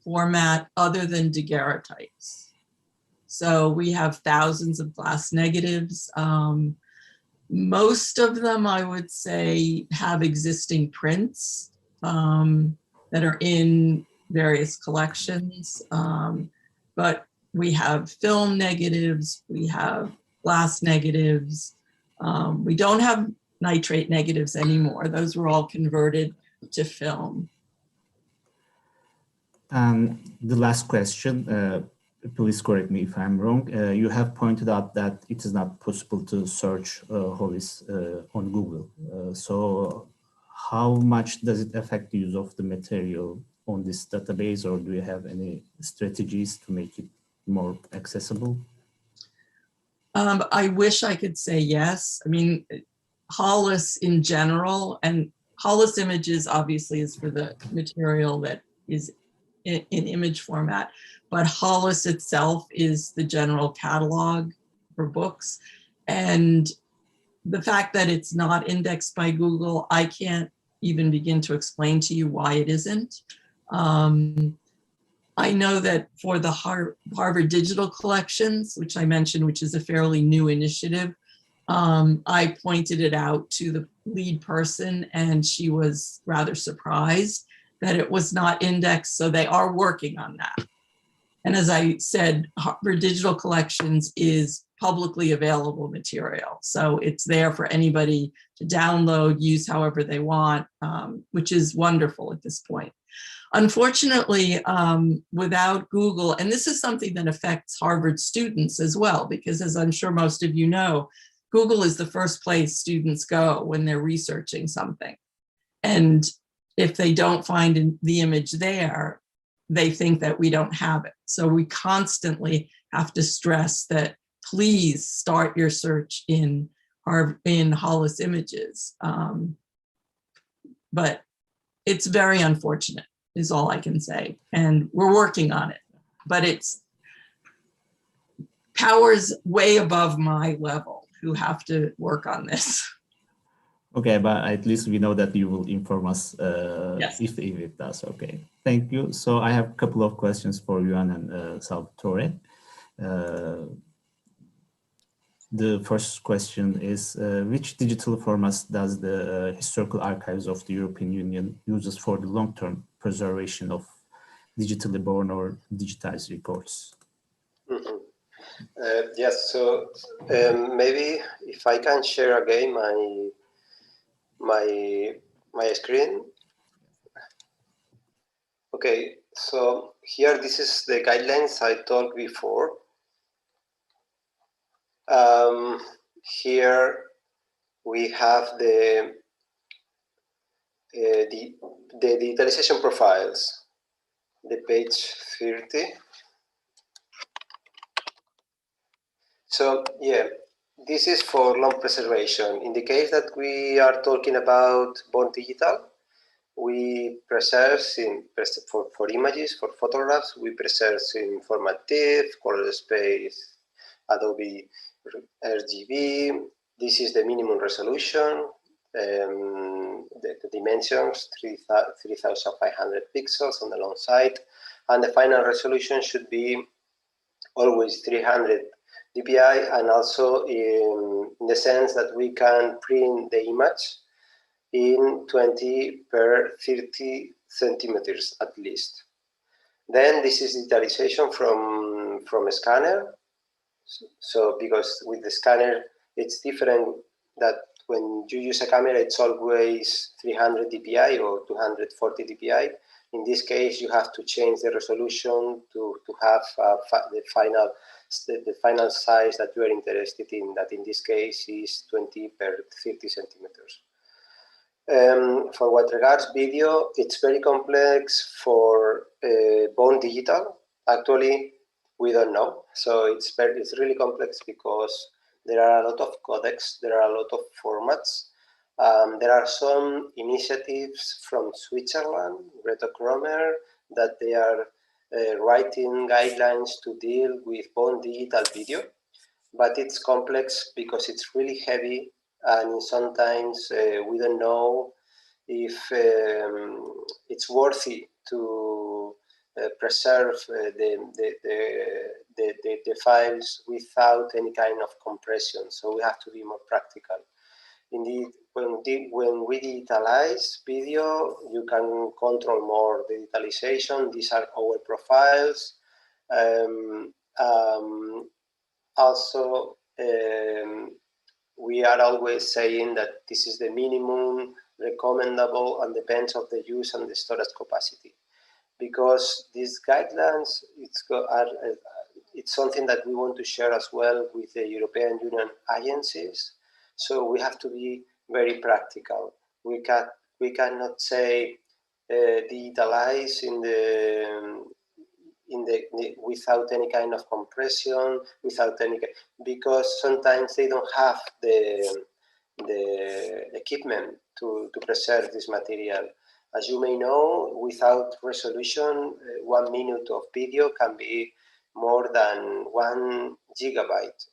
format other than daguerreotypes. So we have thousands of glass negatives. Most of them, I would say, have existing prints that are in various collections. But we have film negatives, we have glass negatives. We don't have nitrate negatives anymore. Those were all converted to film. And the last question, please correct me if I'm wrong. You have pointed out that it is not possible to search Hollis on Google. So how much does it affect the use of the material on this database, or do you have any strategies to make it more accessible? I wish I could say yes. I mean, Hollis in general, and Hollis Images obviously is for the material that is in image format, but Hollis itself is the general catalog for books. And the fact that it's not indexed by Google, I can't even begin to explain to you why it isn't. I know that for the Harvard Digital Collections, which I mentioned, which is a fairly new initiative, I pointed it out to the lead person and she was rather surprised that it was not indexed. So they are working on that. And as I said, Harvard Digital Collections is publicly available material. So it's there for anybody to download, use however they want, which is wonderful at this point. Unfortunately, without Google, and this is something that affects Harvard students as well, because as I'm sure most of you know, Google is the first place students go when they're researching something. And if they don't find the image there, they think that we don't have it. So we constantly have to stress that please start your search in Hollis Images. But it's very unfortunate, is all I can say. And we're working on it, but it's powers way above my level who have to work on this. Okay, but at least we know that you will inform us Yes. if it does. Okay, thank you. So I have a couple of questions for Yuan and Salvatore. The first question is, which digital formats does the Historical Archives of the European Union uses for the long-term preservation of digitally born or digitized reports? Mm-hmm. Yes, so maybe if I can share again my screen. Okay, so here this is the guidelines I talked before. Here we have the digitalization profiles, the page 30. So yeah, this is for long preservation. In the case that we are talking about born digital, we preserve for images, for photographs, we preserve in format TIFF, color space, Adobe RGB. This is the minimum resolution. The dimensions 3,500 pixels on the long side, and the final resolution should be always 300 dpi, and also in the sense that we can print the image in 20 per 30 centimeters at least. Then this is digitalization from a scanner. So because with the scanner, it's different that when you use a camera, it's always 300 dpi or 240 dpi. In this case, you have to change the resolution to have the final size that you are interested in, that in this case is 20 per 30 centimeters. For what regards video, it's very complex for born digital. Actually, we don't know. So it's really complex because there are a lot of codecs, there are a lot of formats. There are some initiatives from Switzerland, Reto Kromer, that they are writing guidelines to deal with born digital video, but it's complex because it's really heavy, and sometimes we don't know if it's worthy to preserve the files without any kind of compression. So we have to be more practical. Indeed, when we digitalize video, you can control more the digitalization. These are our profiles. Also, we are always saying that this is the minimum recommendable and depends on the use and the storage capacity. Because these guidelines, it's something that we want to share as well with the European Union agencies. So we have to be very practical. We cannot say digitalize without any kind of compression, because sometimes they don't have the equipment to preserve this material. As you may know, without resolution, 1 minute of video can be more than 1 gigabyte.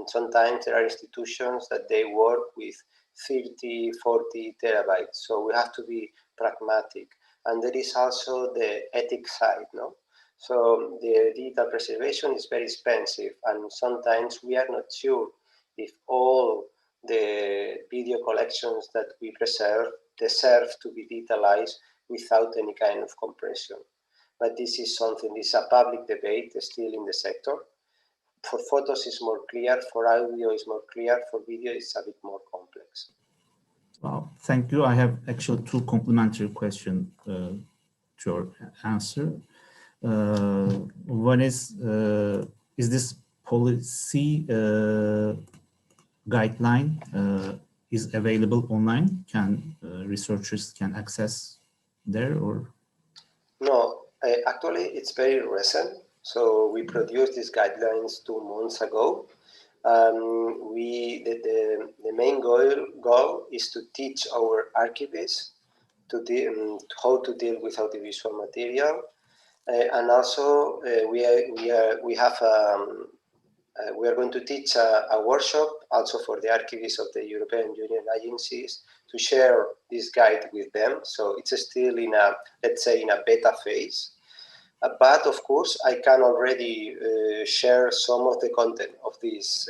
Sometimes there are institutions that they work with 30, 40 terabytes. So we have to be pragmatic. And there is also the ethics side, no? So the digital preservation is very expensive, and sometimes we are not sure if all the video collections that we preserve deserve to be digitalized without any kind of compression. But this is a public debate still in the sector. For photos is more clear, for audio is more clear, for video it's a bit more complex. Well, thank you. I have actually 2 complementary questions to your answer. One is this policy guideline is available online? Can researchers can access there, or? No, actually it's very recent. So we produced these guidelines 2 months ago. The main goal is to teach our archivists how to deal with audiovisual material, and also we are going to teach a workshop also for the archivists of the European Union agencies to share this guide with them. So it's still in a, let's say, in a beta phase. But of course, I can already share some of the content of these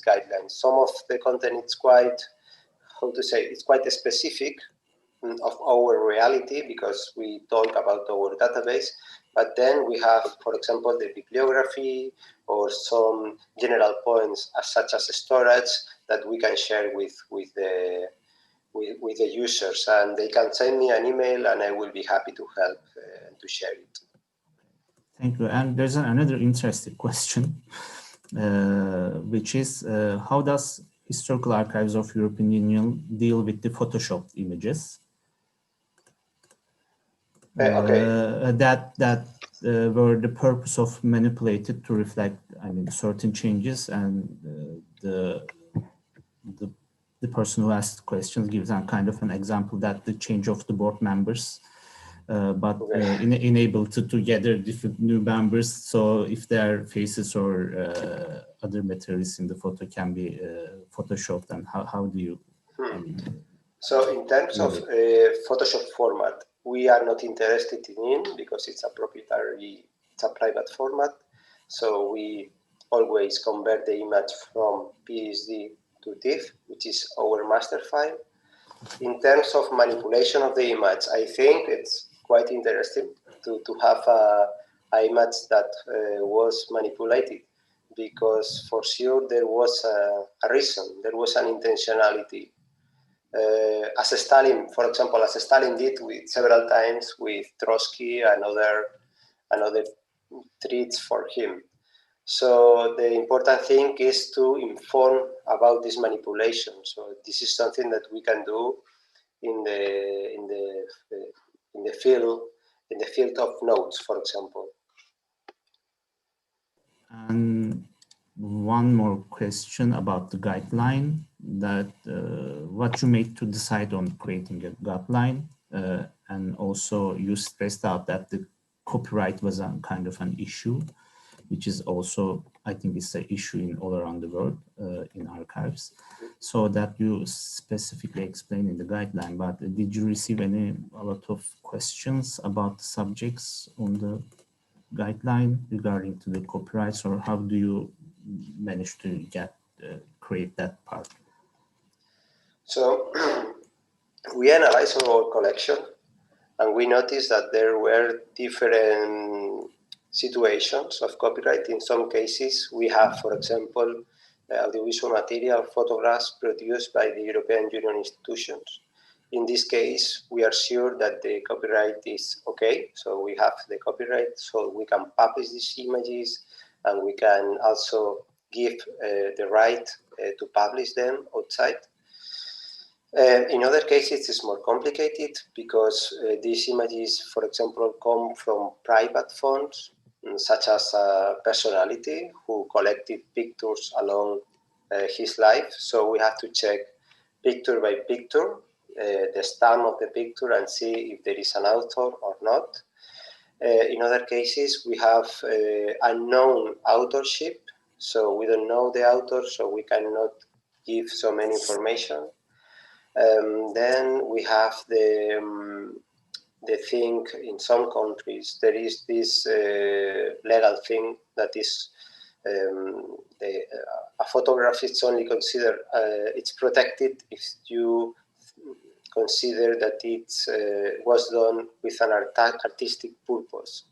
guidelines. Some of the content it's quite, it's quite specific of our reality, because we talk about our database. But then we have, for example, the bibliography or some general points such as storage that we can share with the users, and they can send me an email and I will be happy to help and to share it. Thank you. And there's another interesting question, which is how does Historical Archives of European Union deal with the Photoshopped images? That were the purpose of manipulated to reflect, I mean, certain changes, and the person who asked questions gives a kind of an example that the change of the board members, but enable to gather different new members. So if their faces or other materials in the photo can be photoshopped, and how do you? I mean, so in terms of Photoshop format, we are not interested in because it's a proprietary, it's a private format. So we always convert the image from PSD to TIFF, which is our master file. In terms of manipulation of the image, I think it's quite interesting to have an image that was manipulated, because for sure there was a reason, there was an intentionality. As Stalin, for example, as Stalin did with several times with Trotsky and other treats for him. So the important thing is to inform about this manipulation. So this is something that we can do in the field of notes, for example. And one more question about the guideline, that what you made to decide on creating a guideline, and also you stressed out that the copyright was a kind of an issue, which is also, I think it's an issue in all around the world in archives. So that you specifically explained in the guideline, but did you receive a lot of questions about the subjects on the guideline regarding to the copyrights, or how do you manage to create that part? So we analyzed our collection, and we noticed that there were different situations of copyright. In some cases, we have, for example, audiovisual material, photographs produced by the European Union institutions. In this case, we are sure that the copyright is okay. So we have the copyright, so we can publish these images, and we can also give the right to publish them outside. In other cases, it's more complicated because these images, for example, come from private funds, such as a personality who collected pictures along his life. So we have to check picture by picture, the stamp of the picture, and see if there is an author or not. In other cases, we have unknown authorship. So we don't know the author, so we cannot give so many information. Then we have the thing in some countries, there is this legal thing that is a photograph is only considered, it's protected if you consider that it was done with an artistic purpose.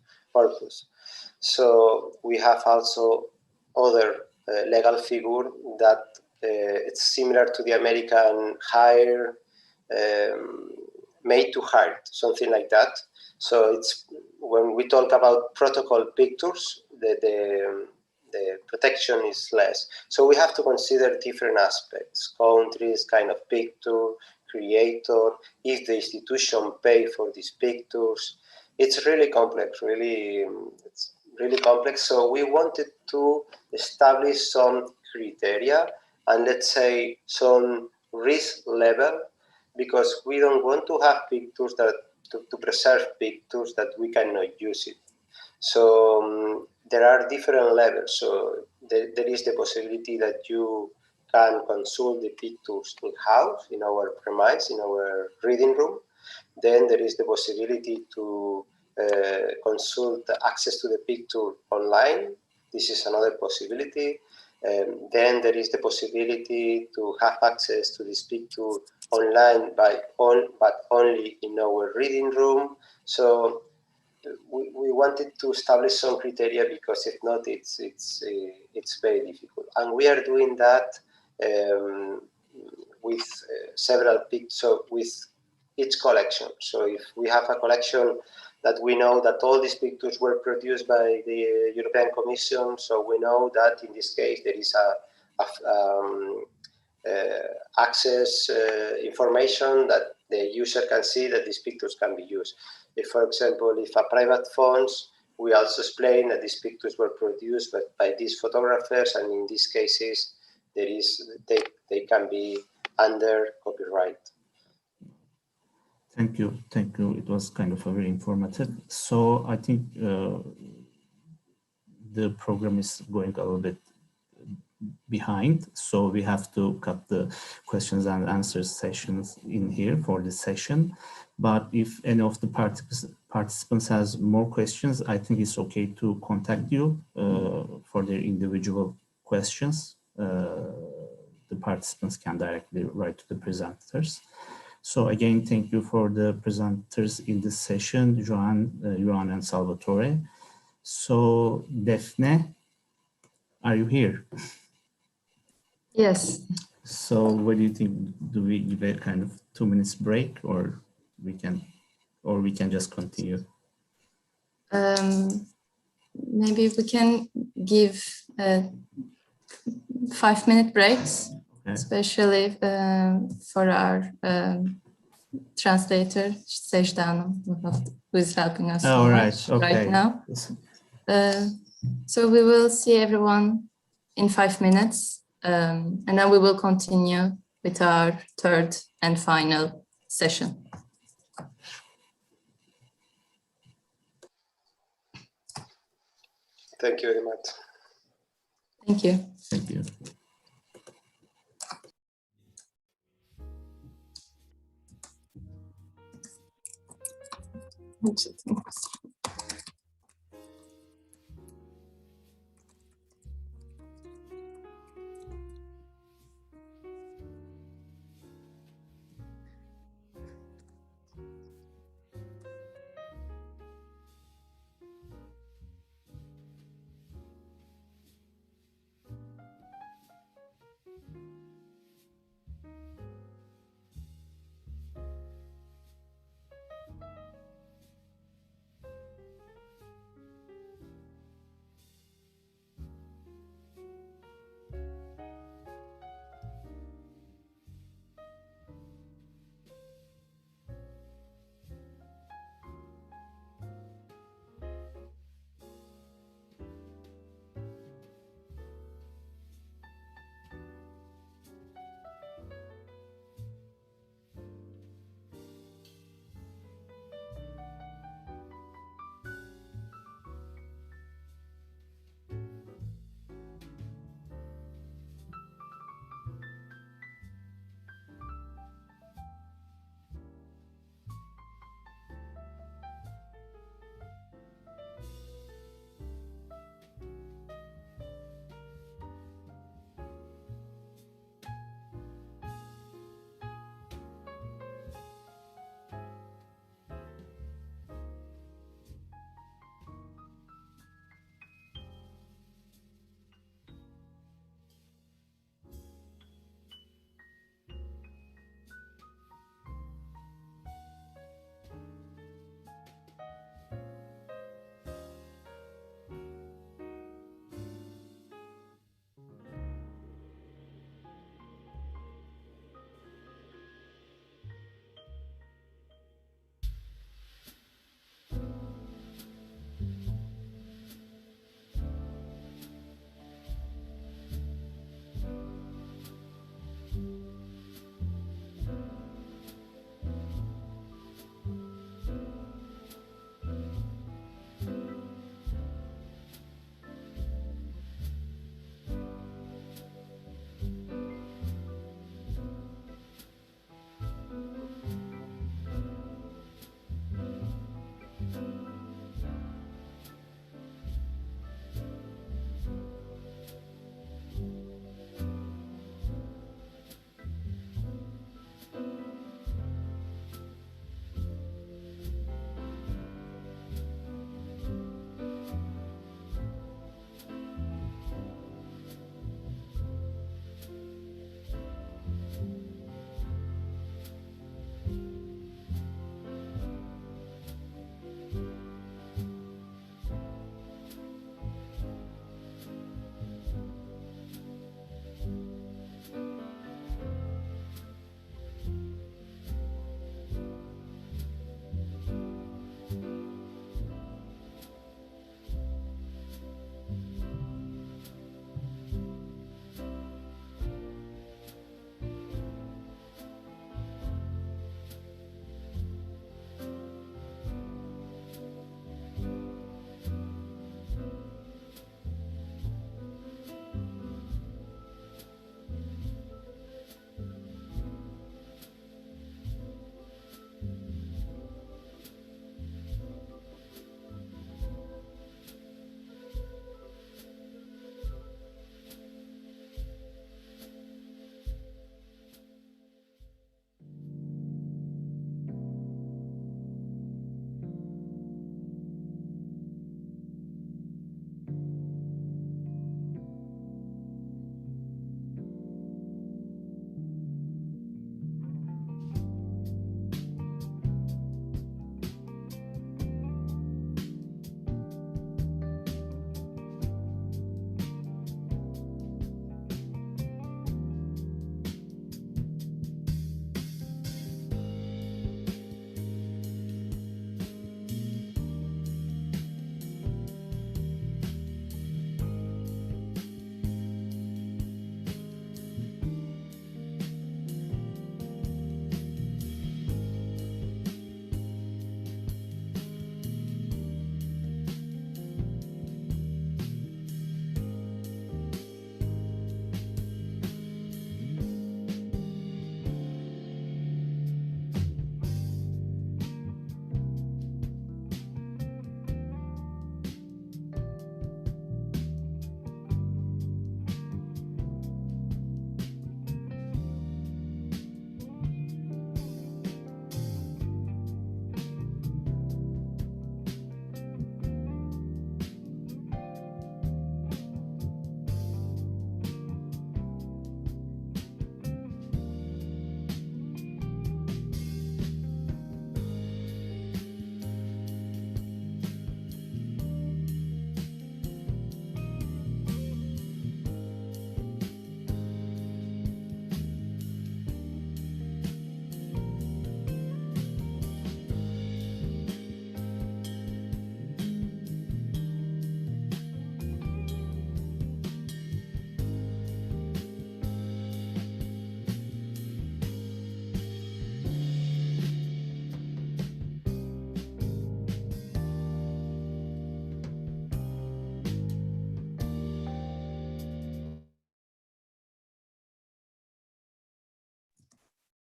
So we have also other legal figure that it's similar to the American hire, made to hire, something like that. So it's when we talk about protocol pictures, the protection is less. So we have to consider different aspects: countries, kind of picture, creator, if the institution pay for these pictures. It's really complex, it's really complex. So we wanted to establish some criteria and, let's say, some risk level, because we don't want to have pictures that to preserve pictures that we cannot use it. So there are different levels. So there is the possibility that you can consult the pictures in-house, in our premise, in our reading room. Then there is the possibility to consult access to the picture online. This is another possibility. Then there is the possibility to have access to this picture online but only in our reading room. So we wanted to establish some criteria, because if not, it's very difficult. And we are doing that with several pictures, so with each collection. So if we have a collection that we know that all these pictures were produced by the European Commission, so we know that in this case there is access information that the user can see that these pictures can be used. If, for example, if a private funds, we also explain that these pictures were produced by these photographers, and in these cases they can be under copyright. Thank you. It was kind of very informative. So I think the program is going a little bit behind, so we have to cut the questions and answers sessions in here for this session. But if any of the participants has more questions, I think it's okay to contact you for their individual questions. The participants can directly write to the presenters. So again, thank you for the presenters in this session, Joan and Salvatore. So Daphne, are you here? Yes. So what do you think? Do we give a kind of 2 minutes break, or we can just continue? Maybe we can give 5-minute breaks, okay, especially for our translator, Çağda, who is helping us right now. So we will see everyone in 5 minutes, and then we will continue with our third and final session. Thank you very much. Thank you. Thank you.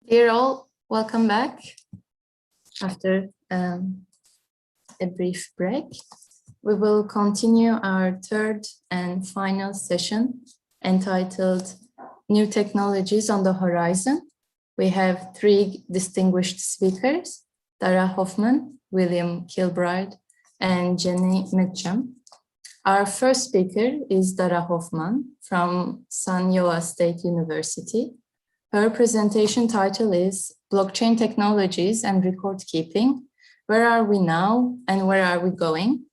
Dear all, welcome back after a brief break. We will continue our third and final session entitled New Technologies on the Horizon. We have three distinguished speakers, Dara Hoffman, William Kilbride, and Jenny Mitchum. Our first speaker is Dara Hoffman from San Yoa State University. Her presentation title is Blockchain Technologies and Record Keeping. Where are we now and where are we going?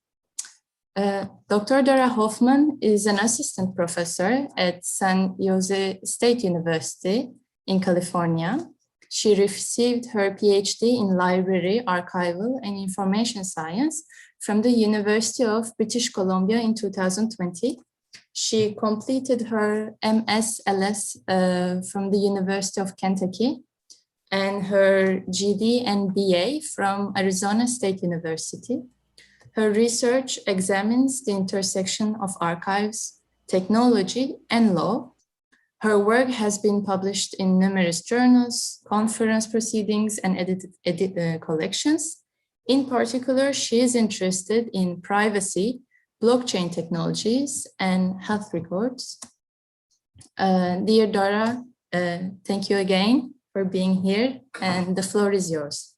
Dr. Dara Hoffman is an assistant professor at San Jose State University in California. She received her PhD in Library, Archival, and Information Science from the University of British Columbia in 2020. She completed her MS/LS from the University of Kentucky and her GD and BA from Arizona State University. Her research examines the intersection of archives, technology, and law. Her work has been published in numerous journals, conference proceedings, and edited collections. In particular, she is interested in privacy, blockchain technologies, and health records. Dear Dara, thank you again for being here, and the floor is yours.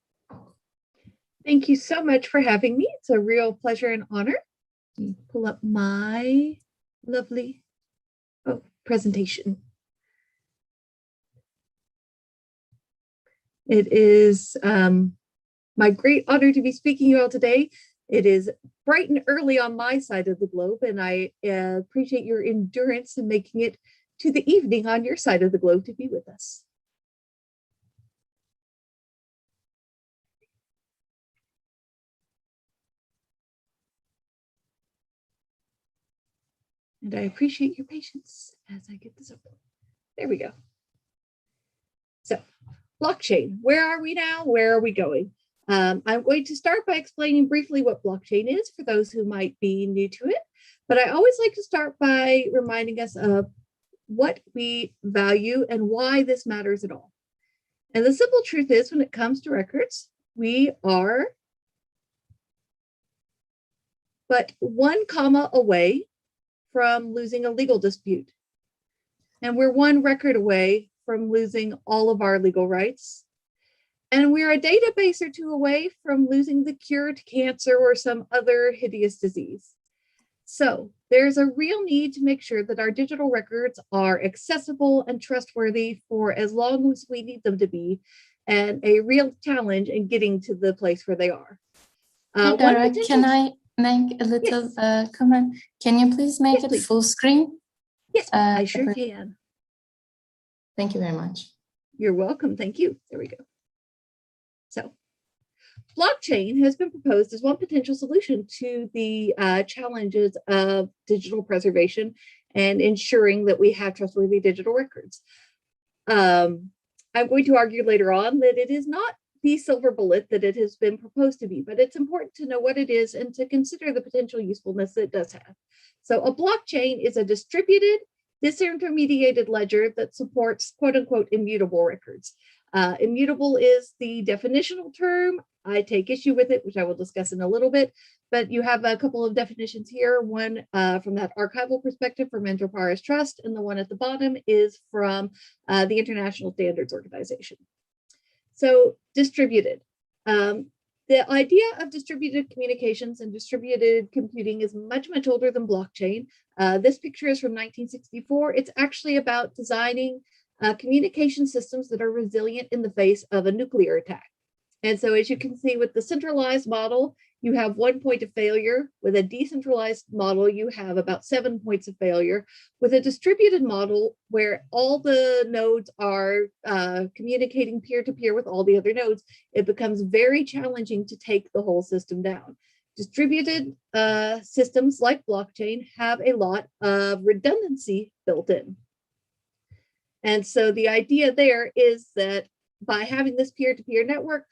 Thank you so much for having me. It's a real pleasure and honor. Let me pull up my lovely presentation. It is my great honor to be speaking to you all today. It is bright and early on my side of the globe, and I appreciate your endurance in making it to the evening on your side of the globe to be with us. And I appreciate your patience as I get this open. There we go. So, blockchain, where are we now? Where are we going? I'm going to start by explaining briefly what blockchain is for those who might be new to it. But I always like to start by reminding us of what we value and why this matters at all. And the simple truth is, when it comes to records, we are but one comma away from losing a legal dispute. And we're one record away from losing all of our legal rights. And we're a database or two away from losing the cure to cancer or some other hideous disease. So there's a real need to make sure that our digital records are accessible and trustworthy for as long as we need them to be, and a real challenge in getting to the place where they are. Dara, can I make a little comment? Can you please make it full screen? Yes, I sure can. Thank you very much. You're welcome. Thank you. There we go. So, blockchain has been proposed as one potential solution to the challenges of digital preservation and ensuring that we have trustworthy digital records. I'm going to argue later on that it is not the silver bullet that it has been proposed to be, but it's important to know what it is and to consider the potential usefulness that it does have. So a blockchain is a distributed, disintermediated ledger that supports quote unquote immutable records. Immutable is the definitional term. I take issue with it, which I will discuss in a little bit, but you have a couple of definitions here. One from that archival perspective from Inter Pares Trust, and the one at the bottom is from the International Standards Organization. So distributed. The idea of distributed communications and distributed computing is much, much older than blockchain. This picture is from 1964. It's actually about designing communication systems that are resilient in the face of a nuclear attack. And so as you can see with the centralized model, you have 1 point of failure. With a decentralized model, you have about 7 points of failure. With a distributed model where all the nodes are communicating peer-to-peer with all the other nodes, it becomes very challenging to take the whole system down. Distributed systems like blockchain have a lot of redundancy built in. And so the idea there is that by having this peer-to-peer network,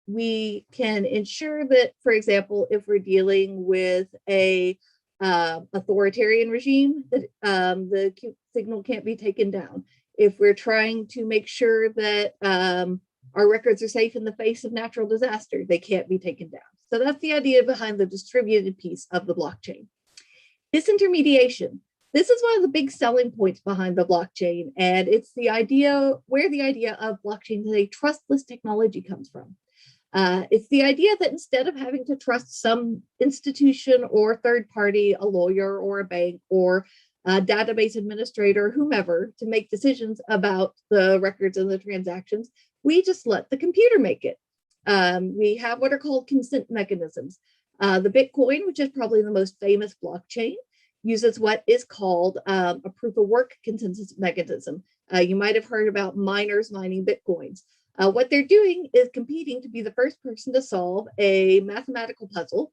we can ensure that, for example, if we're dealing with a authoritarian regime, that the signal can't be taken down. if we're trying to make sure that our records are safe in the face of natural disaster, they can't be taken down. So that's the idea behind the distributed piece of the blockchain. Disintermediation. This is one of the big selling points behind the blockchain, and it's the idea where the idea of blockchain as a trustless technology comes from. It's the idea that instead of having to trust some institution or third party, a lawyer or a bank or a database administrator, whomever, to make decisions about the records and the transactions, we just let the computer make it. We have what are called consent mechanisms. The Bitcoin, which is probably the most famous blockchain, uses what is called a proof of work consensus mechanism. You might have heard about miners mining Bitcoins. What they're doing is competing to be the first person to solve a mathematical puzzle.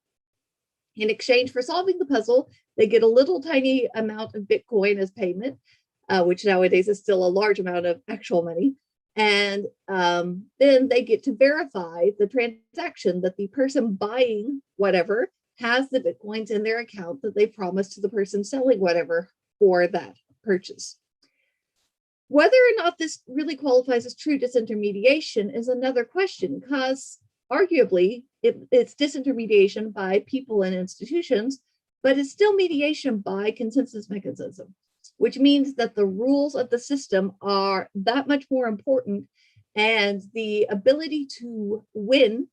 In exchange for solving the puzzle, they get a little tiny amount of Bitcoin as payment, which nowadays is still a large amount of actual money. And then they get to verify the transaction that the person buying whatever has the Bitcoins in their account that they promised to the person selling whatever for that purchase. Whether or not this really qualifies as true disintermediation is another question, because arguably it's disintermediation by people and institutions, but it's still mediation by consensus mechanism, which means that the rules of the system are that much more important, and the ability to win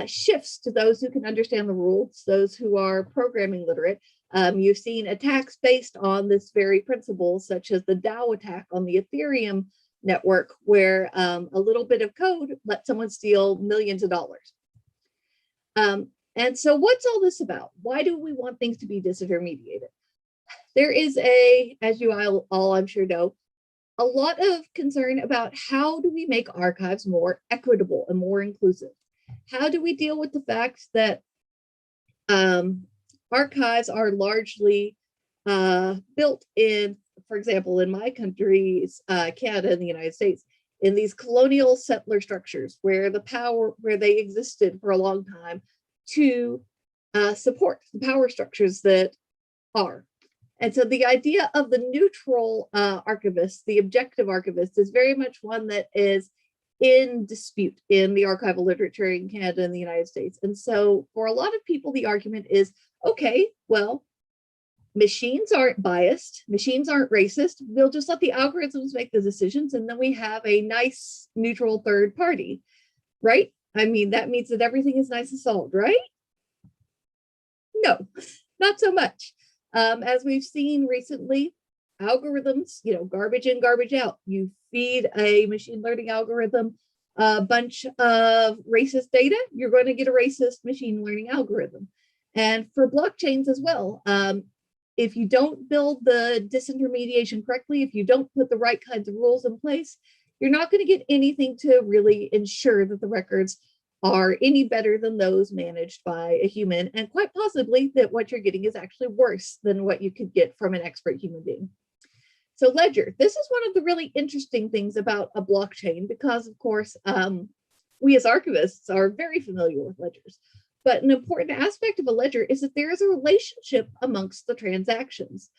shifts to those who can understand the rules, those who are programming literate. You've seen attacks based on this very principle, such as the DAO attack on the Ethereum network, where a little bit of code let someone steal millions of dollars. And so what's all this about? Why do we want things to be disintermediated? There is as you all I'm sure know, a lot of concern about how do we make archives more equitable and more inclusive? How do we deal with the fact that archives are largely built in, for example, in my countries, Canada and the United States, in these colonial settler structures where they existed for a long time to support the power structures that are. And so the idea of the neutral archivist, the objective archivist, is very much one that is in dispute in the archival literature in Canada and the United States. And so for a lot of people, the argument is, okay, well, machines aren't biased, machines aren't racist, they'll just let the algorithms make the decisions, and then we have a nice neutral third party, right? I mean, that means that everything is nice and solved, right? No, not so much. As we've seen recently, algorithms, garbage in, garbage out. You feed a machine learning algorithm a bunch of racist data, you're going to get a racist machine learning algorithm. And for blockchains as well, if you don't build the disintermediation correctly, if you don't put the right kinds of rules in place, you're not going to get anything to really ensure that the records are any better than those managed by a human, and quite possibly that what you're getting is actually worse than what you could get from an expert human being. So ledger, this is one of the really interesting things about a blockchain, because of course, we as archivists are very familiar with ledgers. But an important aspect of a ledger is that there is a relationship amongst the transactions.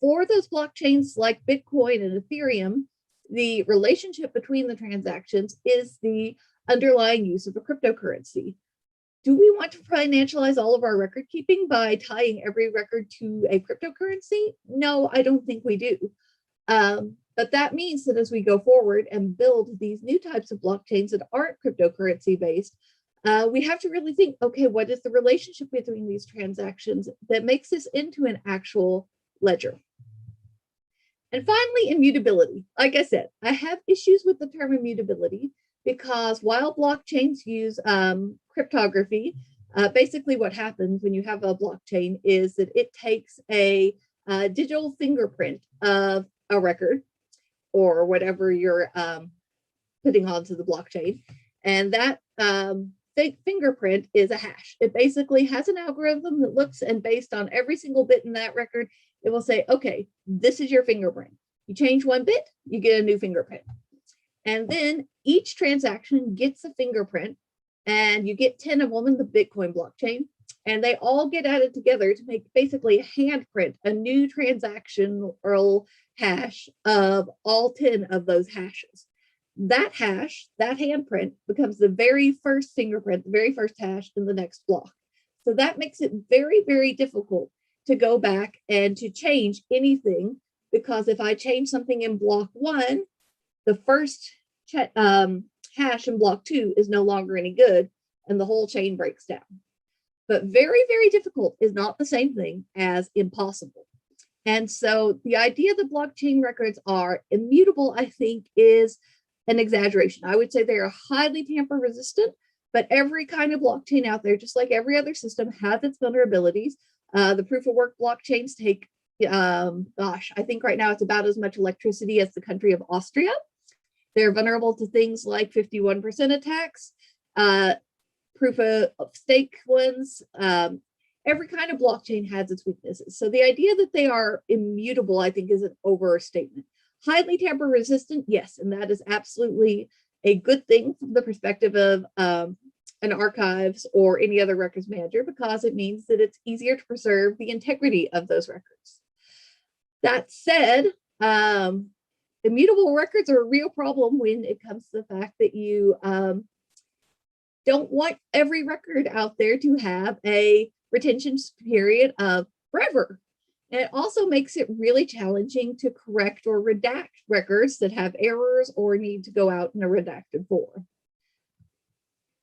For those blockchains like Bitcoin and Ethereum, the relationship between the transactions is the underlying use of a cryptocurrency. Do we want to financialize all of our record keeping by tying every record to a cryptocurrency? No, I don't think we do. But that means that as we go forward and build these new types of blockchains that aren't cryptocurrency based, we have to really think, okay, what is the relationship between these transactions that makes this into an actual ledger? And finally, immutability. Like I said, I have issues with the term immutability because while blockchains use cryptography, basically what happens when you have a blockchain is that it takes a digital fingerprint of a record or whatever you're putting onto the blockchain, and that fingerprint is a hash. It basically has an algorithm that looks, and based on every single bit in that record, it will say, okay, this is your fingerprint. You change one bit, you get a new fingerprint. And then each transaction gets a fingerprint, and you get 10 of them in the Bitcoin blockchain. And they all get added together to make basically a handprint, a new transactional hash of all 10 of those hashes. That hash, that handprint, becomes the very first fingerprint, the very first hash in the next block. So that makes it very, very difficult to go back and to change anything, because if I change something in block 1, the first hash in block 2 is no longer any good, and the whole chain breaks down. But very, very difficult is not the same thing as impossible. And so the idea that blockchain records are immutable, I think, is an exaggeration. I would say they are highly tamper resistant, but every kind of blockchain out there, just like every other system, has its vulnerabilities. The proof of work blockchains take, I think right now it's about as much electricity as the country of Austria. They're vulnerable to things like 51% attacks, proof of stake ones. Every kind of blockchain has its weaknesses. So the idea that they are immutable, I think, is an overstatement. Highly tamper resistant, yes, and that is absolutely a good thing from the perspective of an archives or any other records manager, because it means that it's easier to preserve the integrity of those records. That said, immutable records are a real problem when it comes to the fact that you don't want every record out there to have a retention period of forever. And it also makes it really challenging to correct or redact records that have errors or need to go out in a redacted form.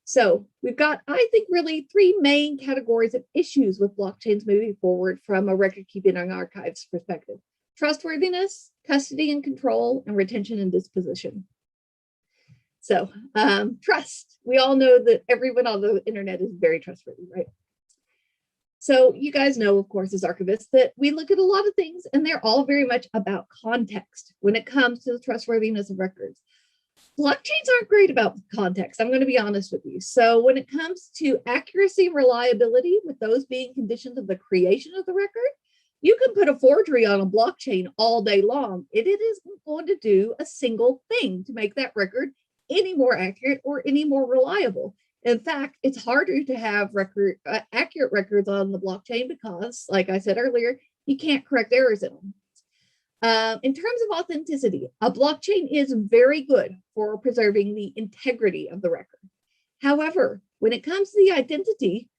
So we've got, I think, really 3 main categories of issues with blockchains moving forward from a record keeping and archives perspective: trustworthiness, custody and control, and retention and disposition. So trust. We all know that everyone on the internet is very trustworthy, right? So you guys know, of course, as archivists, that we look at a lot of things and they're all very much about context when it comes to the trustworthiness of records. Blockchains aren't great about context, I'm going to be honest with you. So when it comes to accuracy and reliability, with those being conditions of the creation of the record, you can put a forgery on a blockchain all day long. It isn't going to do a single thing to make that record any more accurate or any more reliable. In fact, it's harder to have accurate records on the blockchain because, like I said earlier, you can't correct errors in them. In terms of authenticity, a blockchain is very good for preserving the integrity of the record. However, when it comes to the identity,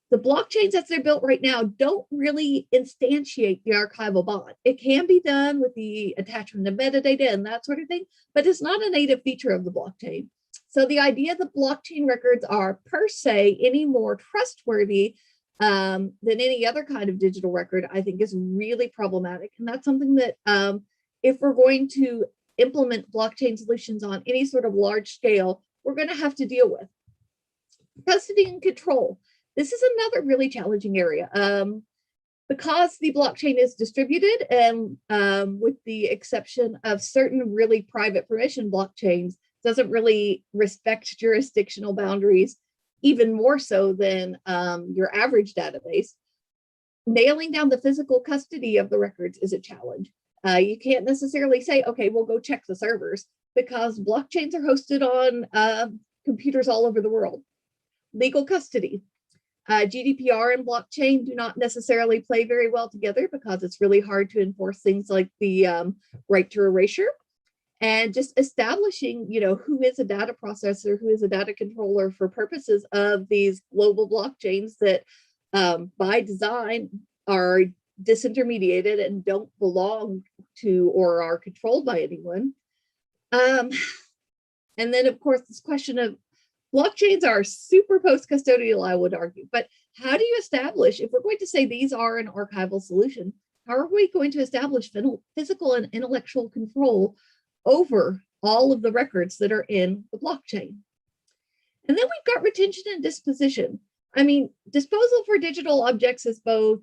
the blockchains as they're built right now don't really instantiate the archival bond. It can be done with the attachment of metadata and that sort of thing, but it's not a native feature of the blockchain. So the idea that blockchain records are per se any more trustworthy than any other kind of digital record, I think is really problematic. And that's something that if we're going to implement blockchain solutions on any sort of large scale, we're going to have to deal with. Custody and control. This is another really challenging area. Because the blockchain is distributed, and with the exception of certain really private permission blockchains, doesn't really respect jurisdictional boundaries, even more so than your average database. Nailing down the physical custody of the records is a challenge. You can't necessarily say, okay, we'll go check the servers, because blockchains are hosted on computers all over the world. Legal custody. GDPR and blockchain do not necessarily play very well together because it's really hard to enforce things like the right to erasure. And just establishing, who is a data processor, who is a data controller for purposes of these global blockchains that by design are disintermediated and don't belong to or are controlled by anyone. And then, of course, this question of blockchains are super post-custodial, I would argue. But how do you establish, if we're going to say these are an archival solution, how are we going to establish physical and intellectual control over all of the records that are in the blockchain? And then we've got retention and disposition. I mean, disposal for digital objects is both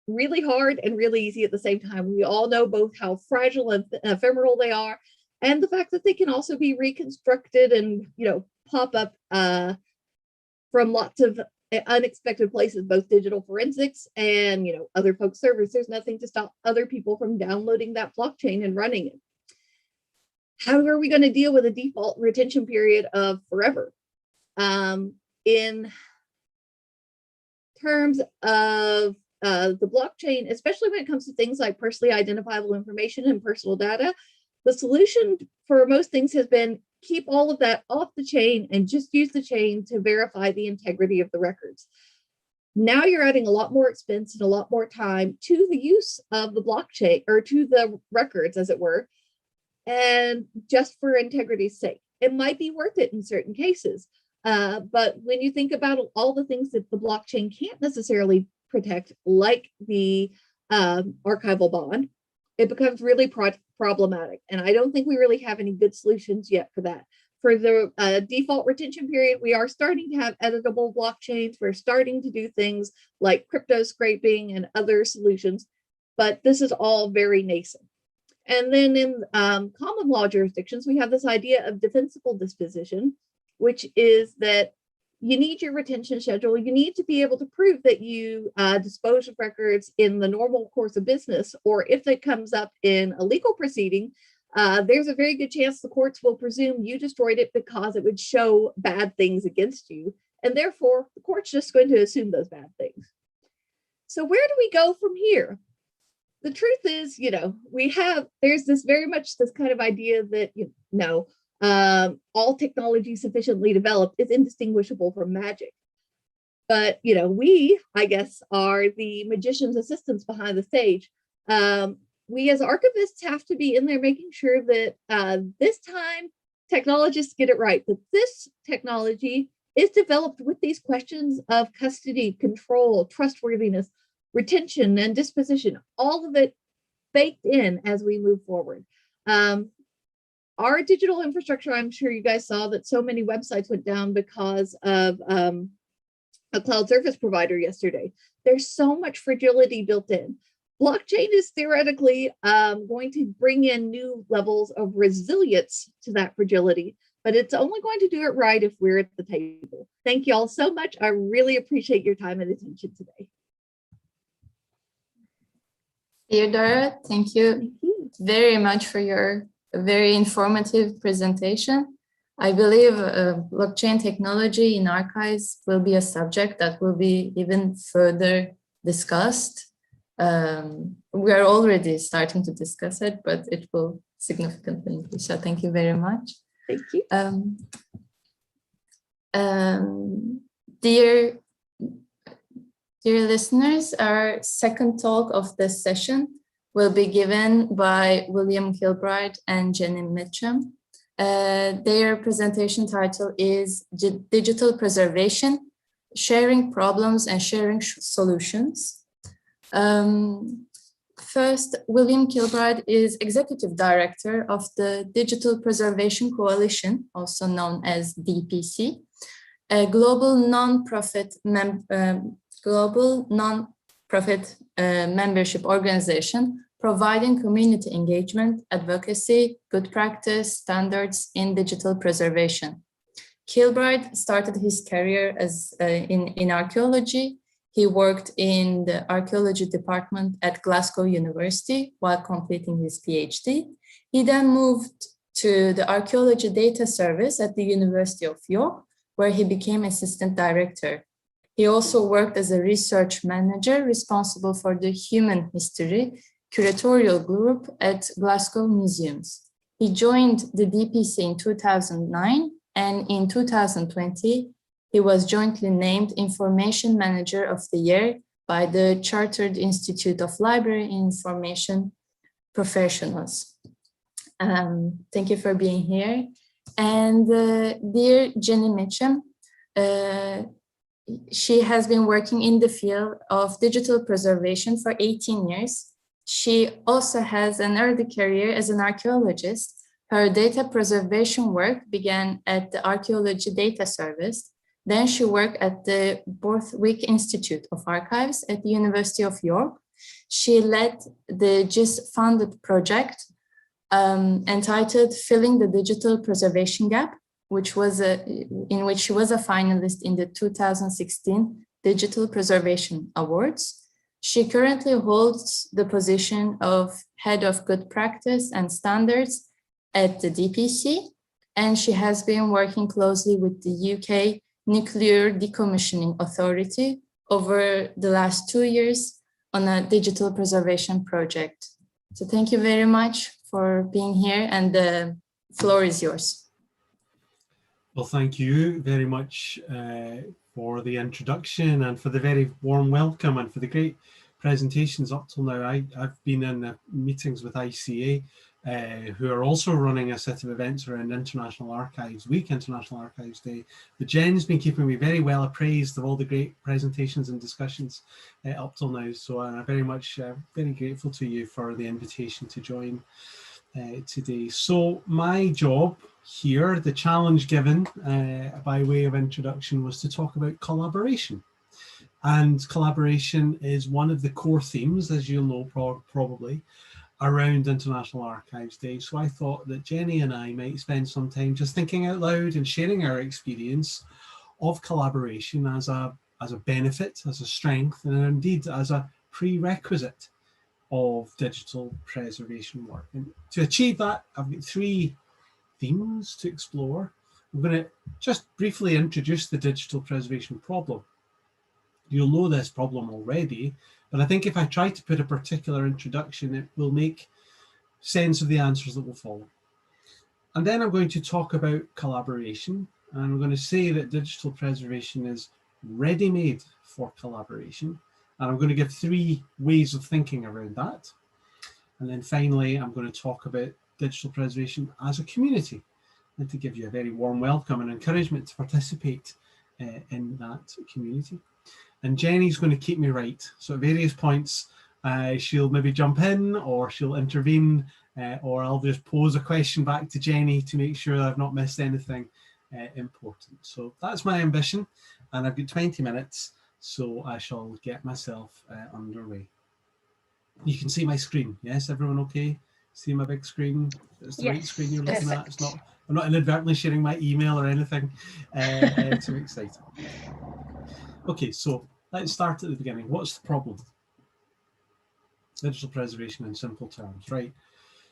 really hard and really easy at the same time. We all know both how fragile and ephemeral they are, and the fact that they can also be reconstructed and, pop up from lots of unexpected places, both digital forensics and, other folks' servers. There's nothing to stop other people from downloading that blockchain and running it. How are we going to deal with a default retention period of forever? In terms of the blockchain, especially when it comes to things like personally identifiable information and personal data, the solution for most things has been keep all of that off the chain and just use the chain to verify the integrity of the records. Now you're adding a lot more expense and a lot more time to the use of the blockchain, or to the records, as it were, and just for integrity's sake. It might be worth it in certain cases. But when you think about all the things that the blockchain can't necessarily protect, like the archival bond, it becomes really problematic. And I don't think we really have any good solutions yet for that. For the default retention period, we are starting to have editable blockchains. We're starting to do things like crypto scraping and other solutions, but this is all very nascent. And then in common law jurisdictions, we have this idea of defensible disposition, which is that you need your retention schedule. You need to be able to prove that you dispose of records in the normal course of business, or if it comes up in a legal proceeding, there's a very good chance the courts will presume you destroyed it because it would show bad things against you. And therefore, the court's just going to assume those bad things. So where do we go from here? The truth is, there's this very much this kind of idea that, all technology sufficiently developed is indistinguishable from magic. But, we, I guess, are the magician's assistants behind the stage. We as archivists have to be in there making sure that this time technologists get it right, that this technology is developed with these questions of custody, control, trustworthiness, retention, and disposition, all of it baked in as we move forward. Our digital infrastructure, I'm sure you guys saw that so many websites went down because of a cloud service provider yesterday. There's so much fragility built in. Blockchain is theoretically going to bring in new levels of resilience to that fragility, but it's only going to do it right if we're at the table. Thank you all so much. I really appreciate your time and attention today. Theodora, thank you very much for your very informative presentation. I believe blockchain technology in archives will be a subject that will be even further discussed. We are already starting to discuss it, but it will significantly increase. So thank you very much. Thank you. Dear listeners, our second talk of this session will be given by William Kilbride and Jenny Mitchum. Their presentation title is Digital Preservation, Sharing Problems and Sharing Solutions. First, William Kilbride is Executive Director of the Digital Preservation Coalition, also known as DPC, a global non-profit membership organization providing community engagement, advocacy, good practice, standards in digital preservation. Kilbride started his career as in archaeology. He worked in the archaeology department at Glasgow University while completing his PhD. He then moved to the Archaeology Data Service at the University of York, where he became assistant director. He also worked as a research manager responsible for the human history curatorial group at Glasgow Museums. He joined the DPC in 2009, and in 2020, he was jointly named Information Manager of the Year by the Chartered Institute of Library Information Professionals. Thank you for being here. And dear Jenny Mitchum, she has been working in the field of digital preservation for 18 years. She also has an early career as an archaeologist. Her data preservation work began at the Archaeology Data Service. Then she worked at the Borthwick Institute of Archives at the University of York. She led the GIS-funded project entitled Filling the Digital Preservation Gap, in which she was a finalist in the 2016 Digital Preservation Awards. She currently holds the position of Head of Good Practice and Standards at the DPC, and she has been working closely with the UK Nuclear Decommissioning Authority over the last 2 years on a digital preservation project. So thank you very much for being here, and the floor is yours. Well, thank you very much for the introduction and for the very warm welcome and for the great presentations up till now. I've been in meetings with ICA, who are also running a set of events around International Archives Week, International Archives Day. But Jen's been keeping me very well appraised of all the great presentations and discussions up till now. So I'm very much very grateful to you for the invitation to join today. So my job here, the challenge given by way of introduction, was to talk about collaboration. And collaboration is one of the core themes, as you'll know probably, around International Archives Day. So I thought that Jenny and I might spend some time just thinking out loud and sharing our experience of collaboration as a benefit, as a strength, and indeed as a prerequisite of digital preservation work. And to achieve that, I've got 3 themes to explore. I'm going to just briefly introduce the digital preservation problem. You'll know this problem already, but I think if I try to put a particular introduction, it will make sense of the answers that will follow. And then I'm going to talk about collaboration, and I'm going to say that digital preservation is ready-made for collaboration. And I'm going to give 3 ways of thinking around that. And then finally, I'm going to talk about digital preservation as a community, and to give you a very warm welcome and encouragement to participate in that community. And Jenny's going to keep me right. So at various points, she'll maybe jump in, or she'll intervene, or I'll just pose a question back to Jenny to make sure that I've not missed anything important. So that's my ambition, and I've got 20 minutes. So I shall get myself underway. You can see my screen. Yes, everyone okay? See my big screen? It's the right screen you're looking at. It's not. I'm not inadvertently sharing my email or anything. Too exciting. Okay, so let's start at the beginning. What's the problem? Digital preservation in simple terms, right?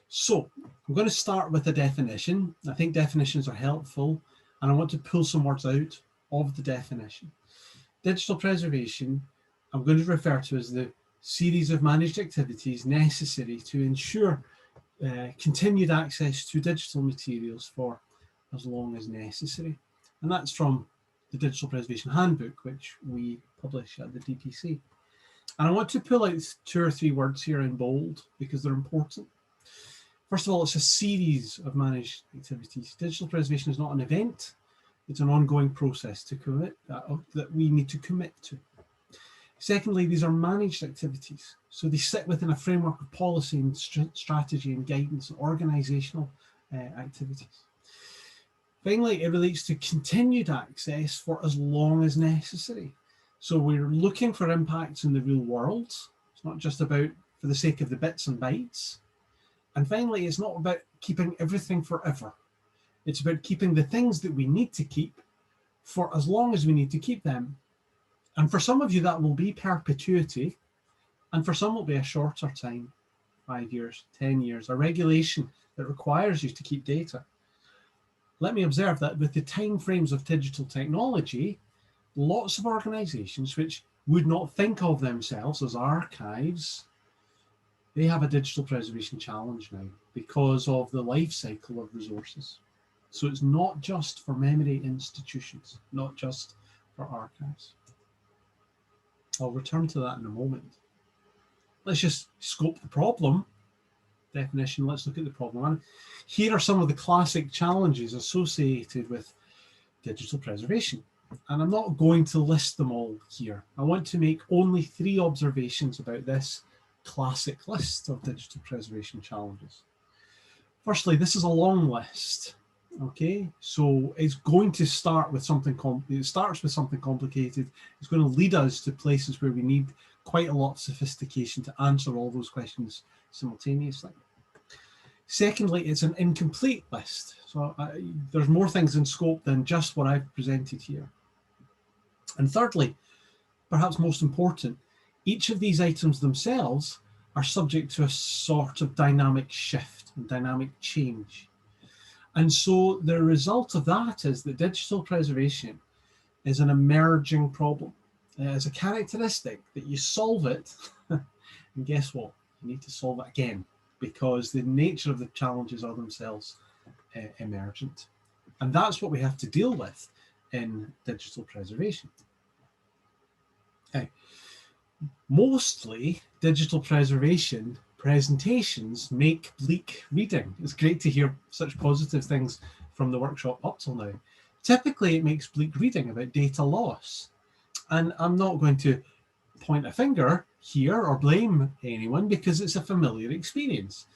So I'm going to start with a definition. I think definitions are helpful, and I want to pull some words out of the definition. Digital preservation, I'm going to refer to as the series of managed activities necessary to ensure continued access to digital materials for as long as necessary. And that's from the Digital Preservation Handbook, which we publish at the DPC. And I want to pull out 2 or 3 words here in bold because they're important. First of all, it's a series of managed activities. Digital preservation is not an event. It's an ongoing process to commit that we need to commit to. Secondly, these are managed activities. So they sit within a framework of policy and strategy and guidance and organizational activities. Finally, it relates to continued access for as long as necessary. So we're looking for impacts in the real world. It's not just about for the sake of the bits and bytes. And finally, it's not about keeping everything forever. It's about keeping the things that we need to keep for as long as we need to keep them. And for some of you, that will be perpetuity. And for some, it will be a shorter time, 5 years, 10 years, a regulation that requires you to keep data. Let me observe that with the timeframes of digital technology, lots of organizations which would not think of themselves as archives, they have a digital preservation challenge now because of the life cycle of resources. So it's not just for memory institutions, not just for archives. I'll return to that in a moment. Let's just scope the problem. Definition, let's look at the problem. And here are some of the classic challenges associated with digital preservation. And I'm not going to list them all here. I want to make only 3 observations about this classic list of digital preservation challenges. Firstly, this is a long list. Okay, so it's going to start with something complicated. It's going to lead us to places where we need quite a lot of sophistication to answer all those questions simultaneously. Secondly, it's an incomplete list. So there's more things in scope than just what I've presented here. And thirdly, perhaps most important, each of these items themselves are subject to a sort of dynamic shift and dynamic change. And so the result of that is that digital preservation is an emerging problem. as a characteristic that you solve it, and guess what? You need to solve it again, because the nature of the challenges are themselves emergent. And that's what we have to deal with in digital preservation. Okay. Mostly digital preservation presentations make bleak reading. It's great to hear such positive things from the workshop up till now. Typically, it makes bleak reading about data loss. And I'm not going to point a finger here or blame anyone, because it's a familiar experience.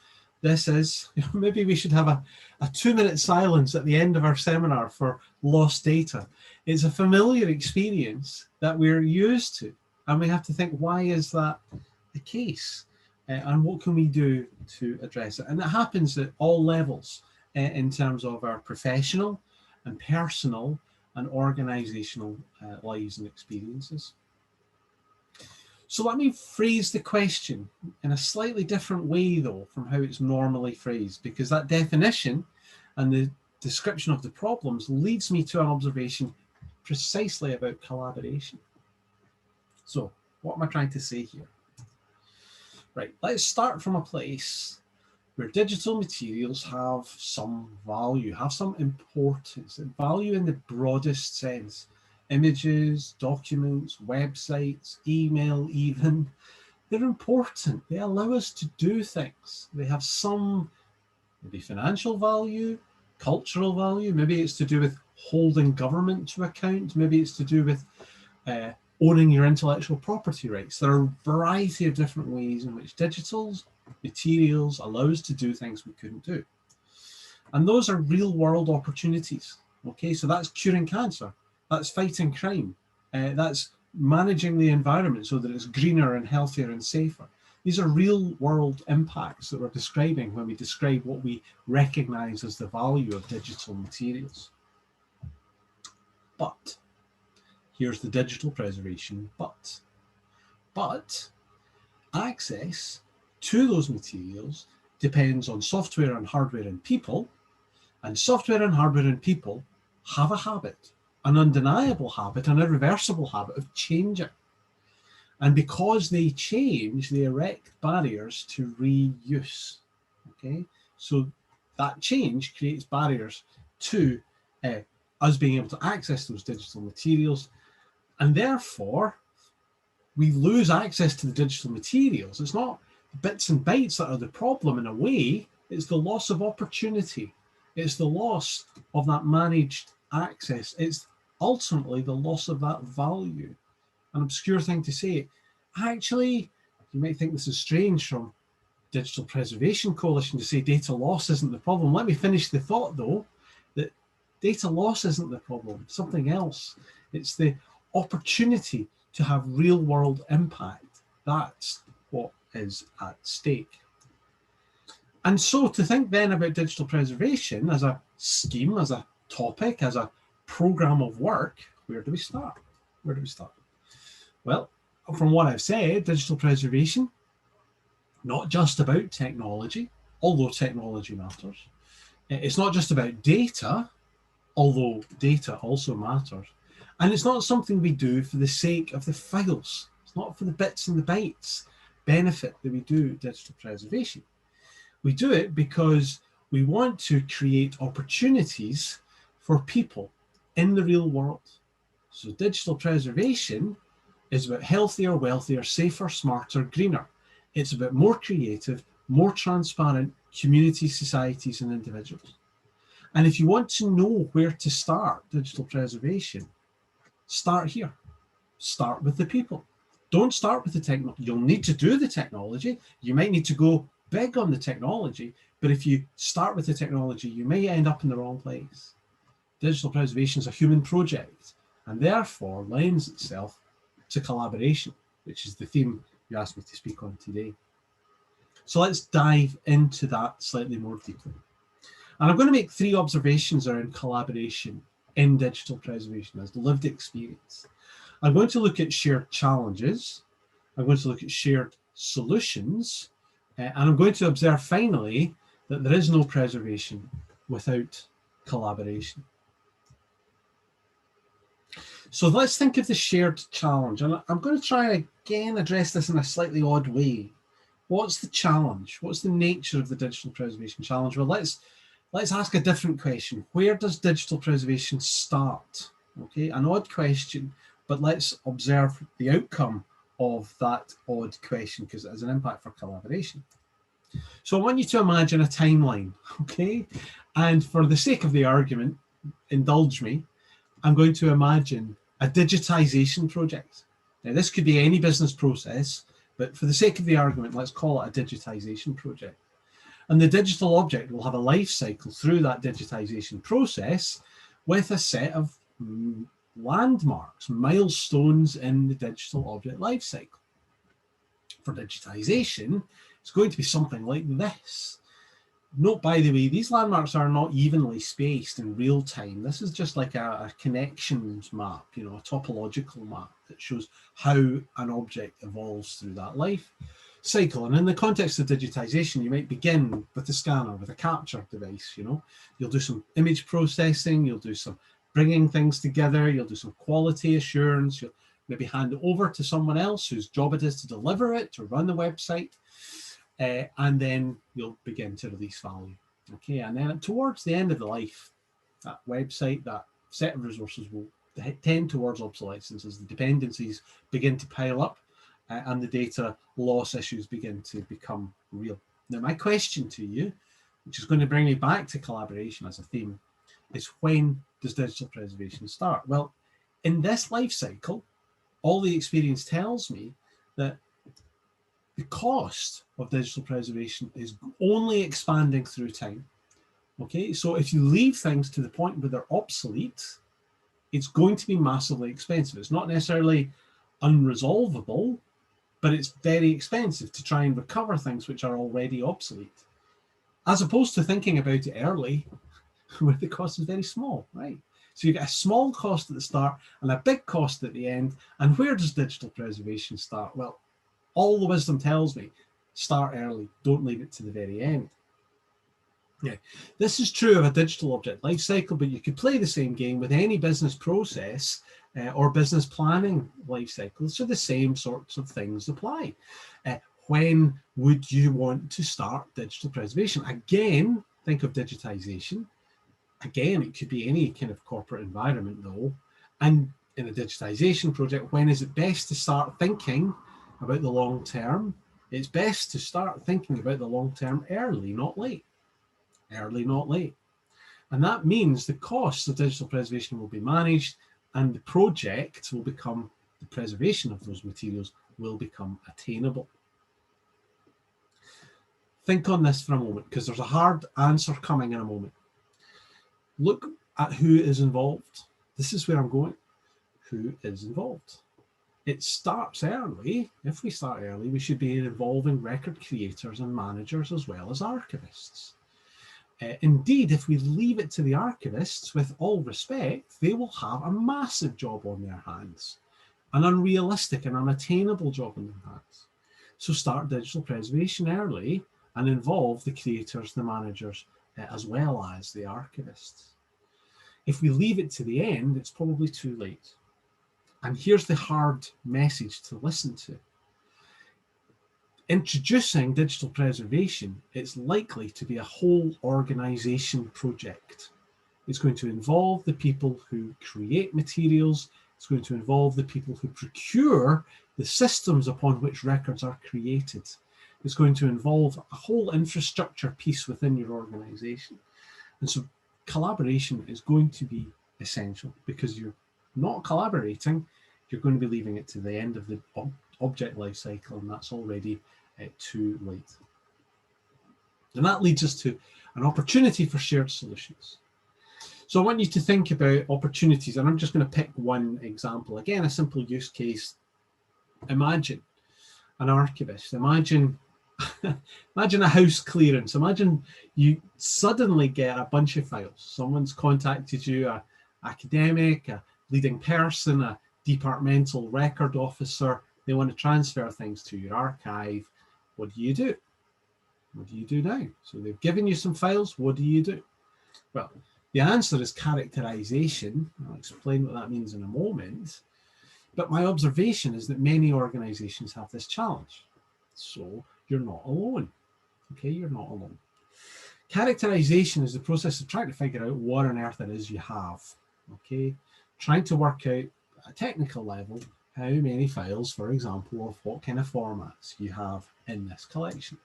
This is, maybe we should have a 2-minute silence at the end of our seminar for lost data. It's a familiar experience that we're used to, and we have to think, why is that the case? And what can we do to address it? And it happens at all levels in terms of our professional and personal and organizational lives and experiences. So let me phrase the question in a slightly different way, though, from how it's normally phrased, because that definition and the description of the problems leads me to an observation precisely about collaboration. So what am I trying to say here? Right, let's start from a place where digital materials have some value, have some importance, value in the broadest sense. Images, documents, websites, email even, they're important. They allow us to do things. They have some maybe financial value, cultural value, maybe it's to do with holding government to account, maybe it's to do with owning your intellectual property rights. There are a variety of different ways in which digital materials allow us to do things we couldn't do. And those are real world opportunities. Okay, so that's curing cancer. That's fighting crime. That's managing the environment so that it's greener and healthier and safer. These are real world impacts that we're describing when we describe what we recognize as the value of digital materials. But here's the digital preservation but access to those materials depends on software and hardware and people, and software and hardware and people have a habit, an undeniable habit, an irreversible habit of changing. And because they change, they erect barriers to reuse. Okay, so that change creates barriers to us being able to access those digital materials, and therefore we lose access to the digital materials. It's not bits and bytes that are the problem in a way, it's the loss of opportunity. It's the loss of that managed access. It's ultimately the loss of that value. An obscure thing to say. Actually, you might think this is strange from Digital Preservation Coalition to say data loss isn't the problem. Let me finish the thought, though, that data loss isn't the problem, something else. It's the opportunity to have real world impact. That's what is at stake. And so to think then about digital preservation as a scheme, as a topic, as a program of work, where do we start? Where do we start? Well, from what I've said, digital preservation, not just about technology, although technology matters. It's not just about data, although data also matters. And it's not something we do for the sake of the files. It's not for the bits and the bytes benefit that we do digital preservation. We do it because we want to create opportunities for people in the real world. So digital preservation is about healthier, wealthier, safer, smarter, greener. It's about more creative, more transparent communities, societies, and individuals. And if you want to know where to start digital preservation, start here. Start with the people. Don't start with the technology. You'll need to do the technology. You might need to go big on the technology, but if you start with the technology, you may end up in the wrong place. Digital preservation is a human project and therefore lends itself to collaboration, which is the theme you asked me to speak on today. So let's dive into that slightly more deeply. And I'm going to make 3 observations around collaboration in digital preservation as lived experience. I'm going to look at shared challenges. I'm going to look at shared solutions. And I'm going to observe finally that there is no preservation without collaboration. So let's think of the shared challenge. And I'm going to try again address this in a slightly odd way. What's the challenge? What's the nature of the digital preservation challenge? Well, let's ask a different question. Where does digital preservation start? Okay, an odd question, but let's observe the outcome of that odd question because it has an impact for collaboration. So I want you to imagine a timeline, okay? And for the sake of the argument, indulge me, I'm going to imagine a digitization project. Now, this could be any business process, but for the sake of the argument, let's call it a digitization project. And the digital object will have a life cycle through that digitization process with a set of landmarks, milestones in the digital object life cycle. For digitization, it's going to be something like this. Note, by the way, these landmarks are not evenly spaced in real time. This is just like a connections map, you know, a topological map that shows how an object evolves through that life cycle. And in the context of digitization, you might begin with the scanner, with a capture device, you know. You'll do some image processing, you'll do some bringing things together, you'll do some quality assurance, you'll maybe hand it over to someone else whose job it is to deliver it, to run the website. And then you'll begin to release value. Okay, and then towards the end of the life, that website, that set of resources will tend towards obsolescence as the dependencies begin to pile up and the data loss issues begin to become real. Now, my question to you, which is going to bring me back to collaboration as a theme, is when does digital preservation start? Well, in this life cycle, all the experience tells me that the cost of digital preservation is only expanding through time. Okay, so if you leave things to the point where they're obsolete, it's going to be massively expensive. It's not necessarily unresolvable, but it's very expensive to try and recover things which are already obsolete, as opposed to thinking about it early, where the cost is very small, right? So you get a small cost at the start and a big cost at the end. And where does digital preservation start? Well, all the wisdom tells me, start early, don't leave it to the very end. Yeah, this is true of a digital object lifecycle, but you could play the same game with any business process or business planning lifecycle. So the same sorts of things apply. When would you want to start digital preservation? Again, think of digitization. Again, it could be any kind of corporate environment though. And in a digitization project, when is it best to start thinking about the long term? It's best to start thinking about the long term early, not late. Early, not late. And that means the costs of digital preservation will be managed and the project will become, the preservation of those materials will become attainable. Think on this for a moment, because there's a hard answer coming in a moment. Look at who is involved. This is where I'm going. Who is involved? It starts early. If we start early, we should be involving record creators and managers as well as archivists. Indeed, if we leave it to the archivists, with all respect, they will have a massive job on their hands, an unrealistic and unattainable job on their hands. So start digital preservation early and involve the creators, the managers, as well as the archivists. If we leave it to the end, it's probably too late. And here's the hard message to listen to. Introducing digital preservation, it's likely to be a whole organization project. It's going to involve the people who create materials. It's going to involve the people who procure the systems upon which records are created. It's going to involve a whole infrastructure piece within your organization. And so collaboration is going to be essential, because you're not collaborating, you're going to be leaving it to the end of the object life cycle, and that's already too late. And that leads us to an opportunity for shared solutions. So I want you to think about opportunities, and I'm just going to pick one example. Again, a simple use case. Imagine an archivist. Imagine imagine a house clearance. Imagine you suddenly get a bunch of files. Someone's contacted you, an academic, a leading person, a departmental record officer. They want to transfer things to your archive. What do you do? What do you do now? So they've given you some files. What do you do? Well, The answer is characterization. I'll explain what that means in a moment. But my observation is that many organizations have this challenge. So you're not alone. Okay, you're not alone. Characterization is the process of trying to figure out what on earth it is you have. Okay, trying to work out at a technical level how many files, for example, of what kind of formats you have in this collection.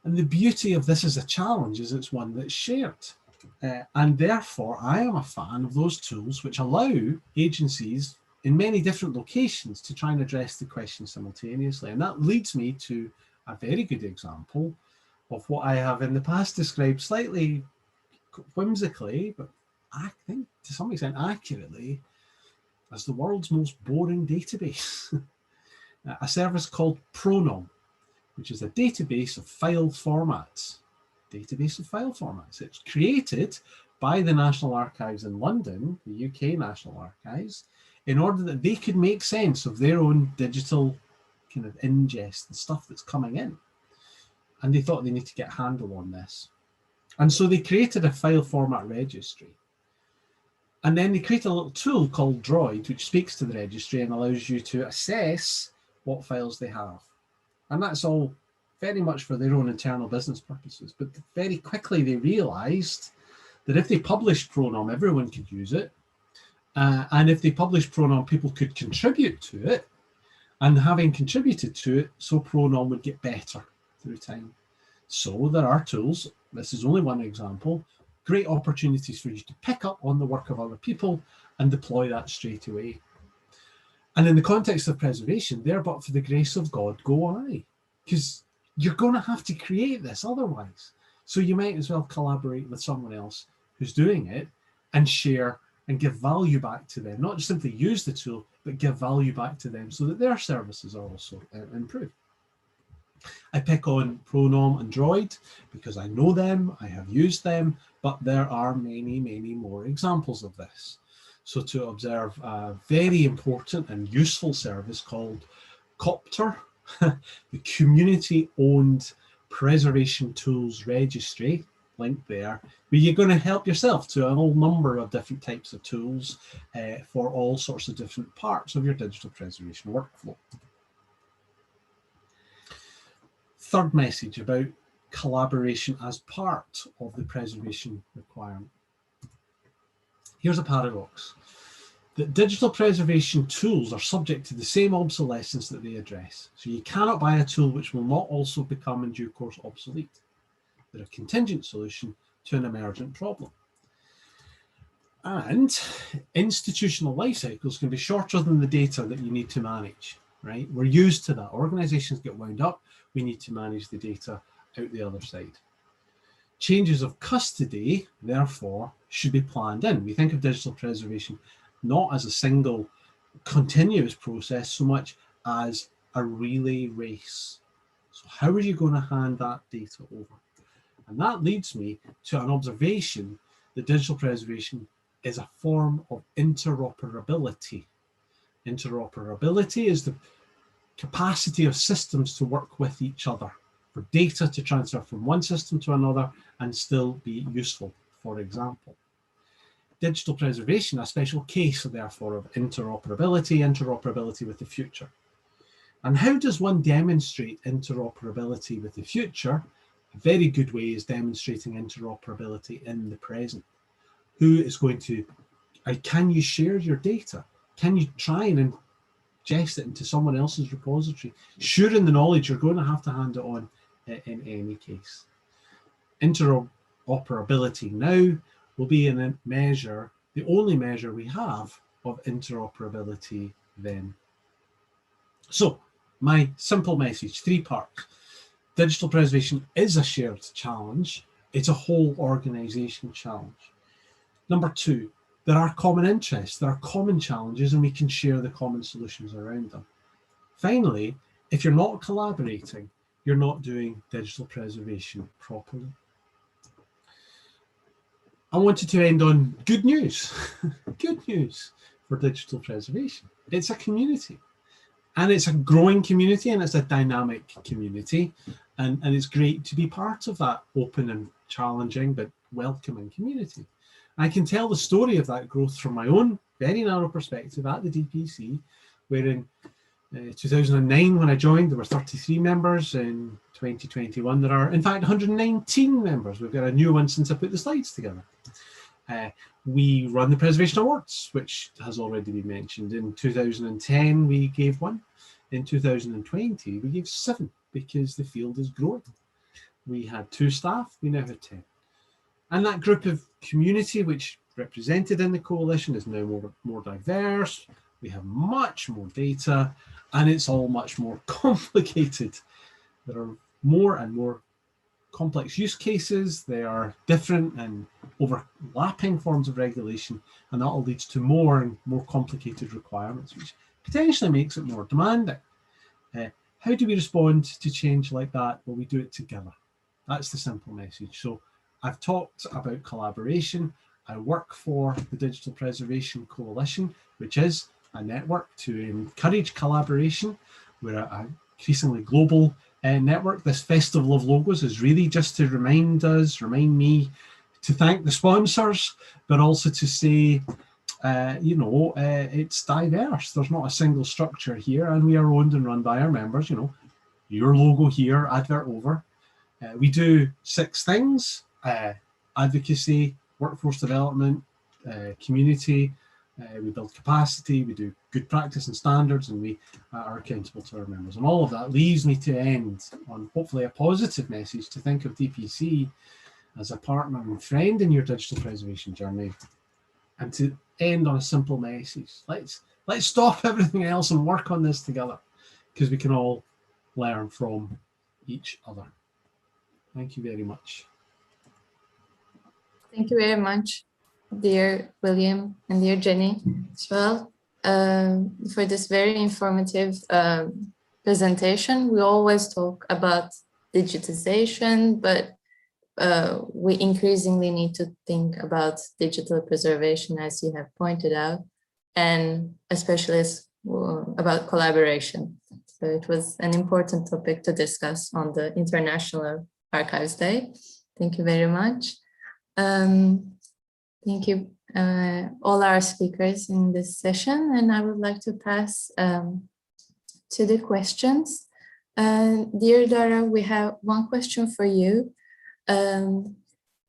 And the beauty of this as a challenge is it's one that's shared. And therefore, I am a fan of those tools which allow agencies in many different locations to try and address the question simultaneously. And that leads me to a very good example of what I have in the past described slightly whimsically, but I think to some extent accurately, as the world's most boring database. A service called Pronom, which is a database of file formats. It's created by the National Archives in London, the UK National Archives, in order that they could make sense of their own digital kind of ingest and stuff that's coming in. And they thought they need to get a handle on this. And so they created a file format registry. And then they create a little tool called Droid, which speaks to the registry and allows you to assess what files they have. And that's all very much for their own internal business purposes. But very quickly they realized that if they published Pronom, everyone could use it. And if they published Pronom, people could contribute to it. And having contributed to it, so Pronom would get better through time. So there are tools, this is only one example, great opportunities for you to pick up on the work of other people and deploy that straight away. And in the context of preservation, there but for the grace of God go I, because you're going to have to create this otherwise. So you might as well collaborate with someone else who's doing it and share and give value back to them, not just simply use the tool, but give value back to them so that their services are also improved. I pick on Pronom and Droid because I know them, I have used them, but there are many, many more examples of this. So to observe a very important and useful service called Copter, the community-owned preservation tools registry, link there, where you're going to help yourself to a whole number of different types of tools for all sorts of different parts of your digital preservation workflow. Third message about collaboration as part of the preservation requirement. Here's a paradox. That digital preservation tools are subject to the same obsolescence that they address. So you cannot buy a tool which will not also become in due course obsolete. They're a contingent solution to an emergent problem. And institutional life cycles can be shorter than the data that you need to manage, right? We're used to that. Organizations get wound up. We need to manage the data out the other side. Changes of custody, therefore, should be planned in. We think of digital preservation not as a single continuous process so much as a relay race. So how are you going to hand that data over? And that leads me to an observation that digital preservation is a form of interoperability. Interoperability is the capacity of systems to work with each other, for data to transfer from one system to another and still be useful, for example. Digital preservation, a special case, therefore, of interoperability with the future. And how does one demonstrate interoperability with the future? A very good way is demonstrating interoperability in the present. Who is going to, can you share your data? Can you try and ingest it into someone else's repository? Sharing the knowledge, you're going to have to hand it on in any case. Interoperability now will be in a measure, the only measure we have of interoperability then. So my simple message, 3 parts. Digital preservation is a shared challenge. It's a whole organization challenge. Number 2, there are common interests, there are common challenges, and we can share the common solutions around them. Finally, if you're not collaborating, you're not doing digital preservation properly. I wanted to end on good news. Good news for digital preservation. It's a community, and it's a growing community, and it's a dynamic community, and it's great to be part of that open and challenging but welcoming community. I can tell the story of that growth from my own very narrow perspective at the DPC, where in 2009, when I joined, there were 33 members. In 2021, there are, in fact, 119 members. We've got a new one since I put the slides together. We run the Preservation Awards, which has already been mentioned. In 2010, we gave one. In 2020, we gave 7 because the field is growing. We had 2 staff, we now have 10. And that group of community, which represented in the coalition, is now more diverse. We have much more data, and it's all much more complicated. There are more and more complex use cases. They are different and overlapping forms of regulation, and that all leads to more and more complicated requirements, which potentially makes it more demanding. How do we respond to change like that? Well, we do it together. That's the simple message. So I've talked about collaboration. I work for the Digital Preservation Coalition, which is a network to encourage collaboration. We're an increasingly global network. This Festival of Logos is really just to remind me to thank the sponsors, but also to say, it's diverse. There's not a single structure here, and we are owned and run by our members. Your logo here, advert over. We do 6 things: advocacy, workforce development, community. We build capacity, we do good practice and standards, and we are accountable to our members. And all of that leaves me to end on hopefully a positive message, to think of DPC as a partner and friend in your digital preservation journey, and to end on a simple message. Let's stop everything else and work on this together, because we can all learn from each other. Thank you very much. Thank you very much, dear William and dear Jenny as well, for this very informative presentation. We always talk about digitization, but we increasingly need to think about digital preservation, as you have pointed out, and especially about collaboration. So it was an important topic to discuss on the International Archives Day. Thank you very much. Thank you, all our speakers in this session, and I would like to pass to the questions. Dear Dara, we have one question for you.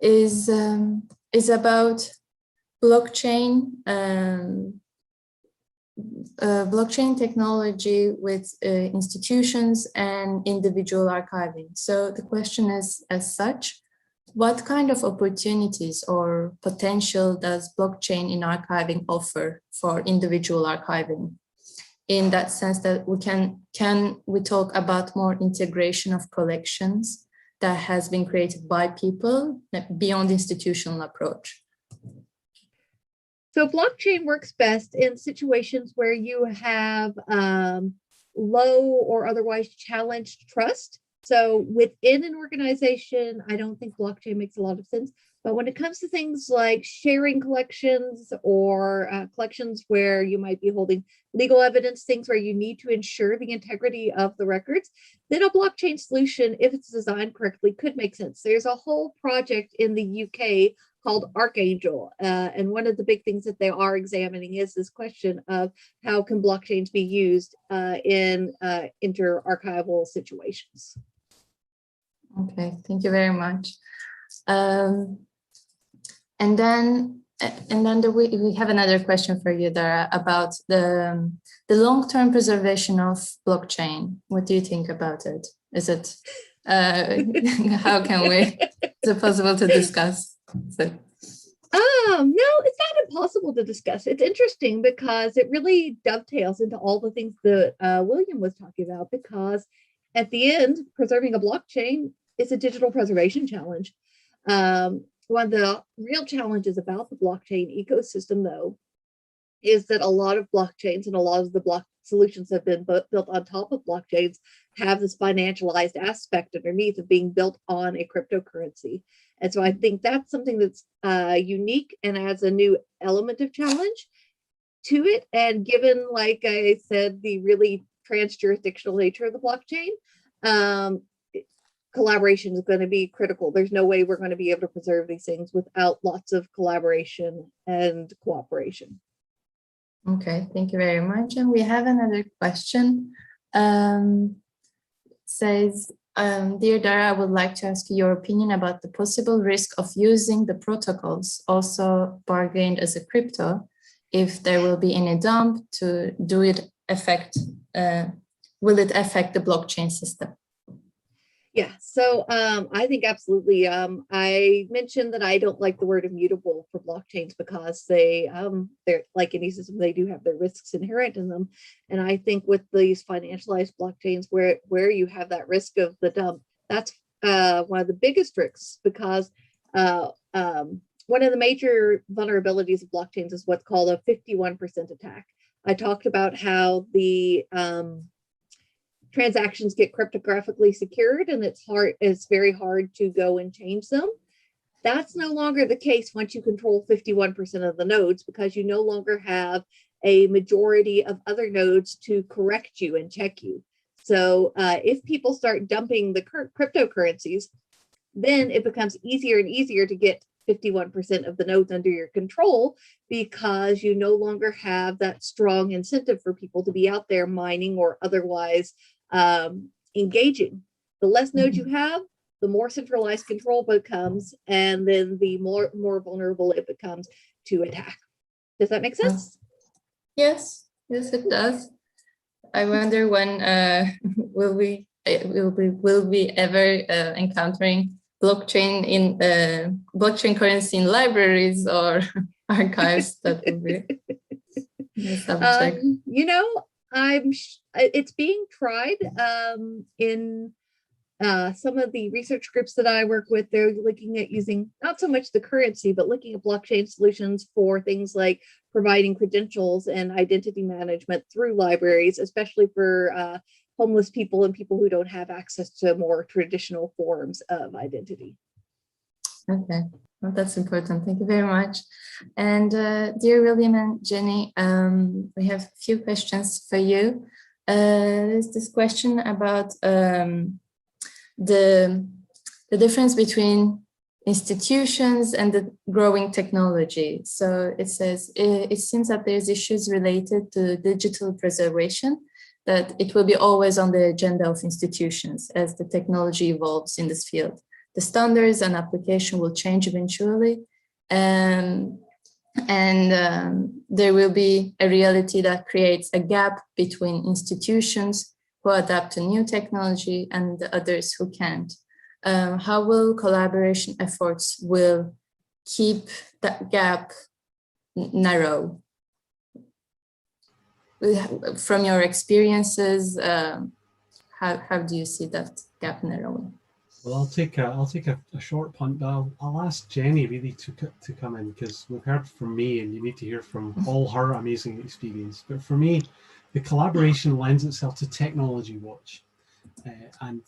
Is about blockchain, blockchain technology with institutions and individual archiving. So the question is as such: what kind of opportunities or potential does blockchain in archiving offer for individual archiving? In that sense that can we talk about more integration of collections that has been created by people beyond institutional approach? So blockchain works best in situations where you have low or otherwise challenged trust. So within an organization, I don't think blockchain makes a lot of sense. But when it comes to things like sharing collections or collections where you might be holding legal evidence, things where you need to ensure the integrity of the records, then a blockchain solution, if it's designed correctly, could make sense. There's a whole project in the UK called Archangel. And one of the big things that they are examining is this question of how can blockchains be used in inter-archival situations. Okay, thank you very much. And then we have another question for you, Dara, about the long-term preservation of blockchain. What do you think about it? Is it, how can we, is it possible to discuss? So. No, it's not impossible to discuss. It's interesting because it really dovetails into all the things that William was talking about, because at the end, preserving a blockchain is a digital preservation challenge. One of the real challenges about the blockchain ecosystem, though, is that a lot of blockchains and a lot of the block solutions that have been built on top of blockchains have this financialized aspect underneath of being built on a cryptocurrency. And so I think that's something that's unique and adds a new element of challenge to it. And given, like I said, the really trans-jurisdictional nature of the blockchain, collaboration is going to be critical. There's no way we're going to be able to preserve these things without lots of collaboration and cooperation. Okay, thank you very much. And we have another question. Says, dear Dara, I would like to ask you your opinion about the possible risk of using the protocols also bargained as a crypto, if there will be any dump to do it affect, will it affect the blockchain system? Yeah, so I think absolutely. I mentioned that I don't like the word immutable for blockchains because they're like any system, they do have their risks inherent in them. And I think with these financialized blockchains where you have that risk of the dump, that's one of the biggest risks, because one of the major vulnerabilities of blockchains is what's called a 51% attack. I talked about how the transactions get cryptographically secured, and it's very hard to go and change them. That's no longer the case once you control 51% of the nodes, because you no longer have a majority of other nodes to correct you and check you. So if people start dumping the cryptocurrencies, then it becomes easier and easier to get 51% of the nodes under your control, because you no longer have that strong incentive for people to be out there mining or otherwise engaging. The less nodes you have, the more centralized control becomes, and then the more vulnerable it becomes to attack. Does that make sense? Yes, it does. I wonder when will we ever encountering blockchain in blockchain currency in libraries or archives? That would be subject. You know, it's being tried in some of the research groups that I work with. They're looking at using not so much the currency, but looking at blockchain solutions for things like providing credentials and identity management through libraries, especially for homeless people and people who don't have access to more traditional forms of identity. Okay, well, that's important. Thank you very much. And dear William and Jenny, we have a few questions for you. There's this question about the difference between institutions and the growing technology. So it says, it seems that there's issues related to digital preservation, that it will be always on the agenda of institutions as the technology evolves in this field. The standards and application will change eventually, and there will be a reality that creates a gap between institutions who adapt to new technology and the others who can't. How will collaboration efforts will keep that gap narrow? From your experiences, how do you see that gap narrowing? Well, I'll take a short punt, but I'll ask Jenny really to come in, because we've heard from me, and you need to hear from all her amazing experience. But for me, the collaboration lends itself to technology watch, and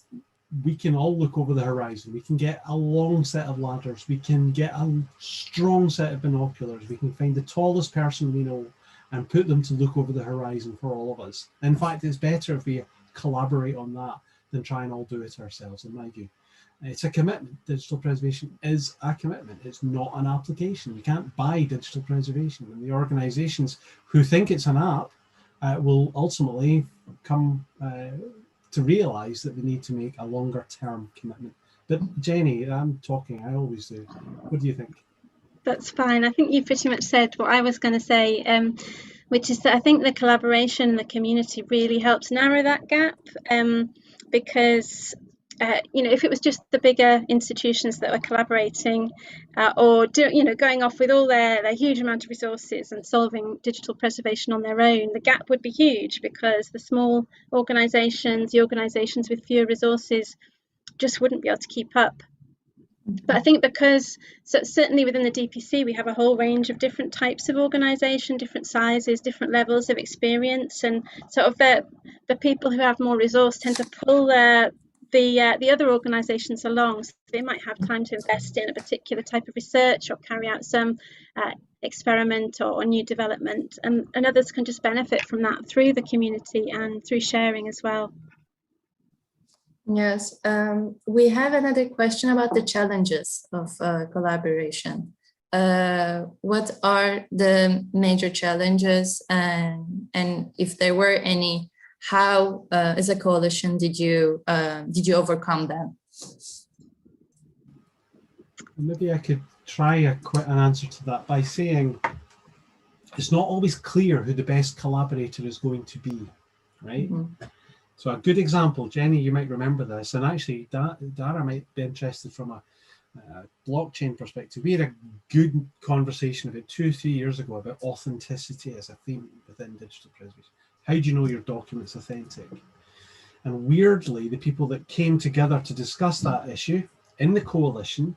we can all look over the horizon. We can get a long set of ladders. We can get a strong set of binoculars. We can find the tallest person we know and put them to look over the horizon for all of us. In fact, it's better if we collaborate on that than try and all do it ourselves, in my view. It's a commitment. Digital preservation is a commitment. It's not an application. You can't buy digital preservation. And the organizations who think it's an app will ultimately come to realize that they need to make a longer term commitment. But Jenny, I'm talking, I always do. What do you think? That's fine. I think you pretty much said what I was going to say, which is that I think the collaboration and the community really helps narrow that gap, because if it was just the bigger institutions that were collaborating or going off with all their huge amount of resources and solving digital preservation on their own, the gap would be huge, because the small organizations, the organizations with fewer resources, just wouldn't be able to keep up. But I think because certainly within the DPC, we have a whole range of different types of organisation, different sizes, different levels of experience, and sort of the people who have more resource tend to pull the other organisations along. So they might have time to invest in a particular type of research or carry out some experiment or new development, and others can just benefit from that through the community and through sharing as well. Yes, we have another question about the challenges of collaboration. What are the major challenges, and if there were any, how, as a coalition, did you overcome them? Maybe I could try an answer to that by saying it's not always clear who the best collaborator is going to be, right? Mm-hmm. So a good example, Jenny, you might remember this, and actually Dara might be interested from a blockchain perspective. We had a good conversation about 2 or 3 years ago about authenticity as a theme within digital preservation. How do you know your document's authentic? And weirdly, the people that came together to discuss that issue in the coalition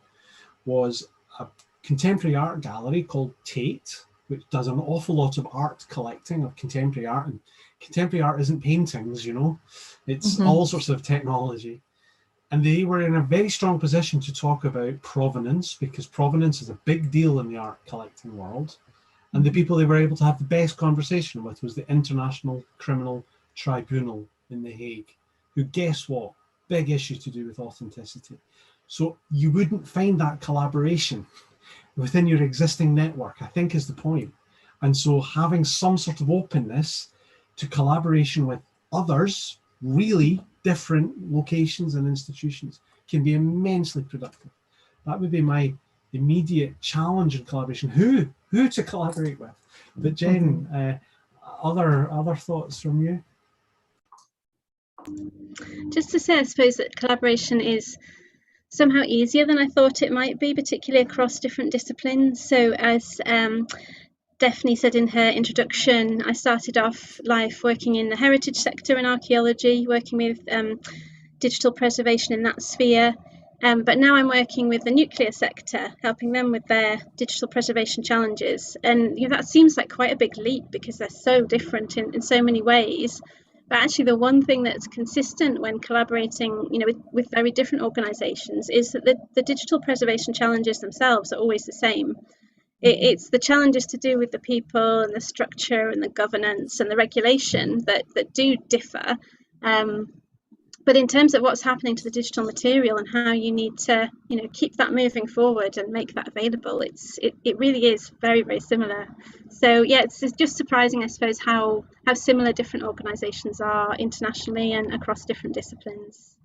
was a contemporary art gallery called Tate, which does an awful lot of art collecting of contemporary art. And contemporary art isn't paintings, you know, it's all sorts of technology. And they were in a very strong position to talk about provenance, because provenance is a big deal in the art collecting world. And the people they were able to have the best conversation with was the International Criminal Tribunal in The Hague, who, guess what, big issue to do with authenticity. So you wouldn't find that collaboration within your existing network, I think, is the point. And so having some sort of openness to collaboration with others, really different locations and institutions, can be immensely productive. That would be my immediate challenge in collaboration, who to collaborate with. But Jen, other thoughts from you? Just to say, I suppose that collaboration is somehow easier than I thought it might be, particularly across different disciplines. So as Daphne said in her introduction, I started off life working in the heritage sector in archaeology, working with digital preservation in that sphere. But now I'm working with the nuclear sector, helping them with their digital preservation challenges. And that seems like quite a big leap because they're so different in so many ways. But actually, the one thing that's consistent when collaborating, with very different organisations is that the digital preservation challenges themselves are always the same. It's the challenges to do with the people and the structure and the governance and the regulation that do differ. But in terms of what's happening to the digital material and how you need to, keep that moving forward and make that available, it really is very, very similar. So yeah, it's just surprising, I suppose, how similar different organisations are internationally and across different disciplines.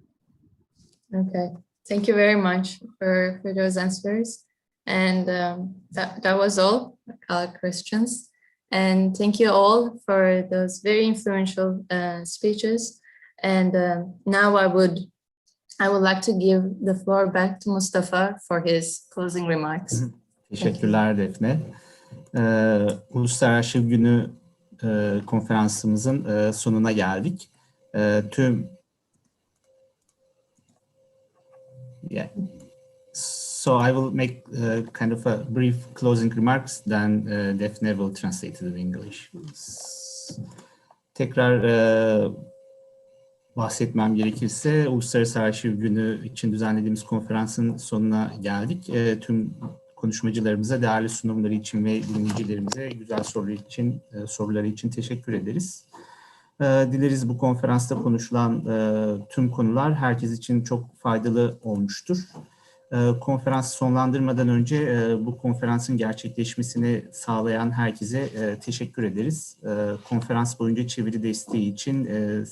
Okay, thank you very much for those answers. And that was all our questions. And thank you all for those very influential speeches. And now I would like to give the floor back to Mustafa for his closing remarks. Teşekkürler Defne. Uluslararası Arşiv Günü konferansımızın sonuna geldik. So I will make kind of a brief closing remarks, then Defne will translate it in English. Tekrar bahsetmem gerekirse Uluslararası Arşiv Günü için düzenlediğimiz konferansın sonuna geldik. Tüm konuşmacılarımıza değerli sunumları için ve dinleyicilerimize güzel soruları için teşekkür ederiz. Dileriz bu konferansta konuşulan tüm konular herkes için çok faydalı olmuştur. Konferansı sonlandırmadan önce bu konferansın gerçekleşmesini sağlayan herkese teşekkür ederiz. Konferans boyunca çeviri desteği için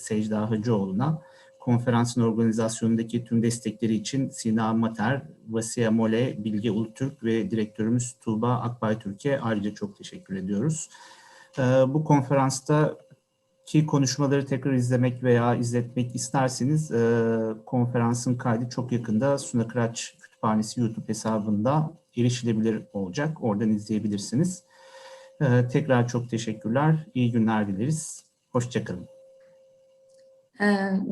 Çağda Hacıoğlu'na, konferansın organizasyonundaki tüm destekleri için Sina Mater, Vasya Mole, Bilge Ulutürk ve direktörümüz Tuğba Akbaytürk'e ayrıca çok teşekkür ediyoruz. Bu konferanstaki konuşmaları tekrar izlemek veya izletmek isterseniz konferansın kaydı çok yakında Suna Kıraç Kütüphanesi YouTube hesabında erişilebilir olacak. Oradan izleyebilirsiniz. Tekrar çok teşekkürler. İyi günler dileriz. Hoşça kalın.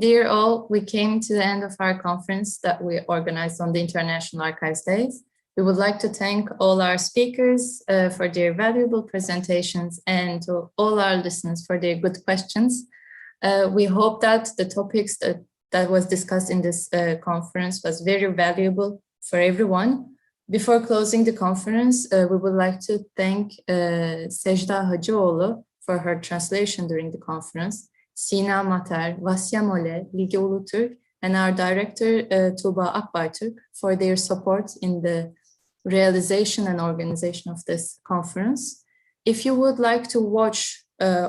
Dear all, we came to the end of our conference that we organized on the International Archives Days. We would like to thank all our speakers for their valuable presentations and to all our listeners for their good questions. We hope that the topics that was discussed in this conference was very valuable for everyone. Before closing the conference, we would like to thank Çağda Hacıoğlu for her translation during the conference, Sina Mater, Vasya Mole, Bilge Ulutürk, and our director, Tuğba Akbaytürk, for their support in the realization and organization of this conference. If you would like to watch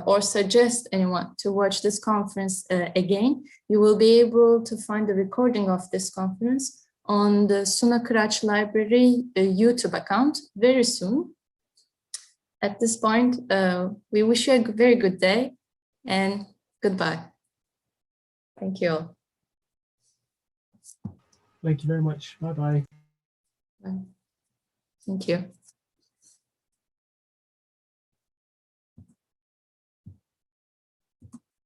or suggest anyone to watch this conference again, you will be able to find the recording of this conference on the Suna Kıraç Library YouTube account very soon. At this point, we wish you a very good day and goodbye. Thank you all. Thank you very much. Bye-bye. Bye. Thank you.